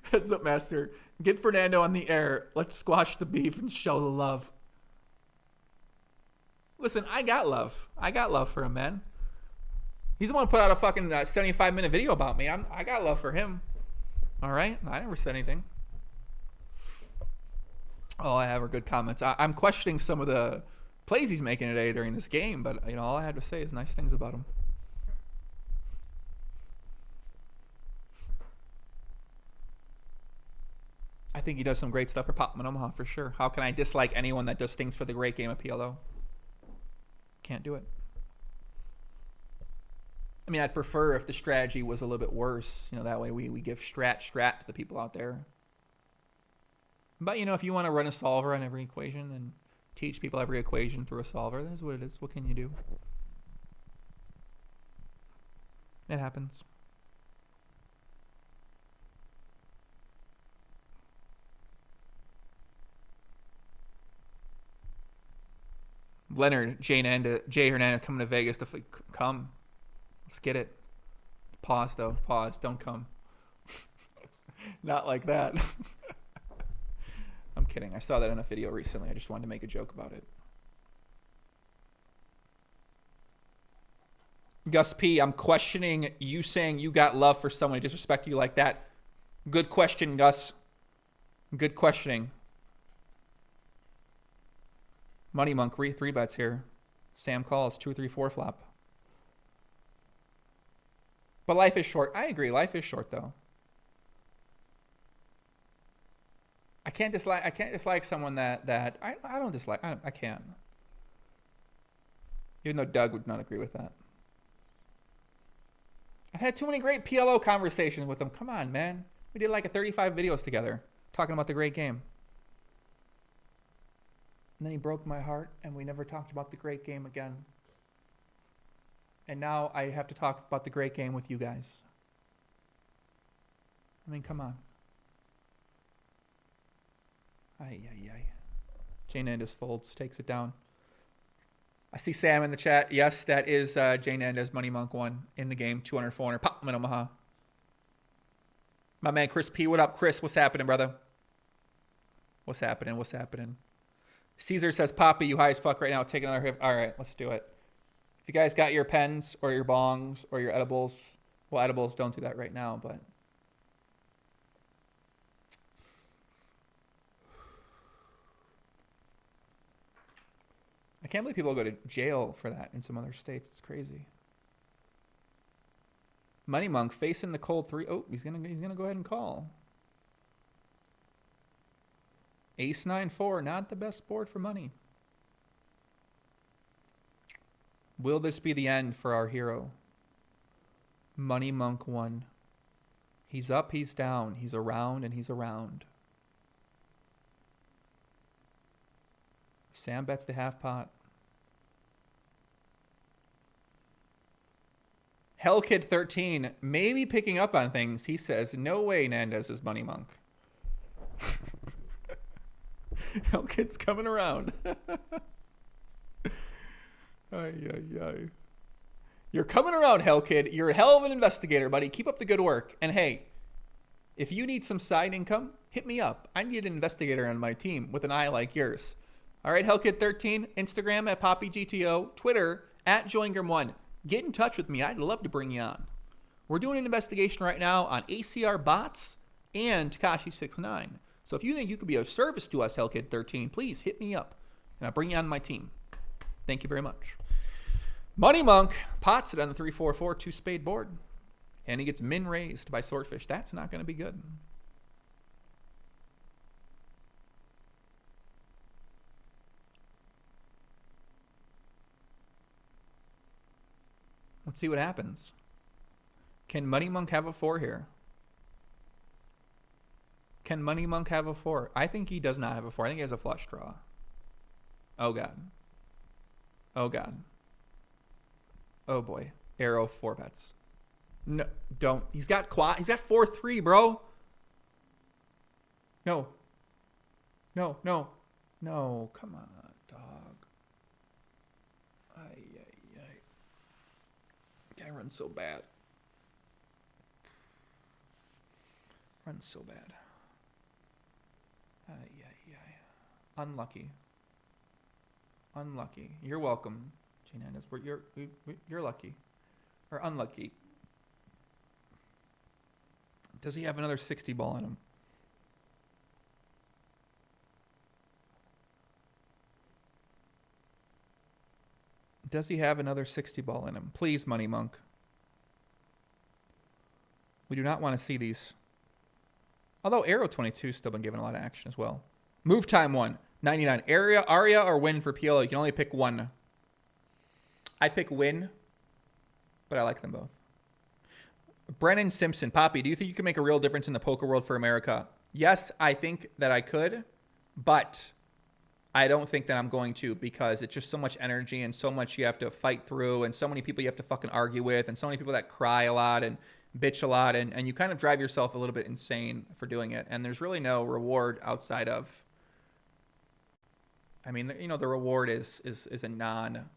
Heads up, master. Get Fernando on the air. Let's squash the beef and show the love. Listen, I got love. I got love for him, man. He's the one who put out a fucking 75-minute video about me. I got love for him. All right? I never said anything. All I have are good comments. I'm questioning some of the plays he's making today during this game, but you know, all I had to say is nice things about him. I think he does some great stuff for Limit Omaha for sure. How can I dislike anyone that does things for the great game of PLO? Can't do it. I mean, I'd prefer if the strategy was a little bit worse. You know, that way we give strat to the people out there. But, you know, if you want to run a solver on every equation and teach people every equation through a solver, that's what it is. What can you do? It happens. Leonard, Jay Hernandez coming to Vegas to come. Let's get it. Pause, though. Pause. Don't come. Not like that. I'm kidding. I saw that in a video recently. I just wanted to make a joke about it. Gus P, I'm questioning you saying you got love for someone who disrespect you like that. Good question, Gus. Good questioning. Money Monk, 3 bets here. Sam calls, 2-3-4 flop. But life is short. I agree. Life is short, though. I can't dislike someone that I don't dislike. I can't. Even though Doug would not agree with that. I've had too many great PLO conversations with him. Come on, man. We did like 35 videos together talking about the great game. And then he broke my heart and we never talked about the great game again. And now I have to talk about the great game with you guys. I mean, come on. Ay. Jay Nandez folds, takes it down. I see Sam in the chat. Yes, that is Jay Nandez, Money Monk 1 in the game. 200, 400. Pop Limit Omaha. My man Chris P. What up, Chris? What's happening, brother? What's happening? Caesar says, Poppy, you high as fuck right now. Take another hit. All right, let's do it. If you guys got your pens or your bongs or your edibles, well, edibles don't do that right now, but I can't believe people go to jail for that in some other states. It's crazy. Money Monk facing the cold 3. Oh, he's gonna go ahead and call. Ace 9-4, not the best board for money. Will this be the end for our hero? Money Monk 1. He's up, he's down, he's around, and he's around. Sam bets the half pot. Hellkid 13, maybe picking up on things. He says, no way Nandez is Money Monk. Hellkid's coming around. Ay. You're coming around, Hellkid. You're a hell of an investigator, buddy. Keep up the good work. And hey, if you need some side income, hit me up. I need an investigator on my team with an eye like yours. All right, Hellkid13, Instagram at PoppyGTO, Twitter at Joingram1. Get in touch with me. I'd love to bring you on. We're doing an investigation right now on ACR bots and Takashi69. So if you think you could be of service to us, Hellkid13, please hit me up, and I'll bring you on my team. Thank you very much. Money Monk pots it on the 3-4-4 2-spade board, and he gets min raised by Swordfish. That's not going to be good. Let's see what happens. Can Money Monk have a 4 here? Can Money Monk have a 4? I think he does not have a 4. I think he has a flush draw. Oh, God. Oh, God. Oh, boy. Arrow 4 bets. No, don't. He's got 4-3, bro. No. No. Come on, dog. Ay. Guy runs so bad. Runs so bad. Unlucky. You're welcome, Hernandez. You're lucky. Or unlucky. Does he have another 60 ball in him? Does he have another 60 ball in him? Please, Money Monk. We do not want to see these. Although Arrow 22 has still been given a lot of action as well. Move time 1. 99. Aria or win for PLO. You can only pick one. I pick win, but I like them both. Brennan Simpson. Poppy, do you think you can make a real difference in the poker world for America? Yes, I think that I could, but I don't think that I'm going to, because it's just so much energy and so much you have to fight through and so many people you have to fucking argue with and so many people that cry a lot and bitch a lot, and you kind of drive yourself a little bit insane for doing it. And there's really no reward outside of I mean, you know, the reward is a non.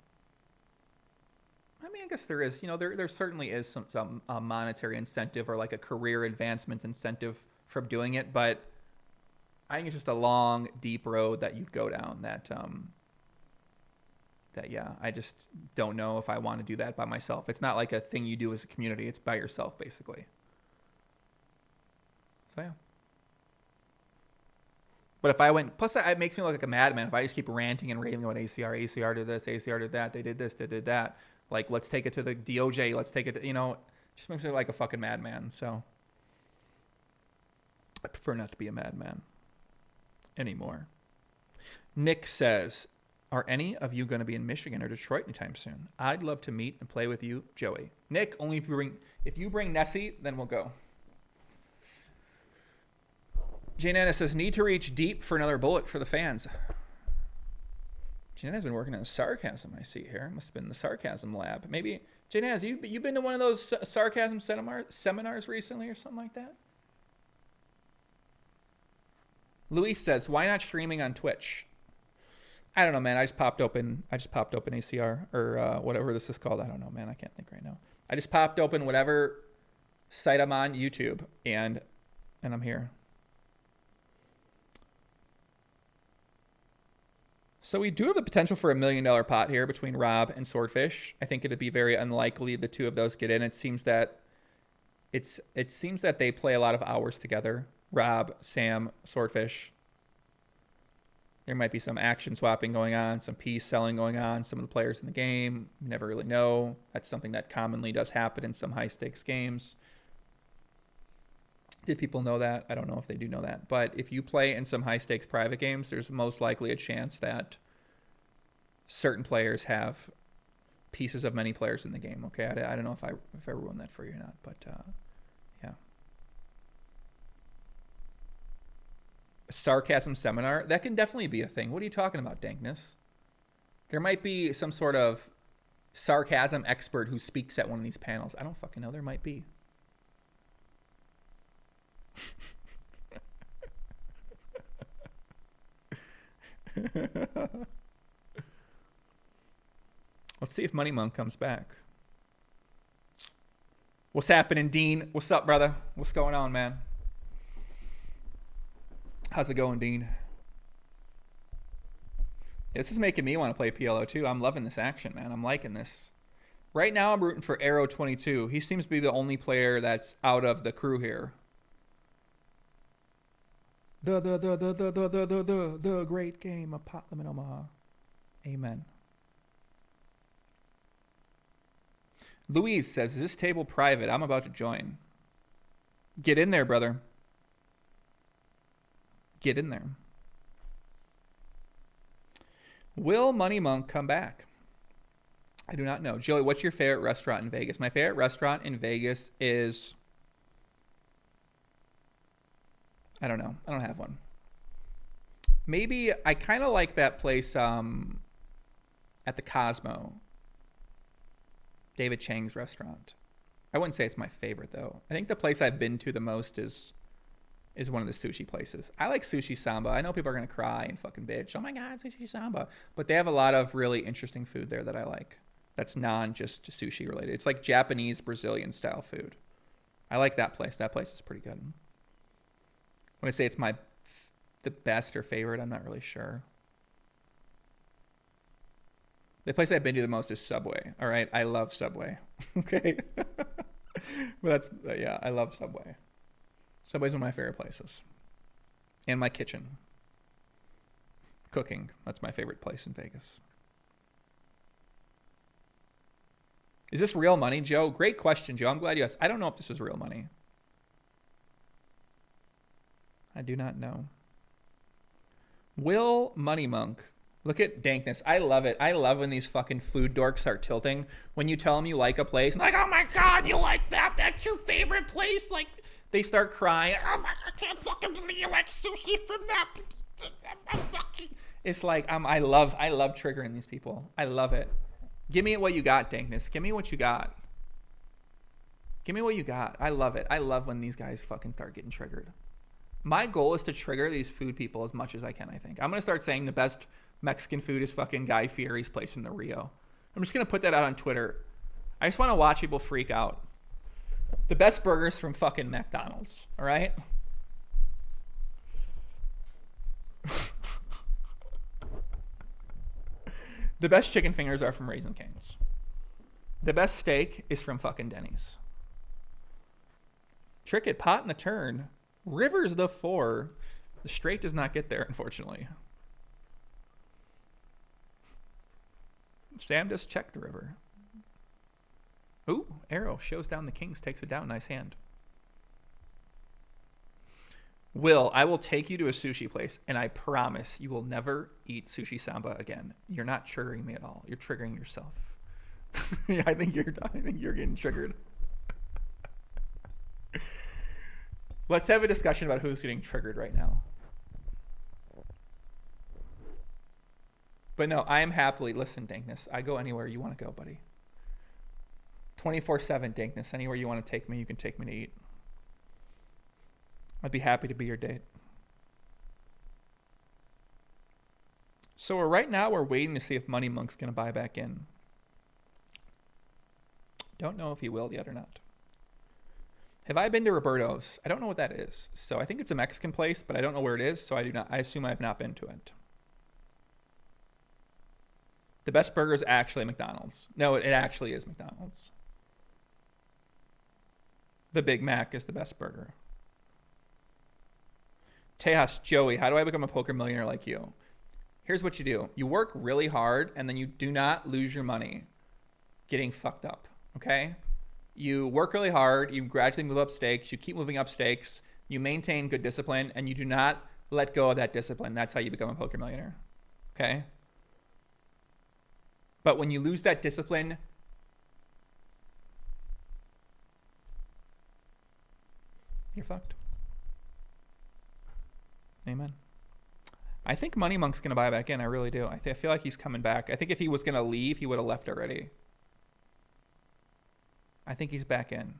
I mean, I guess there is. You know, there certainly is some monetary incentive or like a career advancement incentive from doing it, but I think it's just a long, deep road that you go down. That yeah, I just don't know if I want to do that by myself. It's not like a thing you do as a community. It's by yourself, basically. So yeah. But if I went, plus it makes me look like a madman if I just keep ranting and raving about ACR did this, ACR did that, they did this, they did that. Like, let's take it to the DOJ, let's take it to, you know, it just makes me look like a fucking madman. So I prefer not to be a madman anymore. Nick says, are any of you going to be in Michigan or Detroit anytime soon? I'd love to meet and play with you, Joey. Nick, only if you bring Nessie, then we'll go. Jane Anna says, need to reach deep for another bullet for the fans. Jane Anna's been working on sarcasm, I see here. Must have been the sarcasm lab. Maybe, Jane Anna, you been to one of those sarcasm seminars recently or something like that? Luis says, why not streaming on Twitch? I don't know, man. I just popped open ACR or whatever this is called. I don't know, man. I can't think right now. I just popped open whatever site I'm on, YouTube, and I'm here. So we do have the potential for $1 million pot here between Rob and Swordfish. I think it'd be very unlikely the two of those get in. It seems that they play a lot of hours together. Rob, Sam, Swordfish. There might be some action swapping going on, some piece selling going on. Some of the players in the game, you never really know. That's something that commonly does happen in some high stakes games. Did people know that? I don't know if they do know that. But if you play in some high stakes private games, there's most likely a chance that certain players have pieces of many players in the game. Okay, I don't know if I ruined that for you or not, but yeah. A sarcasm seminar, that can definitely be a thing. What are you talking about, Dankness? There might be some sort of sarcasm expert who speaks at one of these panels. I don't fucking know. There might be. Let's see if Money Monk comes back. What's happening, Dean? What's up, brother? What's going on, man? How's it going, Dean? Yeah, this is making me want to play PLO too. I'm loving this action, man. I'm liking this. Right now, I'm rooting for Arrow 22. He seems to be the only player that's out of the crew here. The great game of Limit Omaha. Amen. Louise says, is this table private? I'm about to join. Get in there, brother. Get in there. Will Money Monk come back? I do not know. Joey, what's your favorite restaurant in Vegas? My favorite restaurant in Vegas is... I don't know. I don't have one. Maybe I kind of like that place at the Cosmo. David Chang's restaurant. I wouldn't say it's my favorite, though. I think the place I've been to the most is one of the sushi places. I like Sushi Samba. I know people are going to cry and fucking bitch. Oh, my God, Sushi Samba. But they have a lot of really interesting food there that I like. That's just sushi related. It's like Japanese, Brazilian style food. I like that place. That place is pretty good. When I say it's the best or favorite, I'm not really sure. The place I've been to the most is Subway. All right, I love Subway. Okay, but yeah, I love Subway. Subway's one of my favorite places. And my kitchen. Cooking. That's my favorite place in Vegas. Is this real money, Joe? Great question, Joe. I'm glad you asked. I don't know if this is real money. I do not know. Will Money Monk. Look at Dankness. I love it. I love when these fucking food dorks start tilting. When you tell them you like a place, and like, oh my God, you like that? That's your favorite place? Like, they start crying. Oh my God, I can't fucking believe you like sushi from that. It's like, I love triggering these people. I love it. Give me what you got, Dankness. Give me what you got. Give me what you got. I love it. I love when these guys fucking start getting triggered. My goal is to trigger these food people as much as I can, I think. I'm going to start saying the best Mexican food is fucking Guy Fieri's place in the Rio. I'm just going to put that out on Twitter. I just want to watch people freak out. The best burgers from fucking McDonald's, all right? The best chicken fingers are from Raising Cane's. The best steak is from fucking Denny's. Trickett, pot in the turn. River's the 4. The straight does not get there, unfortunately. Sam just checked the river. Ooh, arrow shows down the kings, takes it down. Nice hand. Will, I will take you to a sushi place, and I promise you will never eat sushi samba again. You're not triggering me at all. You're triggering yourself. Yeah, I think you're getting triggered. Let's have a discussion about who's getting triggered right now. But no, I am happily, listen, Dankness, I go anywhere you want to go, buddy. 24/7, Dankness. Anywhere you want to take me, you can take me to eat. I'd be happy to be your date. So right now we're waiting to see if Money Monk's going to buy back in. Don't know if he will yet or not. Have I been to Roberto's? I don't know what that is. So I think it's a Mexican place, but I don't know where it is. So I assume I have not been to it. The best burger is actually McDonald's. No, it actually is McDonald's. The Big Mac is the best burger. Tejas, Joey, how do I become a poker millionaire like you? Here's what you do. You work really hard, and then you do not lose your money getting fucked up, okay? You work really hard. You gradually move up stakes. You keep moving up stakes. You maintain good discipline, and you do not let go of that discipline. That's how you become a poker millionaire, okay? But when you lose that discipline, you're fucked. Amen. I think Money Monk's going to buy back in. I really do. I feel like he's coming back. I think if he was going to leave, he would have left already. I think he's back in.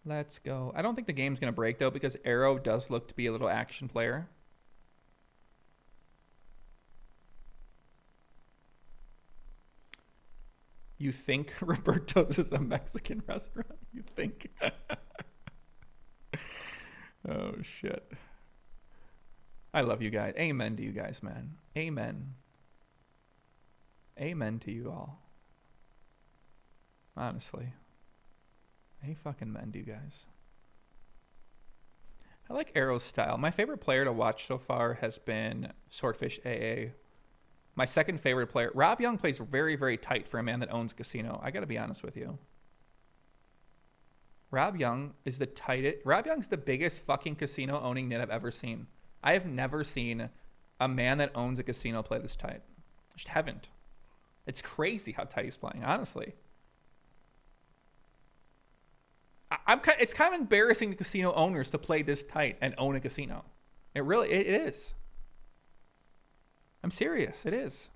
Let's go. I don't think the game's going to break, though, because Arrow does look to be a little action player. You think Roberto's is a Mexican restaurant? You think? Oh, shit. I love you guys. Amen to you guys, man. Amen. Amen to you all. Honestly. Fucking men to you guys. I like Arrow's style. My favorite player to watch so far has been Swordfish AA. My second favorite player, Rob Yong, plays very, very tight for a man that owns a casino. I got to be honest with you. Rob Yong is the tightest. Rob Yong's the biggest fucking casino owning nit I've ever seen. I have never seen a man that owns a casino play this tight. I just haven't. It's crazy how tight he's playing, honestly. It's kind of embarrassing to casino owners to play this tight and own a casino. It is. I'm serious. It is.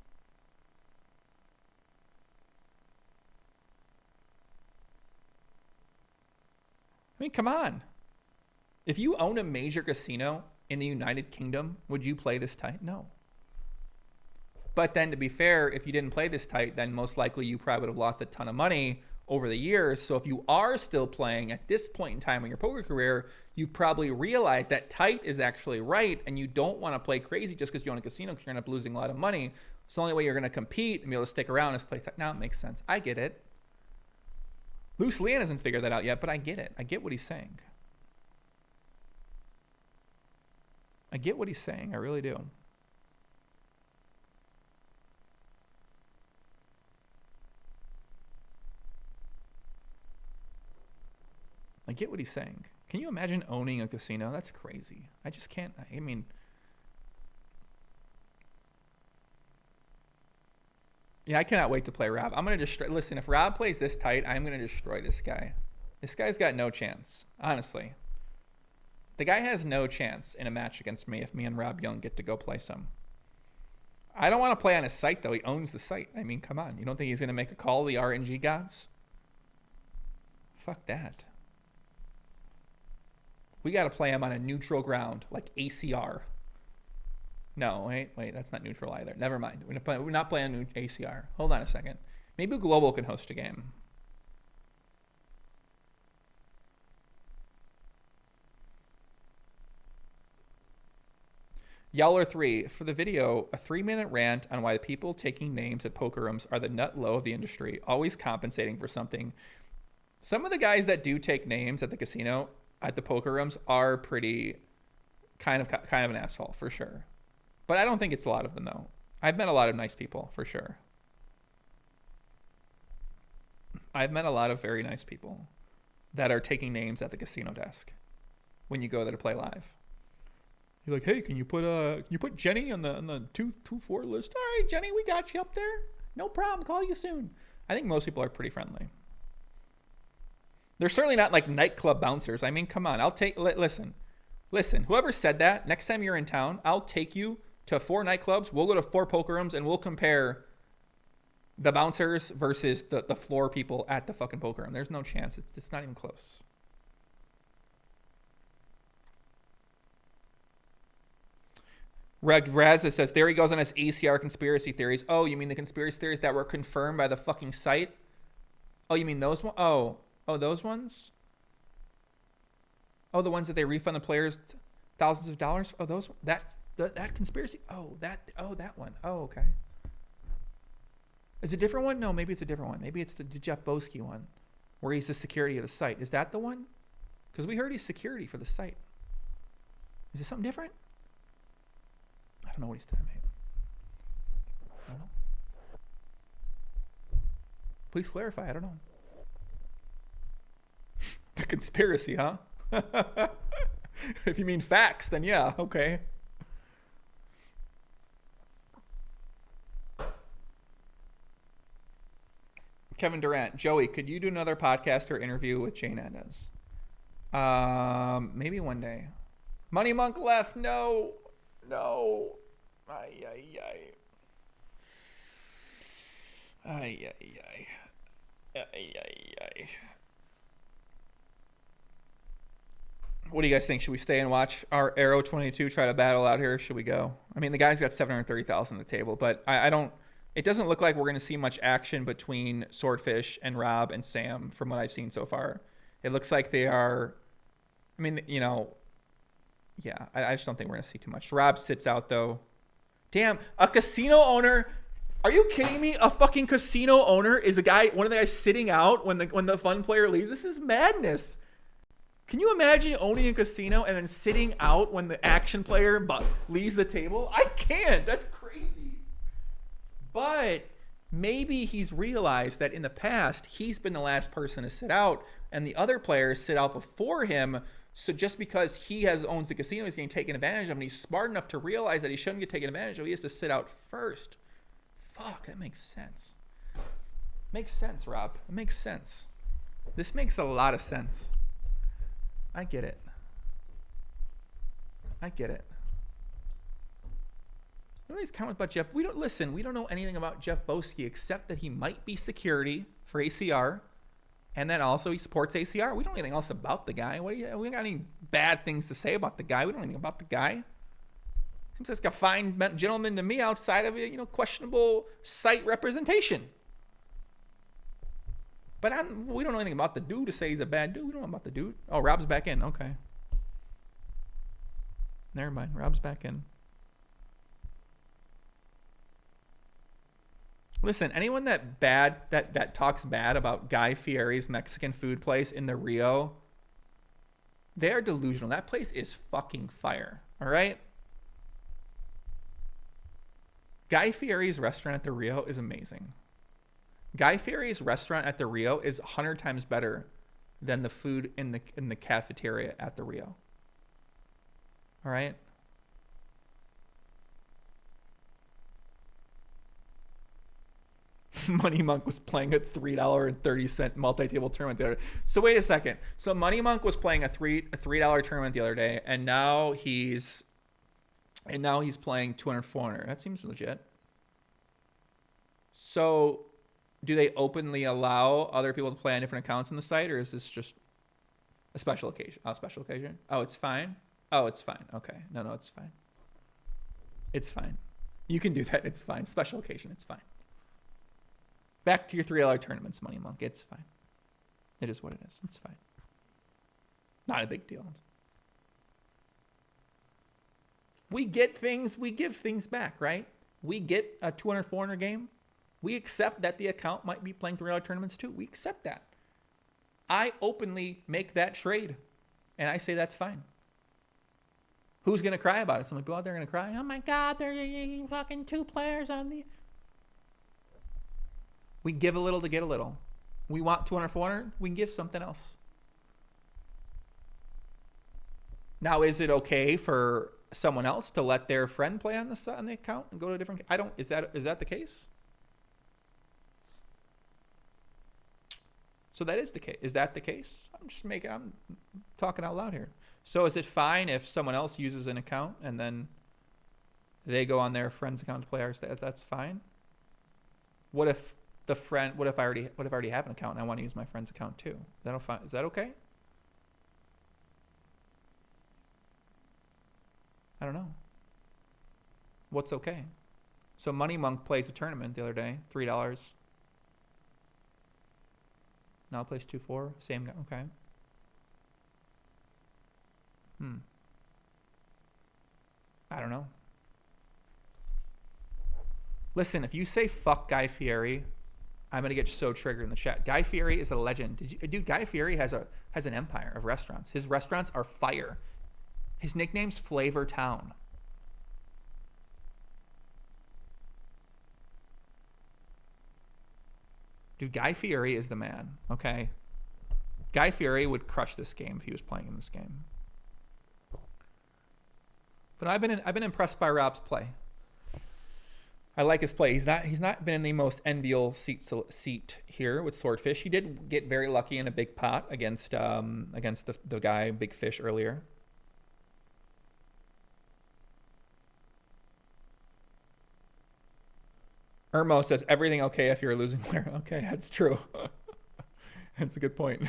I mean, come on. If you own a major casino in the United Kingdom, would you play this tight? No. But then, to be fair, if you didn't play this tight, then most likely you probably would have lost a ton of money over the years. So if you are still playing at this point in time in your poker career, you probably realize that tight is actually right, and you don't want to play crazy just because you own a casino because you're going to end up losing a lot of money. So the only way you're going to compete and be able to stick around is play tight. Now it makes sense. I get it. Luce Leon hasn't figured that out yet, but I get it. I get what he's saying. I get what he's saying. I really do. I get what he's saying. Can you imagine owning a casino? That's crazy. I just can't. I mean, yeah, I cannot wait to play Rob. I'm going to destroy. Listen, if Rob plays this tight, I'm going to destroy this guy. This guy's got no chance, honestly. The guy has no chance in a match against me if me and Rob Yong get to go play some. I don't want to play on his site, though. He owns the site. I mean, come on. You don't think he's going to make a call to the RNG gods? Fuck that. We got to play him on a neutral ground, like ACR. No, wait, that's not neutral either. Never mind. We're not playing ACR. Hold on a second. Maybe Global can host a game. Yeller3, for the video, a 3-minute rant on why the people taking names at poker rooms are the nut low of the industry, always compensating for something. Some of the guys that do take names at the casino, at the poker rooms, are pretty kind of an asshole, for sure. But I don't think it's a lot of them, though. I've met a lot of nice people, for sure. I've met a lot of very nice people that are taking names at the casino desk when you go there to play live. You're like, hey, can you put Jenny on the 2-4 list? All right, Jenny, we got you up there. No problem. Call you soon. I think most people are pretty friendly. They're certainly not like nightclub bouncers. I mean, come on. Listen. Whoever said that, next time you're in town, I'll take you to 4 nightclubs. We'll go to 4 poker rooms and we'll compare the bouncers versus the floor people at the fucking poker room. There's no chance. It's not even close. Razza says, there he goes on his ACR conspiracy theories. Oh, you mean the conspiracy theories that were confirmed by the fucking site? Oh, you mean those ones? Oh, those ones? Oh, the ones that they refund the players thousands of dollars? Oh, that conspiracy? That one. Oh, okay. Is it a different one? No, maybe it's a different one. Maybe it's the Jeff Boski one where he's the security of the site. Is that the one? Because we heard he's security for the site. Is it something different? I don't know what he's doing, mate. I don't know. Please clarify. I don't know. The conspiracy, huh? If you mean facts, then yeah, okay. Kevin Durant, Joey, could you do another podcast or interview with Jane Endez? Maybe one day. Money Monk left. No. Ay. What do you guys think? Should we stay and watch our Arrow 22 try to battle out here? Should we go? I mean, the guy's got 730,000 on the table, but I don't. It doesn't look like we're going to see much action between Swordfish and Rob and Sam from what I've seen so far. It looks like they are. I mean, yeah, I just don't think we're going to see too much. Rob sits out, though. Damn, a casino owner. Are you kidding me? A fucking casino owner is one of the guys sitting out when the fun player leaves. This is madness. Can you imagine owning a casino and then sitting out when the action player leaves the table? I can't. That's crazy. But maybe he's realized that in the past, he's been the last person to sit out, and the other players sit out before him. So just because he owns the casino, he's getting taken advantage of, and he's smart enough to realize that he shouldn't get taken advantage of. He has to sit out first. Fuck, that makes sense. Makes sense, Rob. It makes sense. This makes a lot of sense. I get it. What are these comments about Jeff? We don't know anything about Jeff Boski except that he might be security for ACR, and then also he supports ACR. We don't know anything else about the guy. We don't got any bad things to say about the guy. We don't know anything about the guy. Seems like a fine gentleman to me outside of questionable site representation. But we don't know anything about the dude to say he's a bad dude. We don't know about the dude. Oh, Rob's back in. Okay. Never mind. Rob's back in. Listen, anyone that talks bad about Guy Fieri's Mexican food place in the Rio, they are delusional. That place is fucking fire. All right? Guy Fieri's restaurant at the Rio is amazing. Guy Fieri's restaurant at the Rio is 100 times better than the food in the cafeteria at the Rio. All right? Money Monk was playing a $3.30 multi-table tournament the other day. So wait a second. So Money Monk was playing a $3 tournament the other day, and now he's playing 200, 400. That seems legit. So do they openly allow other people to play on different accounts on the site, or is this just a special occasion? Oh, special occasion? Oh, it's fine? Oh, it's fine. Okay. No, it's fine. It's fine. You can do that. It's fine. Special occasion. It's fine. Back to your $3 tournaments, Money Monk. It's fine. It is what it is. It's fine. Not a big deal. We get things, we give things back, right? We get a 200-400 game. We accept that the account might be playing $3 tournaments too. We accept that. I openly make that trade, and I say that's fine. Who's going to cry about it? Some people out there are going to cry. Oh my God, there are fucking 2 players on the... We give a little to get a little. We want 200-400, we can give something else. Now, is it okay for someone else to let their friend play on the account and go to a different... Is that the case? So that is the case. Is that the case? I'm talking out loud here. So is it fine if someone else uses an account and then they go on their friend's account to play ours? That's fine. What if I already have an account and I want to use my friend's account too? Is that okay? I don't know. What's okay? So Money Monk plays a tournament the other day, $3. Now plays 2-4, same guy. Okay. I don't know. Listen, if you say fuck Guy Fieri, I'm gonna get so triggered in the chat. Guy Fieri is a legend. Dude, Guy Fieri has an empire of restaurants. His restaurants are fire. His nickname's Flavor Town. Dude, Guy Fieri is the man, okay? Guy Fieri would crush this game if he was playing in this game. But I've been impressed by Rob's play. I like his play. He's not been in the most enviable seat here with Swordfish. He did get very lucky in a big pot against the guy Big Fish earlier. Irmo says everything okay if you're a losing player. Okay, that's true. That's a good point.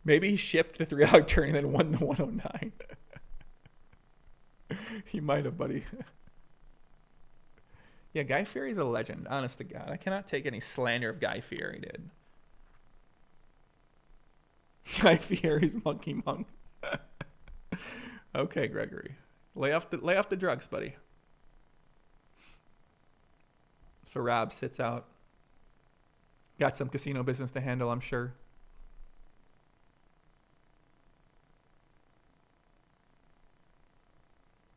Maybe he shipped the $3 turn and then won the 109. He might have, buddy. Yeah, Guy Fieri's a legend, honest to God. I cannot take any slander of Guy Fieri, dude. Guy Fieri's Monkey Monk. Okay, Gregory. Lay off the drugs, buddy. So Rob sits out. Got some casino business to handle, I'm sure.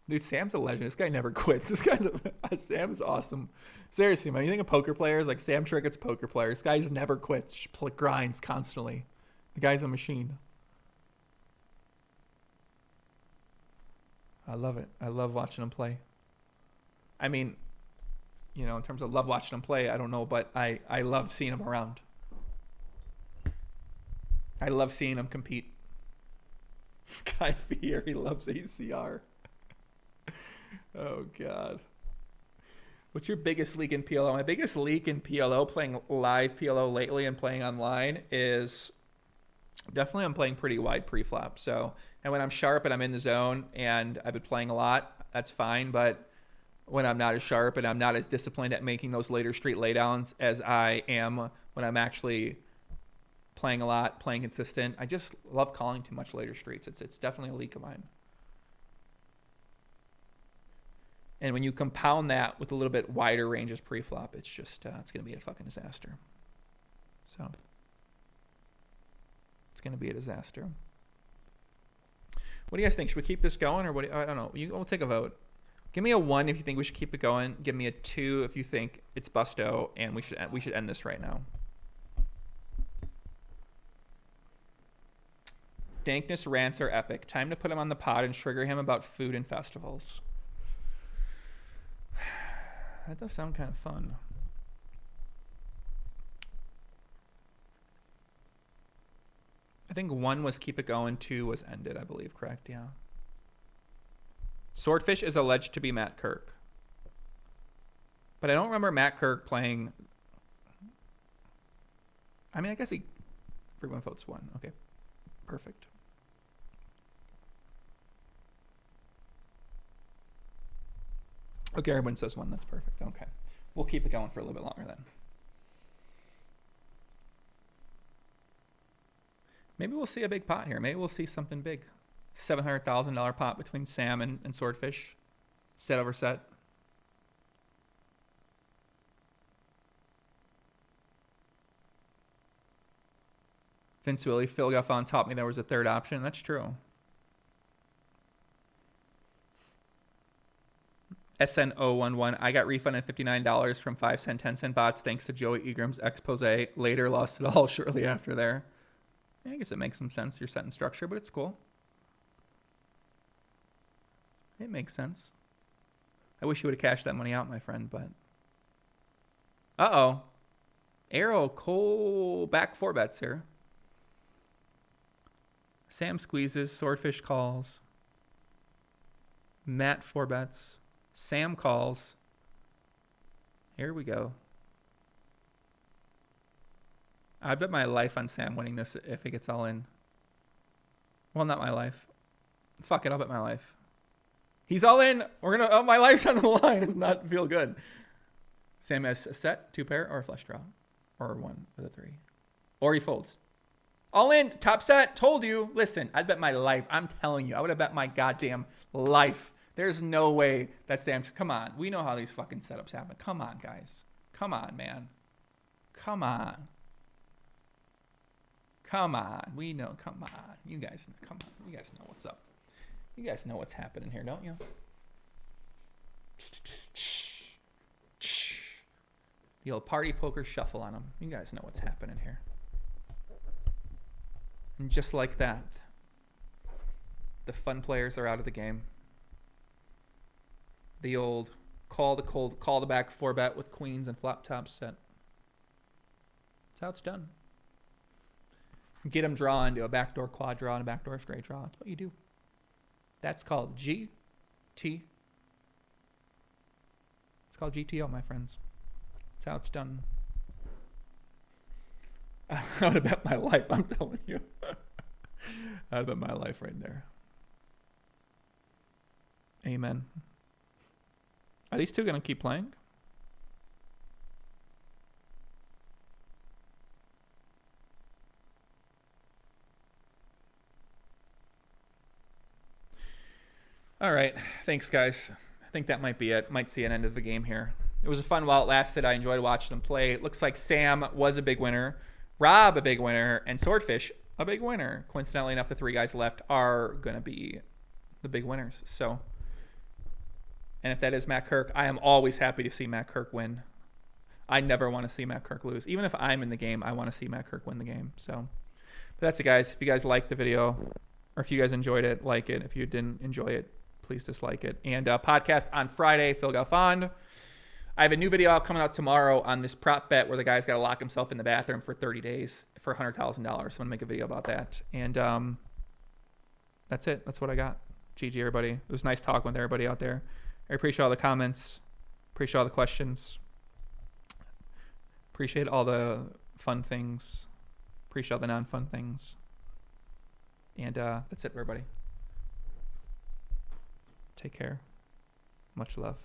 Dude, Sam's a legend. This guy never quits. Sam is awesome. Seriously, man. You think of poker players like Sam Trickett's poker player. This guy never quits. Just grinds constantly. The guy's a machine. I love it. I love watching him play. I mean, you know, in terms of love watching him play, I don't know, but I love seeing him around. I love seeing him compete. Guy Fieri loves ACR. Oh, God. What's your biggest leak in PLO? My biggest leak in PLO, playing live PLO lately and playing online, is definitely I'm playing pretty wide pre-flop. So, and when I'm sharp and I'm in the zone and I've been playing a lot, that's fine. But when I'm not as sharp and I'm not as disciplined at making those later street laydowns as I am when I'm actually playing a lot, playing consistent, I just love calling too much later streets. It's definitely a leak of mine. And when you compound that with a little bit wider ranges pre-flop, it's just, it's going to be a fucking disaster. So, it's going to be a disaster. What do you guys think? Should we keep this going? Or I don't know. We'll take a vote. Give me a 1 if you think we should keep it going. Give me a 2 if you think it's busto and we should end this right now. Dankness rants are epic. Time to put him on the pod and trigger him about food and festivals. That does sound kind of fun. I think 1 was keep it going, 2 was end it, I believe, correct? Yeah. Swordfish is alleged to be Matt Kirk. But I don't remember Matt Kirk playing. I mean, I guess everyone votes 1. Okay. Perfect. Okay, everyone says 1. That's perfect. Okay. We'll keep it going for a little bit longer then. Maybe we'll see a big pot here. Maybe we'll see something big. $700,000 pot between Sam and Swordfish. Set over set. Vince Willie, Phil Gaffon taught me there was a third option. That's true. SN011, I got refunded $59 from 5-cent, 10-cent bots thanks to Joey Egram's expose. Later lost it all shortly after there. Yeah, I guess it makes some sense, your set and structure, but it's cool. It makes sense. I wish you would have cashed that money out, my friend, but... Uh-oh. Arrow, Cole, back 4 bets here. Sam squeezes, Swordfish calls. Matt 4 bets. Sam calls. Here we go. I bet my life on Sam winning this if it gets all in. Well, not my life. Fuck it, I'll bet my life. He's all in. We're gonna. Oh, my life's on the line. Does not feel good. Sam has a set, 2 pair, or a flush draw, or 1 with a 3, or he folds. All in, top set. Told you. Listen, I'd bet my life. I'm telling you, I would have bet my goddamn life. There's no way that Sam. Come on, we know how these fucking setups happen. Come on, guys. Come on, man. Come on. Come on. We know. Come on. You guys. Come on. You guys know what's up. You guys know what's happening here, don't you? The old party poker shuffle on them. You guys know what's happening here. And just like that, the fun players are out of the game. The old call the back 4 bet with queens and flop top set. That's how it's done. Get them draw into a backdoor quad draw and a backdoor straight draw. That's what you do. That's called GT. It's called GTO, my friends. That's how it's done. I would have bet my life, I'm telling you. I would have bet my life right there. Amen. Are these two going to keep playing? All right. Thanks, guys. I think that might be it. Might see an end of the game here. It was a fun while it lasted. I enjoyed watching them play. It looks like Sam was a big winner, Rob a big winner, and Swordfish a big winner. Coincidentally enough, the 3 guys left are going to be the big winners. So, and if that is Matt Kirk, I am always happy to see Matt Kirk win. I never want to see Matt Kirk lose. Even if I'm in the game, I want to see Matt Kirk win the game. So, but that's it, guys. If you guys liked the video, or if you guys enjoyed it, like it. If you didn't enjoy it, please dislike it. And podcast on Friday, Phil Galfond. I have a new video out coming out tomorrow on this prop bet where the guy's got to lock himself in the bathroom for 30 days for $100,000. So I'm going to make a video about that. And that's it. That's what I got. GG, everybody. It was nice talking with everybody out there. I appreciate all the comments. Appreciate all the questions. Appreciate all the fun things. Appreciate all the non-fun things. And that's it, everybody. Take care. Much love.